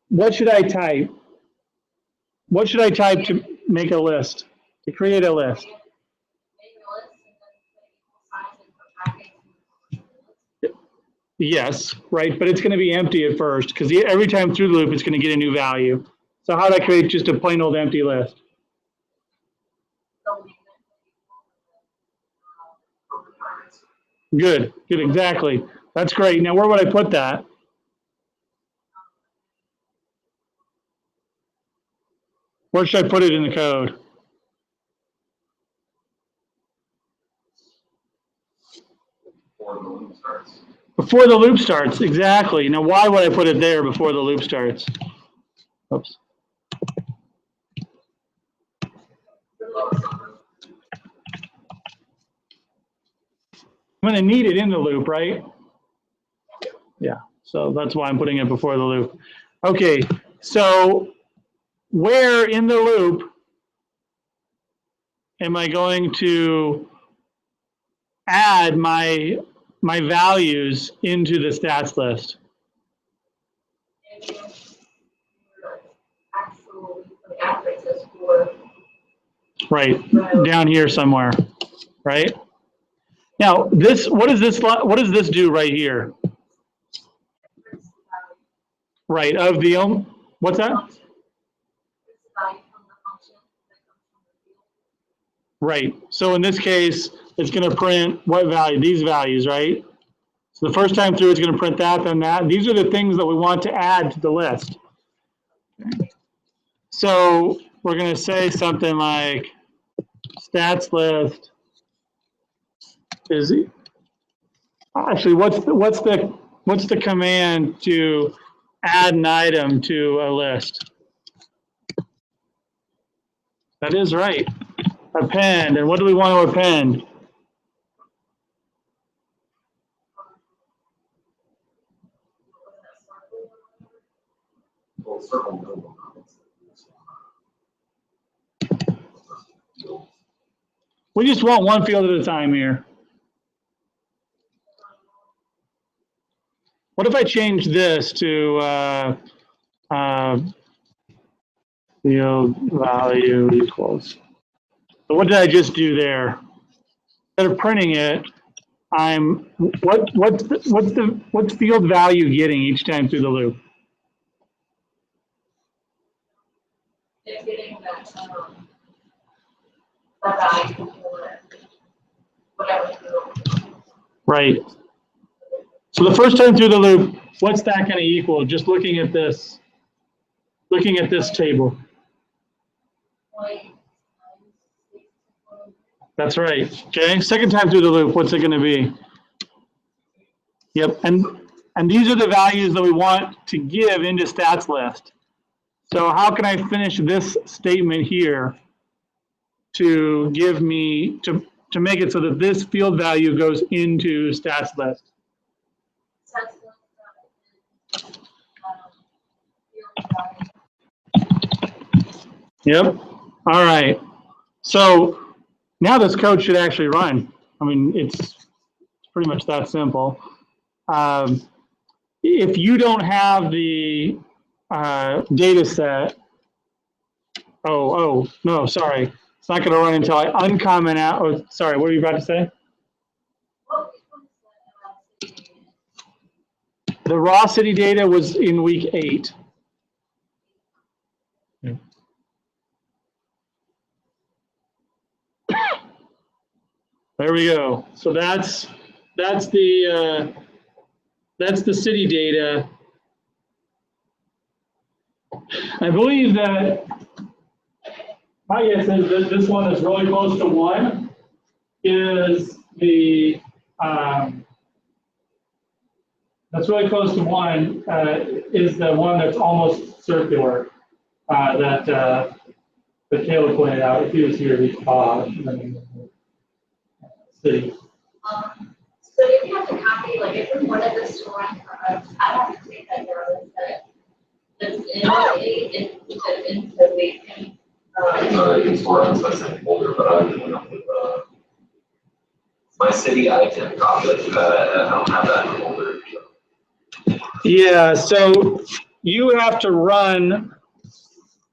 C: what should I type? What should I type to make a list, to create a list?
B: Make a list and then put equal signs and put brackets.
C: Yes, right, but it's going to be empty at first because every time through the loop, it's going to get a new value. So how do I create just a plain old empty list?
B: So we
C: Good, exactly. That's great. Now, where would I put that? Where should I put it in the code?
D: Before the loop starts.
C: Before the loop starts, exactly. Now, why would I put it there before the loop starts? Oops. I'm going to need it in the loop, right? Yeah, so that's why I'm putting it before the loop. Okay, so where in the loop am I going to add my values into the stats list?
B: actual addresses for.
C: Right, down here somewhere, right? Now, what does this do right here? Right, of the, what's that? Right, so in this case, it's going to print what value? These values, right? So the first time through, it's going to print that, then that. These are the things that we want to add to the list. So we're going to say something like stats list is, actually, what's the command to add an item to a list? That is right. Append. And what do we want to append?
D: Full circle middle.
C: We just want one field at a time here. What if I change this to field value equals? So what did I just do there? Instead of printing it, I'm what's field value getting each time through the loop?
B: It's getting that value for whatever.
C: Right. So the first time through the loop, what's that going to equal? Just looking at this table. That's right. Okay. Second time through the loop, what's it going to be? Yep. And these are the values that we want to give into stats list. So how can I finish this statement here to give me to make it so that this field value goes into stats list? Yep. All right. So now this code should actually run. I mean, it's pretty much that simple. If you don't have the data set, no, sorry. It's not going to run until I uncomment out. Oh, sorry, what were you about to say? The raw city data was in week 8. Yeah. There we go. So that's the city data. I believe that my guess is that this one is really close to 1 is the
A: that's really close to 1 is the one that's almost circular that Caleb pointed out. If he was here, he'd call out the name of the city.
B: So if you have to copy, like if we wanted this to run for us, I have to take that notice that it's into the.
D: It's for us, I sent folder, but I didn't know with, my city item copy, like, I don't have that in the folder.
C: Yeah, so you have to run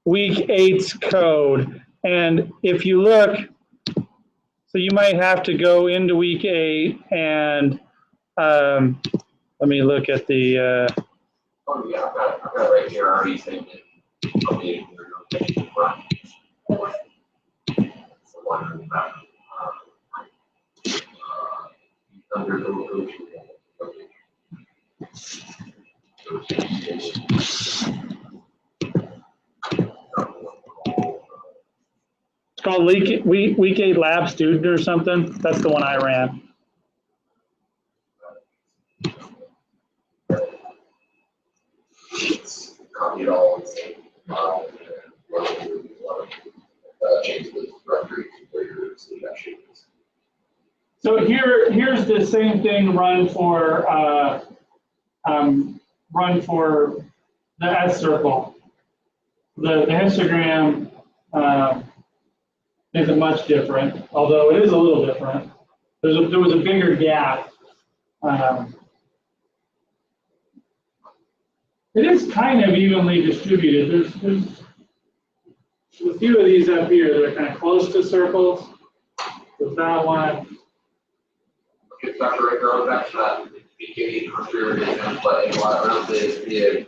C: week 8's code. And if you look, so you might have to go into week 8 and let me look at the.
D: Oh, yeah, I've got it right here, already saying it. Okay, run. It's the one on the back. Under the location.
C: It's called week 8 lab student or something. That's the one I ran.
D: Copy it all and say, change the directory where your city actually is.
A: So here's the same thing run for the S circle. The histogram isn't much different, although it is a little different. There was a bigger gap. It is kind of evenly distributed. There's a few of these up here that are kind of close to circles. There's that one.
D: Get back right there, back to that BK country example, and around the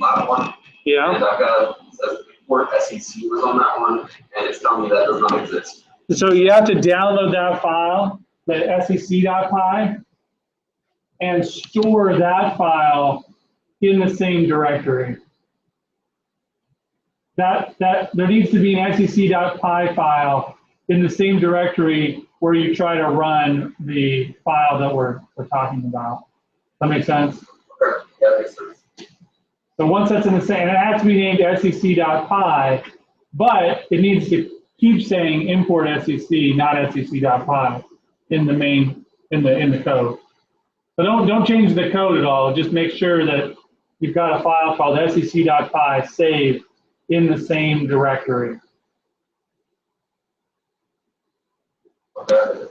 D: last one.
C: Yeah.
D: And I've got says report SEC was on that one, and it's telling me that does not exist.
A: So you have to download that file, the sec.py, and store that file in the same directory. That there needs to be an sec.py file in the same directory where you try to run the file that we're talking about. That makes sense?
D: Okay, yeah, that makes sense.
A: So once that's in the same, and it has to be named sec.py, but it needs to keep saying import sec, not sec.py in the code. So don't change the code at all. Just make sure that you've got a file called sec.py saved in the same directory.
D: Okay.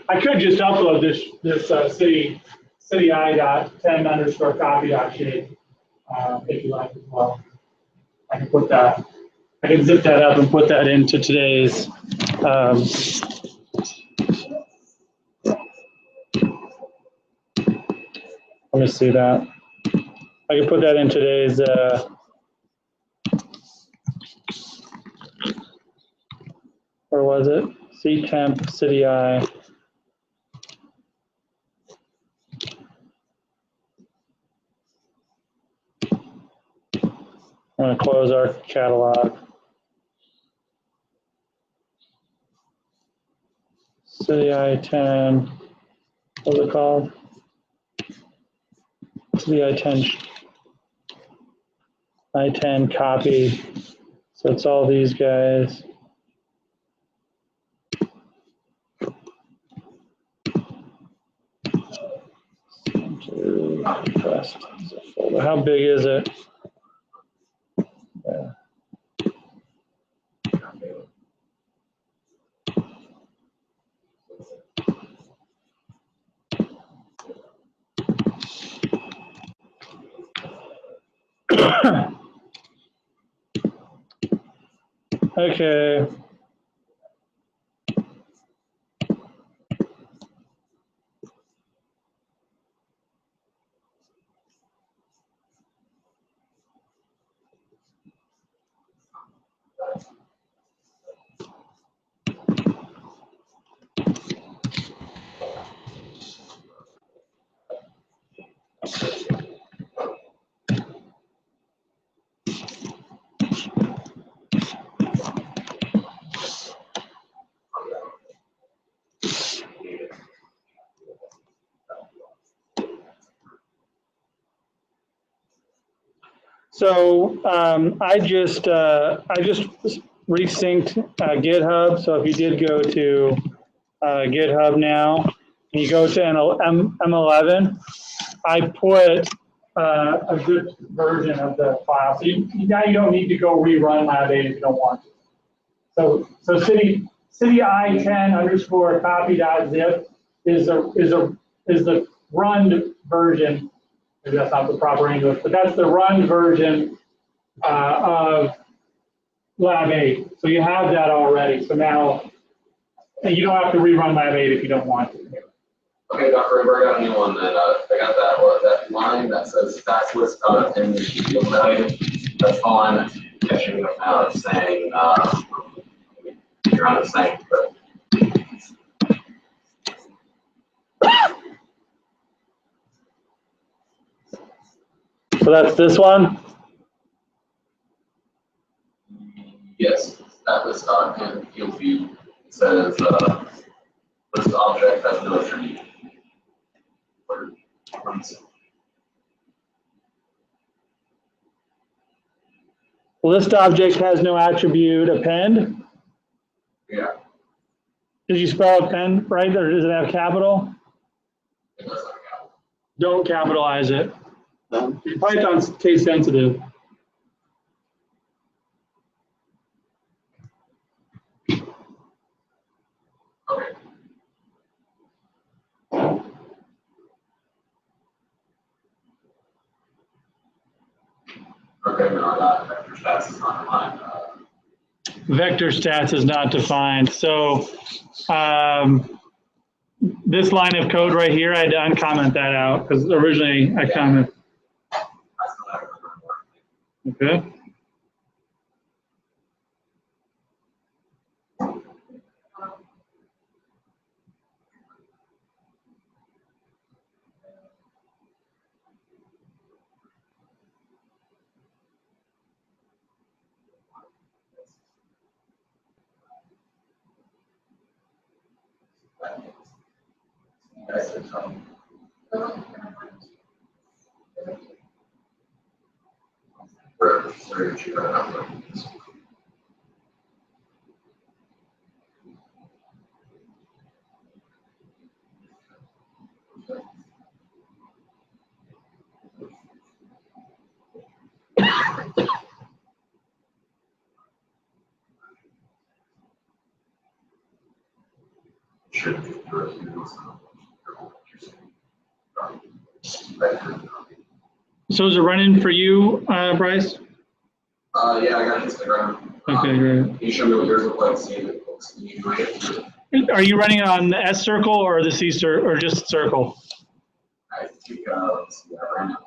A: I could just upload this city I.10_copy.shape if you like as well. I can put that. I can zip that up and put that into today's. Let me see that. I can put that in today's. Where was it? ctemp city I. I'm going to close our catalog. City I-10, what's it called? City I-10 copy. So it's all these guys. How big is it? Yeah. Okay.
C: So I just resynced GitHub. So if you did go to GitHub now, and you go to M11, I put a good version of the file. So now you don't need to go rerun Lab 8 if you don't want to. So city I10 underscore copy.zip is the run version. Maybe that's not the proper English, but that's the run version of Lab 8. So you have that already. So now you don't have to rerun Lab 8 if you don't want to.
D: Okay, Dr. Raber, I got a new one then. I got that line that says stats list in the field value. That's the line that's catching me up now. It's saying, you're on the same, but.
C: So that's this one?
D: Yes, that list in field view. It says, list object has no attribute.
C: List object has no attribute append.
D: Yeah.
C: Did you spell append right, or does it have capital?
D: It does have a capital.
C: Don't capitalize it. Python's case sensitive.
D: Okay. Okay, no, I got vector stats is not defined.
C: Vector stats is not defined. So this line of code right here, I had to uncomment that out because originally I commented. Okay. So is it running for you, Bryce?
D: Yeah, I got Instagram.
C: Okay, great.
D: Can you show me what yours look like? See if it looks easy.
C: Are you running it on the S circle or the C circle or just circle?
D: I think, let's see that right now.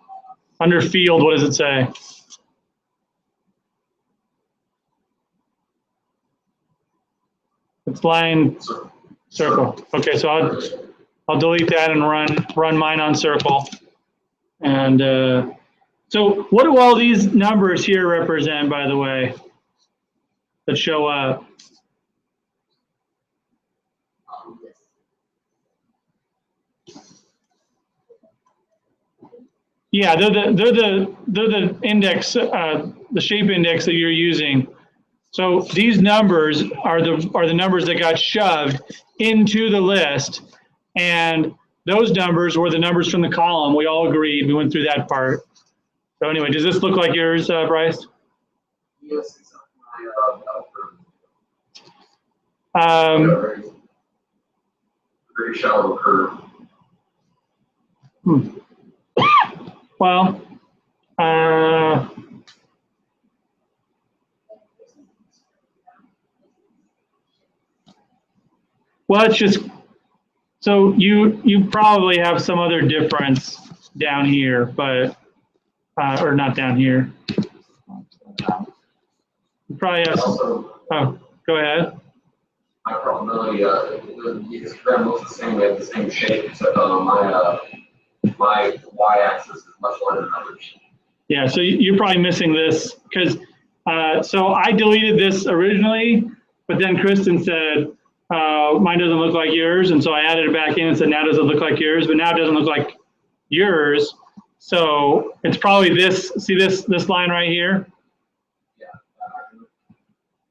C: Under field, what does it say? It's line circle. Okay, so I'll delete that and run mine on circle. And so what do all these numbers here represent, by the way, that show up? Yeah, they're the index, the shape index that you're using. So these numbers are the numbers that got shoved into the list, and those numbers were the numbers from the column. We all agreed. We went through that part. So anyway, does this look like yours, Bryce?
D: Yes, it's my very shallow curve.
C: Well, well, it's just, so you probably have some other difference down here, but, or not down here. You probably have some, oh, go ahead.
D: My probability, the histogram looks the same, we have the same shape, except my my y-axis is much lower than others.
C: Yeah, so you're probably missing this because, so I deleted this originally, but then Kristen said, mine doesn't look like yours. And so I added it back in and said, now does it look like yours? But now it doesn't look like yours. So it's probably this, see this line right here?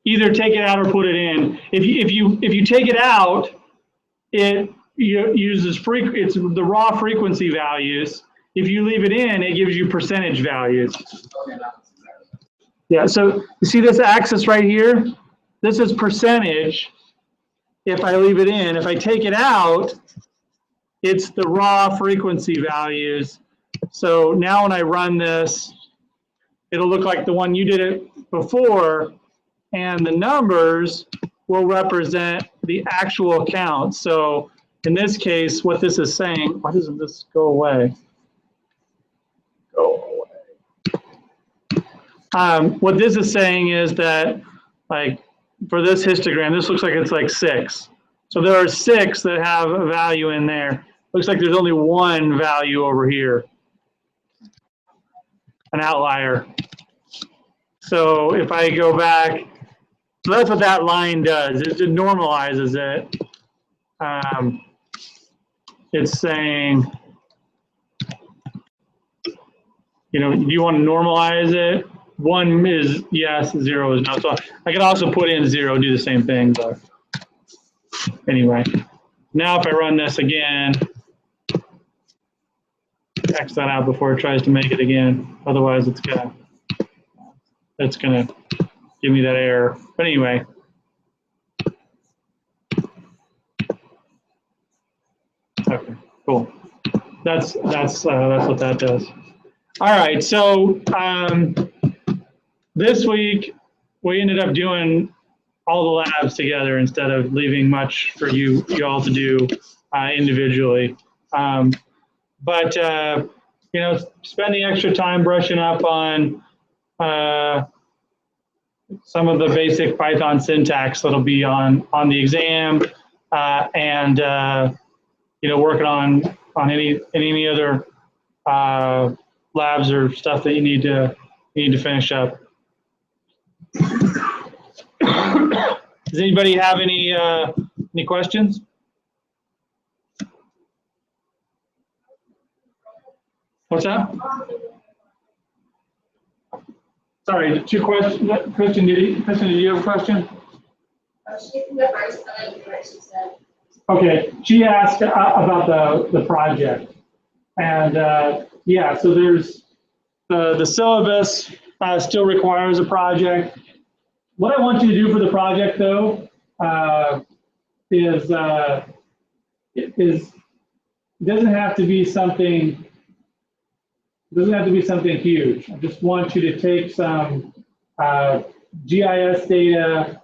C: Either take it out or put it in. If you take it out, it uses it's the raw frequency values. If you leave it in, it gives you percentage values. Yeah, so you see this axis right here? This is percentage if I leave it in. If I take it out, it's the raw frequency values. So now when I run this, it'll look like the one you did it before, and the numbers will represent the actual count. So in this case, what this is saying, why doesn't this go away? Go away. What this is saying is that, like, for this histogram, this looks like it's like 6. So there are 6 that have a value in there. Looks like there's only one value over here, an outlier. So if I go back, so that's what that line does. It normalizes it. It's saying, you know, do you want to normalize it? 1 is yes, 0 is no. So I could also put in 0, do the same thing. But anyway, now if I run this again, X that out before it tries to make it again. Otherwise, it's gonna give me that error. But anyway. Okay, cool. That's what that does. All right, so this week we ended up doing all the labs together instead of leaving much for you all to do individually. But you know, spending extra time brushing up on some of the basic Python syntax that'll be on the exam, and you know, working on any other labs or stuff that you need to finish up. Does anybody have any questions? What's that? Sorry, 2 questions. Kristen, did you have a question?
B: She can go first, I like what she said.
A: Okay, she asked about the project, and yeah, so there's the syllabus still requires a project. What I want you to do for the project, though, is it doesn't have to be something. It doesn't have to be something huge. I just want you to take some GIS data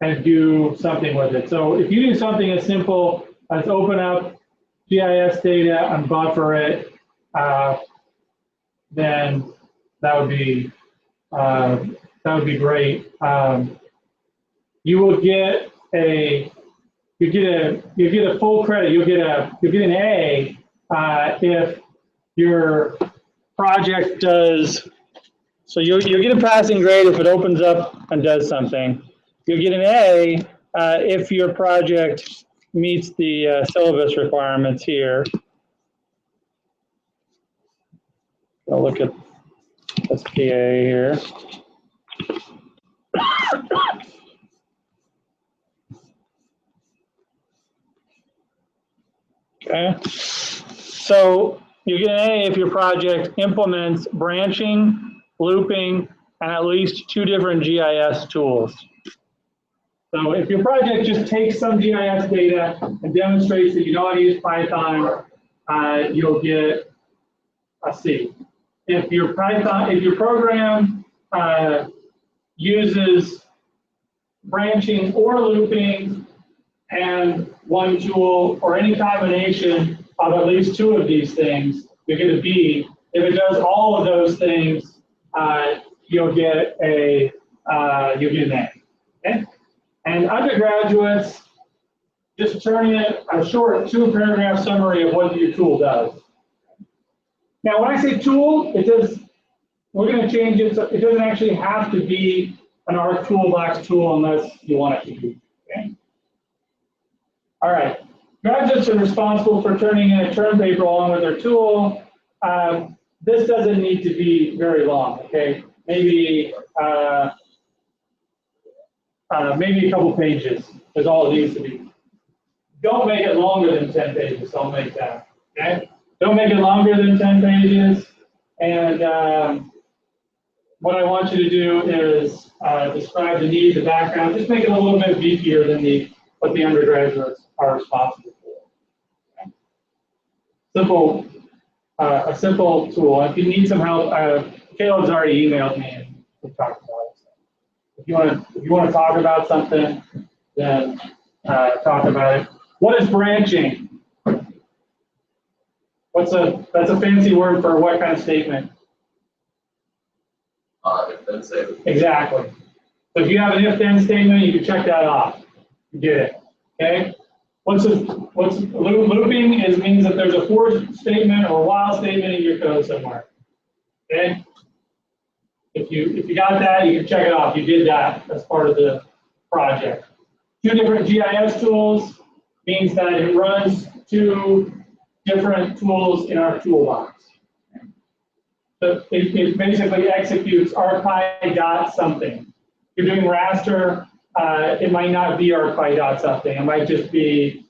A: and do something with it. So if you do something as simple as open up GIS data and buffer it, then that would be great. You will get a full credit. You'll get an A if your project does. So you'll get a passing grade if it opens up and does something. You'll get an A if your project meets the syllabus requirements here. I'll look at SPA here. Okay, so you get an A if your project implements branching, looping, and at least 2 different GIS tools. So if your project just takes some GIS data and demonstrates that you know how to use Python, you'll get a C. If your program uses branching or looping and 1 tool or any combination of at least 2 of these things, you get a B. If it does all of those things, you'll get an A. Okay? And undergraduates, just turn in a short 2-paragraph summary of what your tool does. Now, when I say tool, we're going to change it so it doesn't actually have to be an ARC toolbox tool unless you want it to be. Okay? All right. Graduates are responsible for turning in a term paper along with their tool. This doesn't need to be very long. Okay, maybe maybe a couple pages is all it needs to be. Don't make it longer than 10 pages. Don't make that. Okay. Don't make it longer than 10 pages. And what I want you to do is describe the need, the background. Just make it a little bit beefier than what the undergraduates are responsible for. Okay. Simple, a simple tool. If you need some help, Caleb's already emailed me and we talked about it. If you want to talk about something, then talk about it. What is branching? That's a fancy word for what kind of statement?
D: If-then statement.
A: Exactly. So if you have an if-then statement, you can check that off. You get it. Okay. What's looping means that there's a for statement or a while statement in your code somewhere. Okay. If you got that, you can check it off. You did that as part of the project. 2 different GIS tools means that it runs 2 different tools in our toolbox. So it basically executes arcpy dot something. If you're doing raster, it might not be arcpy dot something. It might just be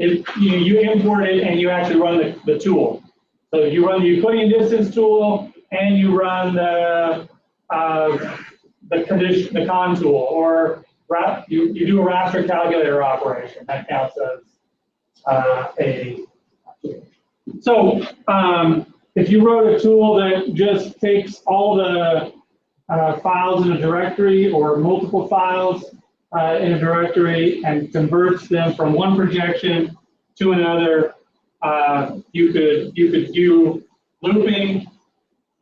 A: you import it and you actually run the tool. So you run the Euclidean distance tool and you run the con tool, or you do a raster calculator operation. That counts as So if you wrote a tool that just takes all the files in a directory or multiple files in a directory and converts them from one projection to another, you could do looping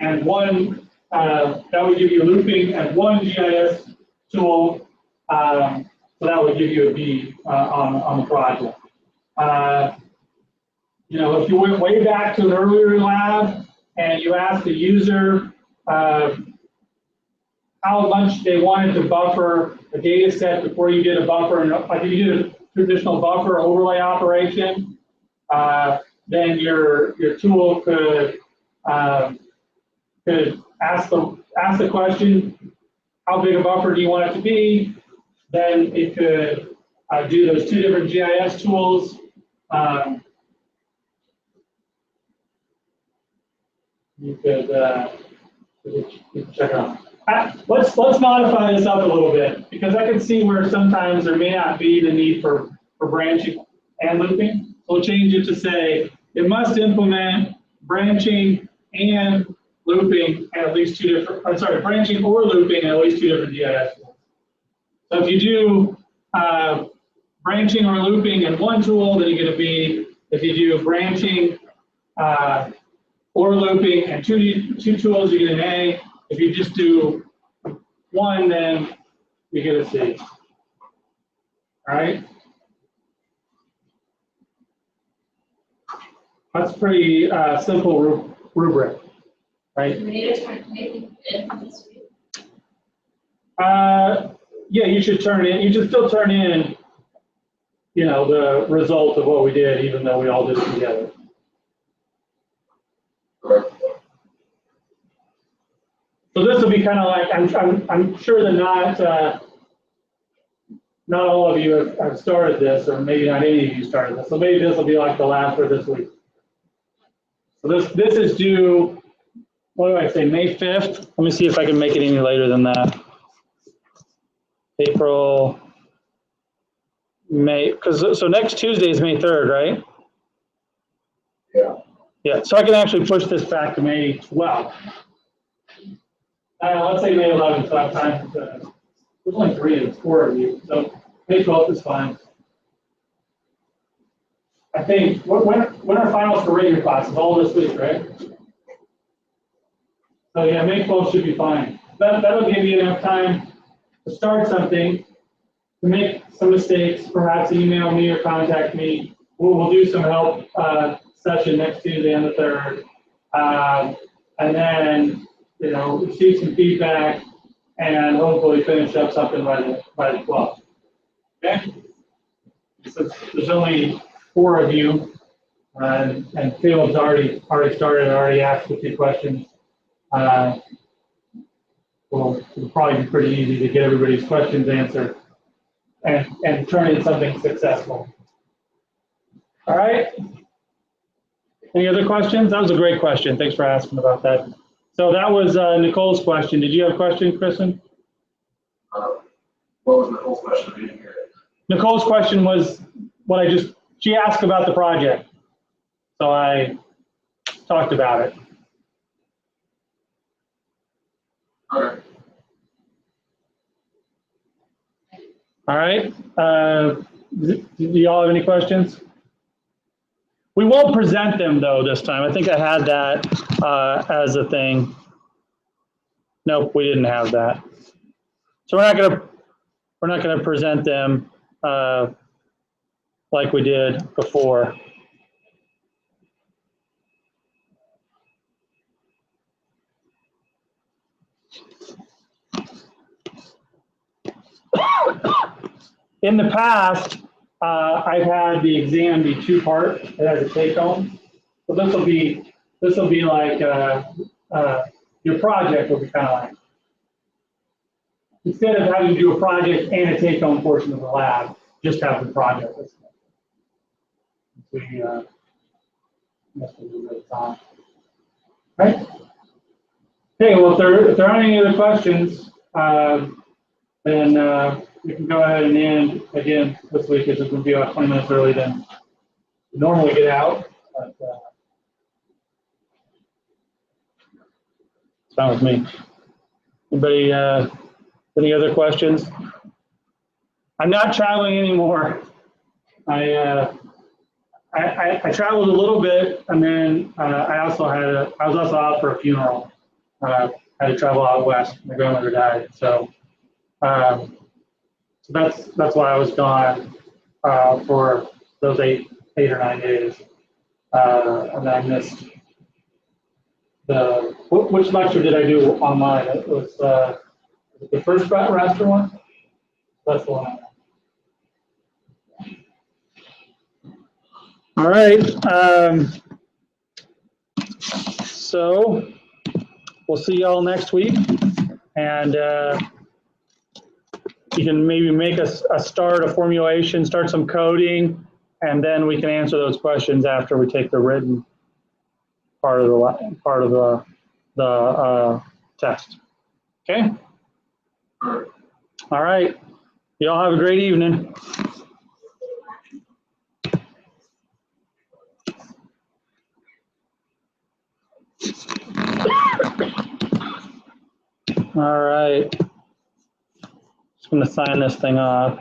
A: and one, that would give you looping and one GIS tool, so that would give you a B on the project. You know, if you went way back to an earlier lab and you asked the user how much they wanted to buffer a data set before you did a buffer, like if you did a traditional buffer overlay operation, then your tool could ask the question, how big a buffer do you want it to be? Then it could do those 2 different GIS tools. You could check it out. Let's modify this up a little bit, because I can see where sometimes there may not be the need for branching and looping. So we'll change it to say it must implement branching and looping at least 2 different. I'm sorry, branching or looping at least 2 different GIS tools. So if you do branching or looping in one tool, then you get a B. If you do branching or looping and two tools, you get an A. If you just do one, then you get a C. All right. That's pretty simple rubric, right?
B: Do we need to turn anything in this week?
A: Yeah, you should turn in. You should still turn in, you know, the result of what we did, even though we all did it together. So this will be kind of like, I'm sure that not all of you have started this, or maybe not any of you started this. So maybe this will be like the last for this week. So this is due, what do I say, May 5th? Let me see if I can make it any later than that. April, May, so next Tuesday is May 3rd, right?
D: Yeah.
A: Yeah, so I can actually push this back to May 12th. Let's say May 11th, so I have time to, there's only 4 of you, so May 12th is fine. I think, when are finals for regular classes? All this week, right? So yeah, May 12th should be fine. That'll give you enough time to start something, to make some mistakes, perhaps email me or contact me. We'll do some help session next Tuesday on the 3rd. And then, you know, receive some feedback and hopefully finish up something by the 12th. Okay? So there's only 4 of you, and Caleb's already started, already asked a few questions. Well, it'll probably be pretty easy to get everybody's questions answered and turn in something successful. All right? Any other questions? That was a great question. Thanks for asking about that. So that was Nicole's question. Did you have a question, Kristen?
D: What was Nicole's question? I didn't hear it.
A: Nicole's question was she asked about the project. So I talked about it.
D: Okay.
A: All right. Do y'all have any questions? We won't present them though this time. I think I had that as a thing. Nope, we didn't have that. So we're not gonna present them like we did before. In the past, I've had the exam be 2-part. It has a take-home. So this will be like your project will be kind of like, instead of having to do a project and a take-home portion of the lab, just have the project. We must have a little bit of time. Right? Okay. Well, if there aren't any other questions, then we can go ahead and end again this week. It's going to be about 20 minutes early than we normally get out. But, it's fine with me. Anybody, any other questions? I'm not traveling anymore. I traveled a little bit, and then I was also out for a funeral. I had to travel out west. My grandmother died, so that's why I was gone for those 8 or 9 days, and I missed which lecture did I do online? It was the first raster one. That's the one. All right. So we'll see y'all next week, and you can maybe make a formulation, start some coding, and then we can answer those questions after we take the written part of the test. Okay. All right. Y'all have a great evening. All right. Just going to sign this thing off.